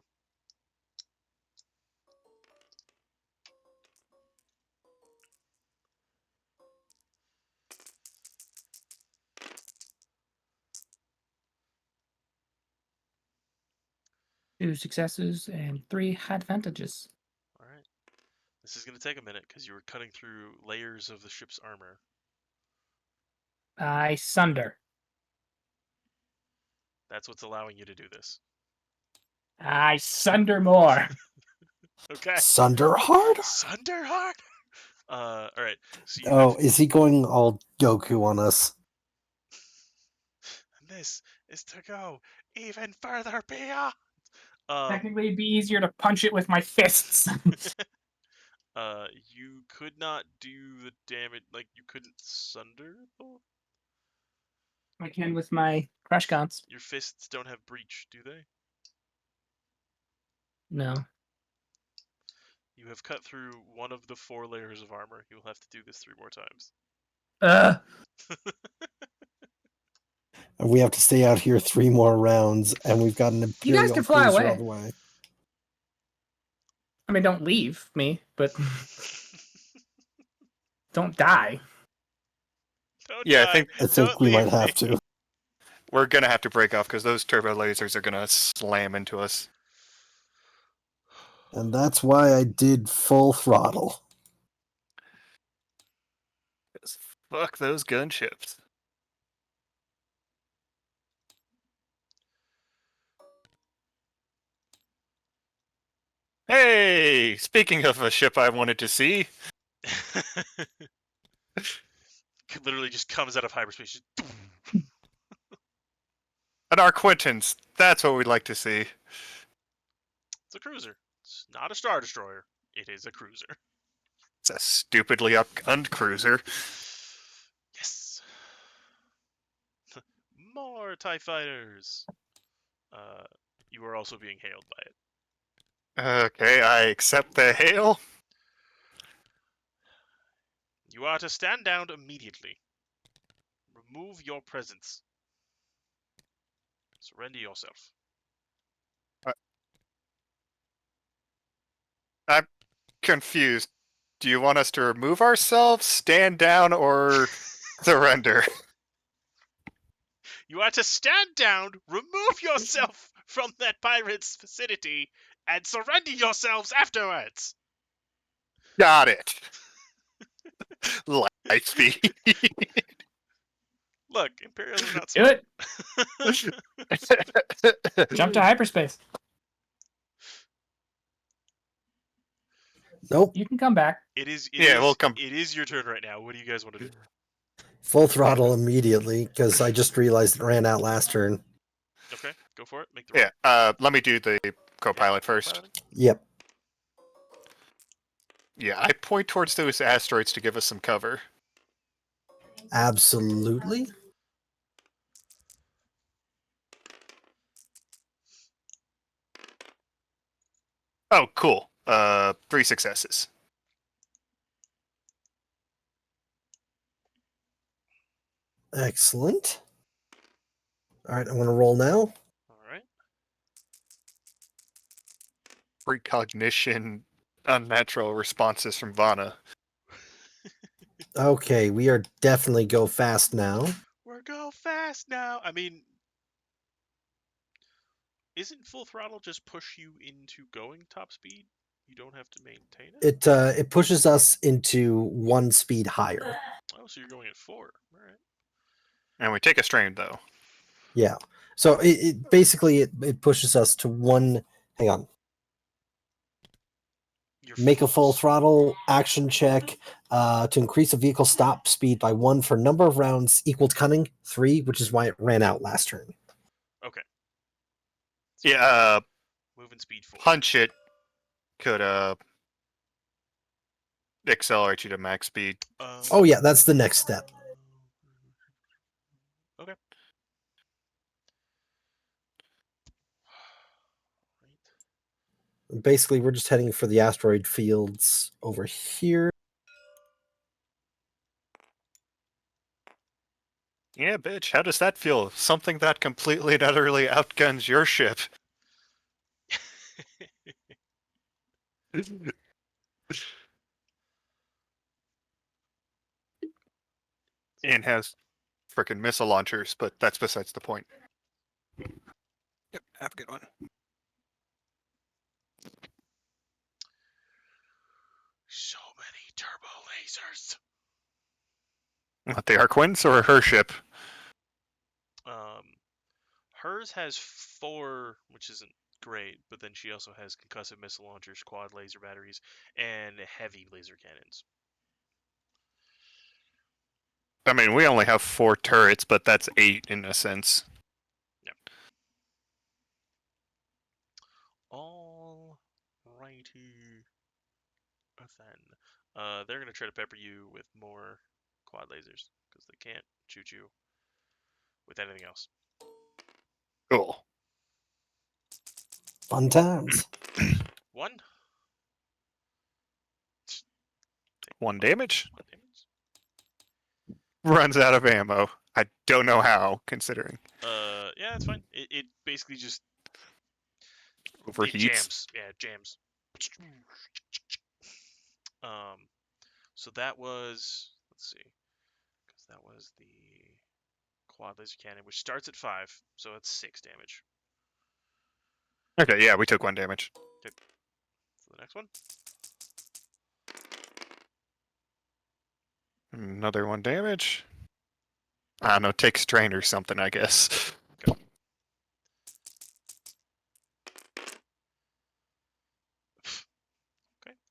Two successes and 3 advantages. All right. This is going to take a minute because you were cutting through layers of the ship's armor. I sunder. That's what's allowing you to do this. I sunder more. Okay. Sunder hard? Sunder hard. All right. So you Oh, have, is he going all Goku on us? this is to go even further beyond. Technically, it'd be easier to punch it with my fists. You could not do the damage. Like you couldn't sunder. I can with my crush guns. Your fists don't have breach, do they? No. You have cut through one of the 4 layers of armor. You will have to do this 3 more times. And we have to stay out here 3 more rounds, and we've got an Imperial guys can fly cruiser away. all the way. I mean, don't leave me, but don't die. Don't Yeah, die. I think I think Don't we might leave have me. to. we're gonna have to break off because those turbo lasers are gonna slam into us. And that's why I did full throttle. 'Cause fuck those gunships. Hey, speaking of a ship I wanted to see, Literally just comes out of hyperspace. Just an Arquintons. That's what we'd like to see. It's a cruiser. It's not a Star Destroyer. It is a cruiser. It's a stupidly outgunned cruiser. Yes. More TIE fighters. You are also being hailed by it. Okay, I accept the hail. You are to stand down immediately. Remove your presence. Surrender yourself. I'm confused. Do you want us to remove ourselves, stand down, or surrender? You are to stand down, remove yourself from that pirate's vicinity, and surrender yourselves afterwards. Got it. Light speed. Look, Imperials are not Do smart. it. Jump to hyperspace. Nope. You can come back. It is. We'll come. It is your turn right now. What do you guys want to do? Full throttle immediately because I just realized it ran out last turn. Okay, go for it. Make the roll. Yeah, let me do the co-pilot first. Piloting. Yep. Yeah, I point towards those asteroids to give us some cover. Absolutely. Oh, cool. 3 successes. Excellent. All right, I'm going to roll now. All right. Precognition, unnatural responses from Vana. Okay, we are definitely go fast now. We're go fast now. I mean, isn't full throttle just push you into going top speed? You don't have to maintain it. It pushes us into 1 speed higher. Oh, so you're going at 4. All right. And we take a strain, though. Yeah. So it basically it pushes us to 1. Hang on. You're Make a full throttle action check to increase a vehicle stop speed by 1 for number of rounds equal to cunning 3, which is why it ran out last turn. Okay. Yeah, Moving speed 4. punch it could accelerate you to max speed. Oh yeah, that's the next step. Okay. Right. Basically, we're just heading for the asteroid fields over here. Yeah, bitch, how does that feel? Something that completely and utterly outguns your ship. And has frickin' missile launchers, but that's besides the point. Yep, have a good one. So many turbo lasers. What, the Arquins or her ship? Hers has 4, which isn't great, but then she also has concussive missile launchers, quad laser batteries, and heavy laser cannons. I mean, we only have 4 turrets, but that's 8 in a sense. Yep. All righty. Then, they're gonna try to pepper you with more quad lasers because they can't shoot you with anything else. Cool. Fun times. 1. 1 damage. 1 damage. Runs out of ammo. I don't know how, considering. Yeah, that's fine. It basically just it Overheats. jams. Yeah, it jams. So that was, let's see, because that was the quad laser cannon, which starts at 5, so it's 6 damage. Okay, yeah, we took 1 damage. the next one. Another 1 damage. I don't know, take strain or something, I guess. Okay.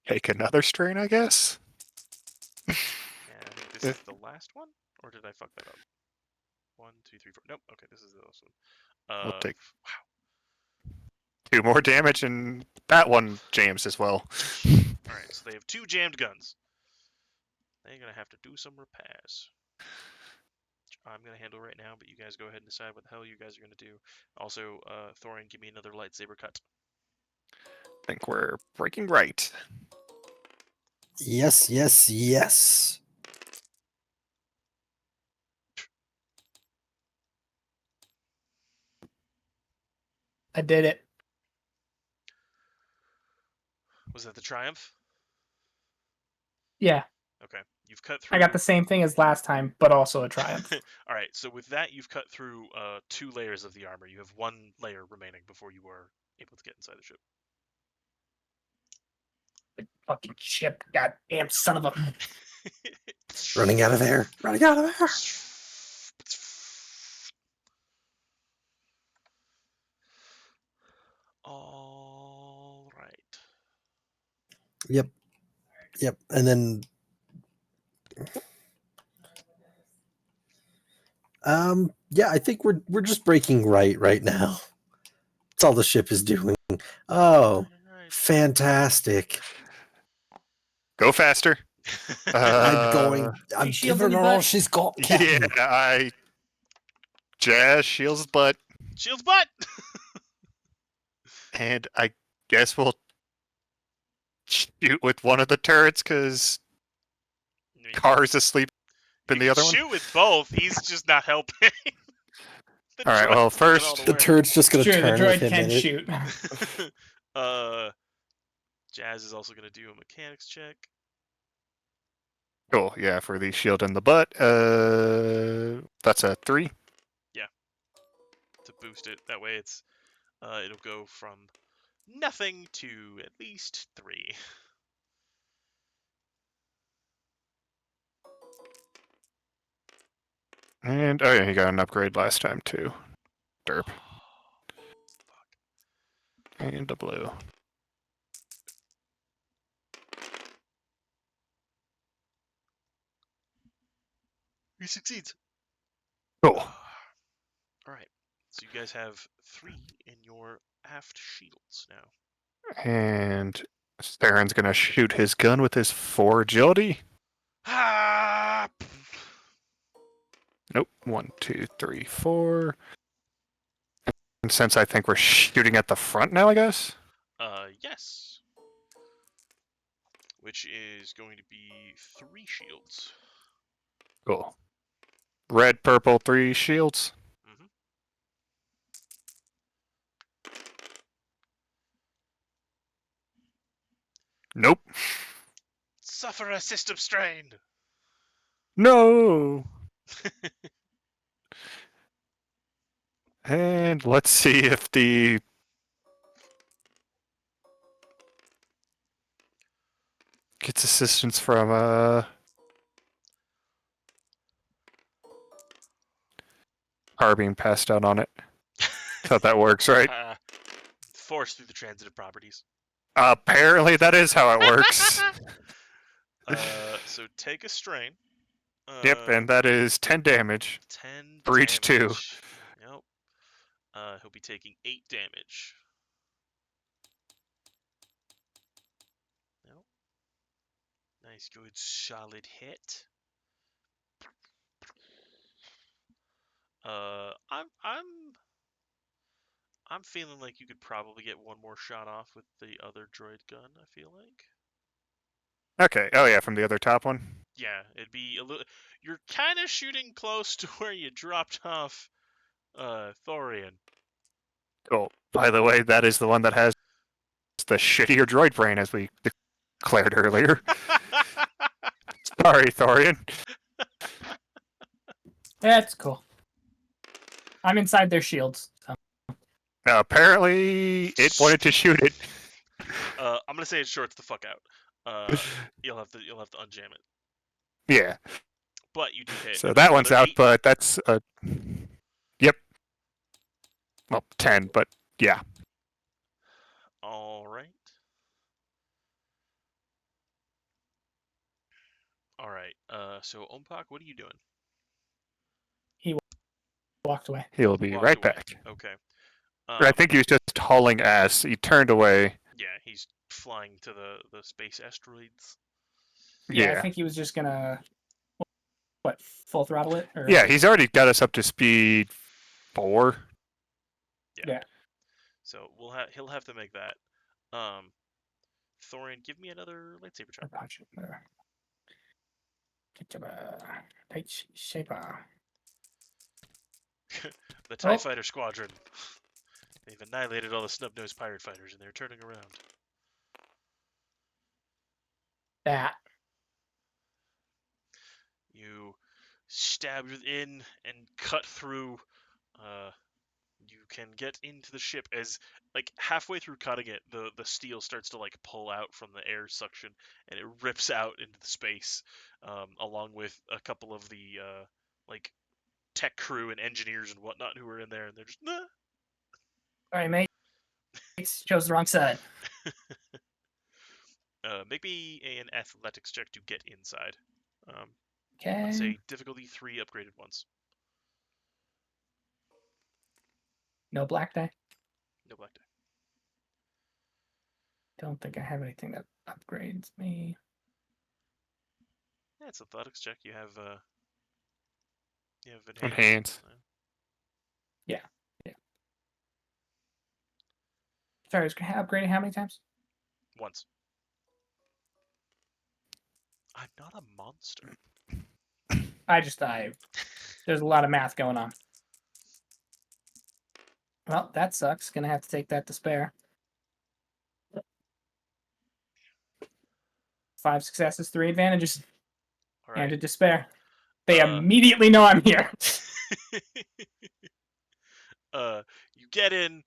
Take another strain, I guess. And I think this is the last one, or did I fuck that up? 1, 2, 3, 4. Nope. Okay, this is the last one. We'll take Wow. 2 more damage, and that one jams as well. All right, so they have 2 jammed guns. They're gonna have to do some repairs. Which I'm gonna handle right now, but you guys go ahead and decide what the hell you guys are gonna do. Also, Thorin, give me another lightsaber cut. I think we're breaking right. Yes, yes, yes. I did it. Was that the triumph? Yeah, Okay, you've cut through. I got the same thing as last time, but also a triumph. All right, so with that, you've cut through 2 layers of the armor. You have 1 layer remaining before you are able to get inside the ship. Fucking ship, goddamn son of a. Running out of there. Running out of there. All right. Yep. Yep. And then yeah, I think we're just breaking right now. That's all the ship is doing. Oh, fantastic. Go faster. I'm shield giving on her your all butt. she's got, Yeah, Captain. Jazz shields butt, Shield's butt! and I guess we'll shoot with one of the turrets because Car's asleep in the You other can one. shoot with both. He's just not helping. The All right, well, droid's doing all first- the The work. turret's just gonna Sure, the turn droid with him can in it. shoot. Jazz is also going to do a mechanics check. Cool, yeah, for the shield in the butt. That's a 3. To boost it. That way it's it'll go from nothing to at least 3. And, oh yeah, he got an upgrade last time too. Derp. And a blue. He succeeds. Cool. Alright. So you guys have 3 in your aft shields now. And Theron's gonna shoot his gun with his 4 agility. Ah! Nope. 1, 2, 3, 4. And since I think we're shooting at the front now, I guess. Yes. Which is going to be 3 shields. Cool. Red, purple, 3 shields. Mhm. Nope. Suffer a system strain. No. And let's see if the gets assistance from car being passed out on it. Thought that works, right? Force through the transitive properties. Apparently that is how it works. So take a strain. Yep, and that is 10 damage. 10 for each 2. damage. Yep. He'll be taking 8 damage. Yep. Nice, good, solid hit. I'm feeling like you could probably get one more shot off with the other droid gun. I feel like. Okay. Oh yeah, from the other top one. Yeah, it'd be a little. You're kind of shooting close to where you dropped off, Thorian. Cool. By the way, that is the one that has the shittier droid brain, as we declared earlier. Sorry, Thorian. That's cool. I'm inside their shields. So. Apparently, it wanted to shoot it. I'm gonna say it shorts the fuck out. You'll have to unjam it, Yeah. but you do hit. So and that that's one's another out, 8. but that's yep. Well, 10, but yeah. All right. All right. So Ompak, what are you doing? Walked away. He'll be Walked right away. back. Okay. I think he was just hauling ass. He turned away. Yeah, he's flying to the space asteroids. Yeah, I Yeah. think he was just gonna full throttle it. Or... Yeah, he's already got us up to speed 4. Yeah. So he'll have to make that. Thorin, give me another lightsaber check. The TIE Fighter Squadron. They've annihilated all the snub-nosed pirate fighters, and they're turning around. That. You stab in and cut through. You can get into the ship as, like, halfway through cutting it, the steel starts to, like, pull out from the air suction, and it rips out into the space, along with a couple of the, like, tech crew and engineers and whatnot who are in there, and they're just, nah. All right, mate. Chose the wrong side. Make me an athletics check to get inside. Okay. Let's say difficulty 3 upgraded once. No black die. No black die. Don't think I have anything that upgrades me. Yeah, it's athletics check. You have Enhance. Yeah. Sorry, I was upgrading how many times? Once. I'm not a monster. There's a lot of math going on. Well, that sucks. Gonna have to take that to spare. 5 successes, 3 advantages. All right. And a despair. They immediately know I'm here. You get in.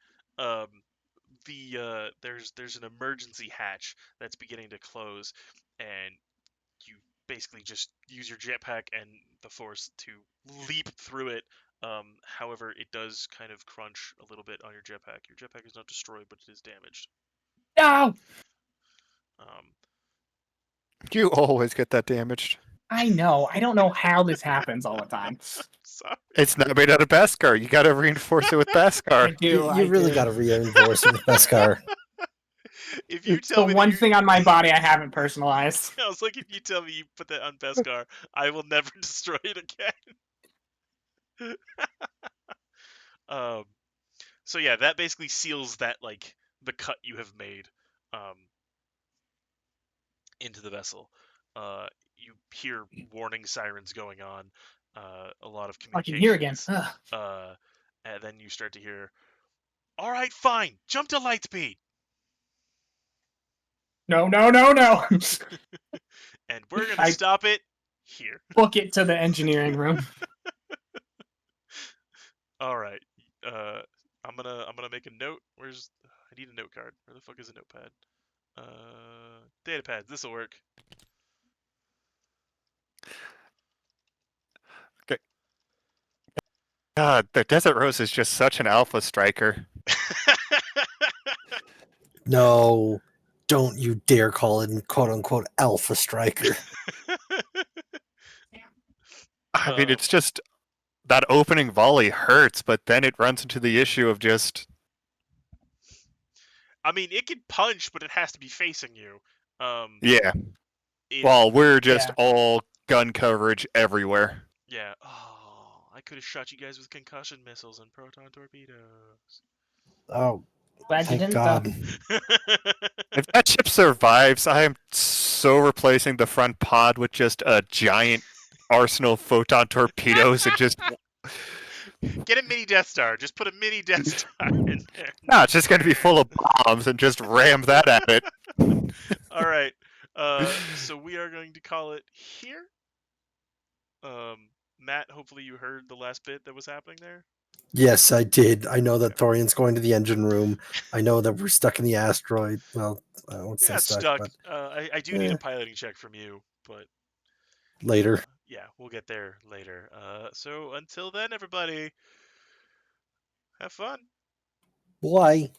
There's an emergency hatch that's beginning to close, and you basically just use your jetpack and the force to leap through it. However, it does kind of crunch a little bit on your jetpack. Your jetpack is not destroyed, but it is damaged. No! You always get that damaged. I know. I don't know how this happens all the time. Sorry. It's not made out of Beskar. You got to reinforce it with I Beskar. do. You really got to reinforce it with Beskar. If you It's tell the me one thing on my body I haven't personalized. I was like, if you tell me you put that on Beskar, I will never destroy it again. So yeah, that basically seals that, like, the cut you have made into the vessel. You hear warning sirens going on, a lot of I communications. can hear again. And then you start to hear, all right, fine, jump to light speed. No. And we're gonna stop it here. Book it to the engineering room. All right. I'm gonna make a note. I need a note card. Where the fuck is a notepad? Data pads. This'll work. Okay. God, the Desert Rose is just such an alpha striker. No, don't you dare call it "quote unquote" alpha striker. I mean, it's just that opening volley hurts, but then it runs into the issue of just. I mean, it can punch, but it has to be facing you. Yeah. Well, we're just all gun coverage everywhere. Yeah. Oh, I could have shot you guys with concussion missiles and proton torpedoes. Oh, Glad you thank didn't, God. If that ship survives, I am so replacing the front pod with just a giant arsenal of photon torpedoes and just. Get a mini Death Star. Just put a mini Death Star in there. No, it's just going to be full of bombs and just ram that at it. All right. So we are going to call it here. Matt, hopefully you heard the last bit that was happening there. Yes, I did. I know that Thorian's going to the engine room. I know that we're stuck in the asteroid. Well, I won't You're say not stuck, stuck. but I do need eh, a piloting check from you, but later. yeah, we'll get there later. So until then, everybody, have fun. Why?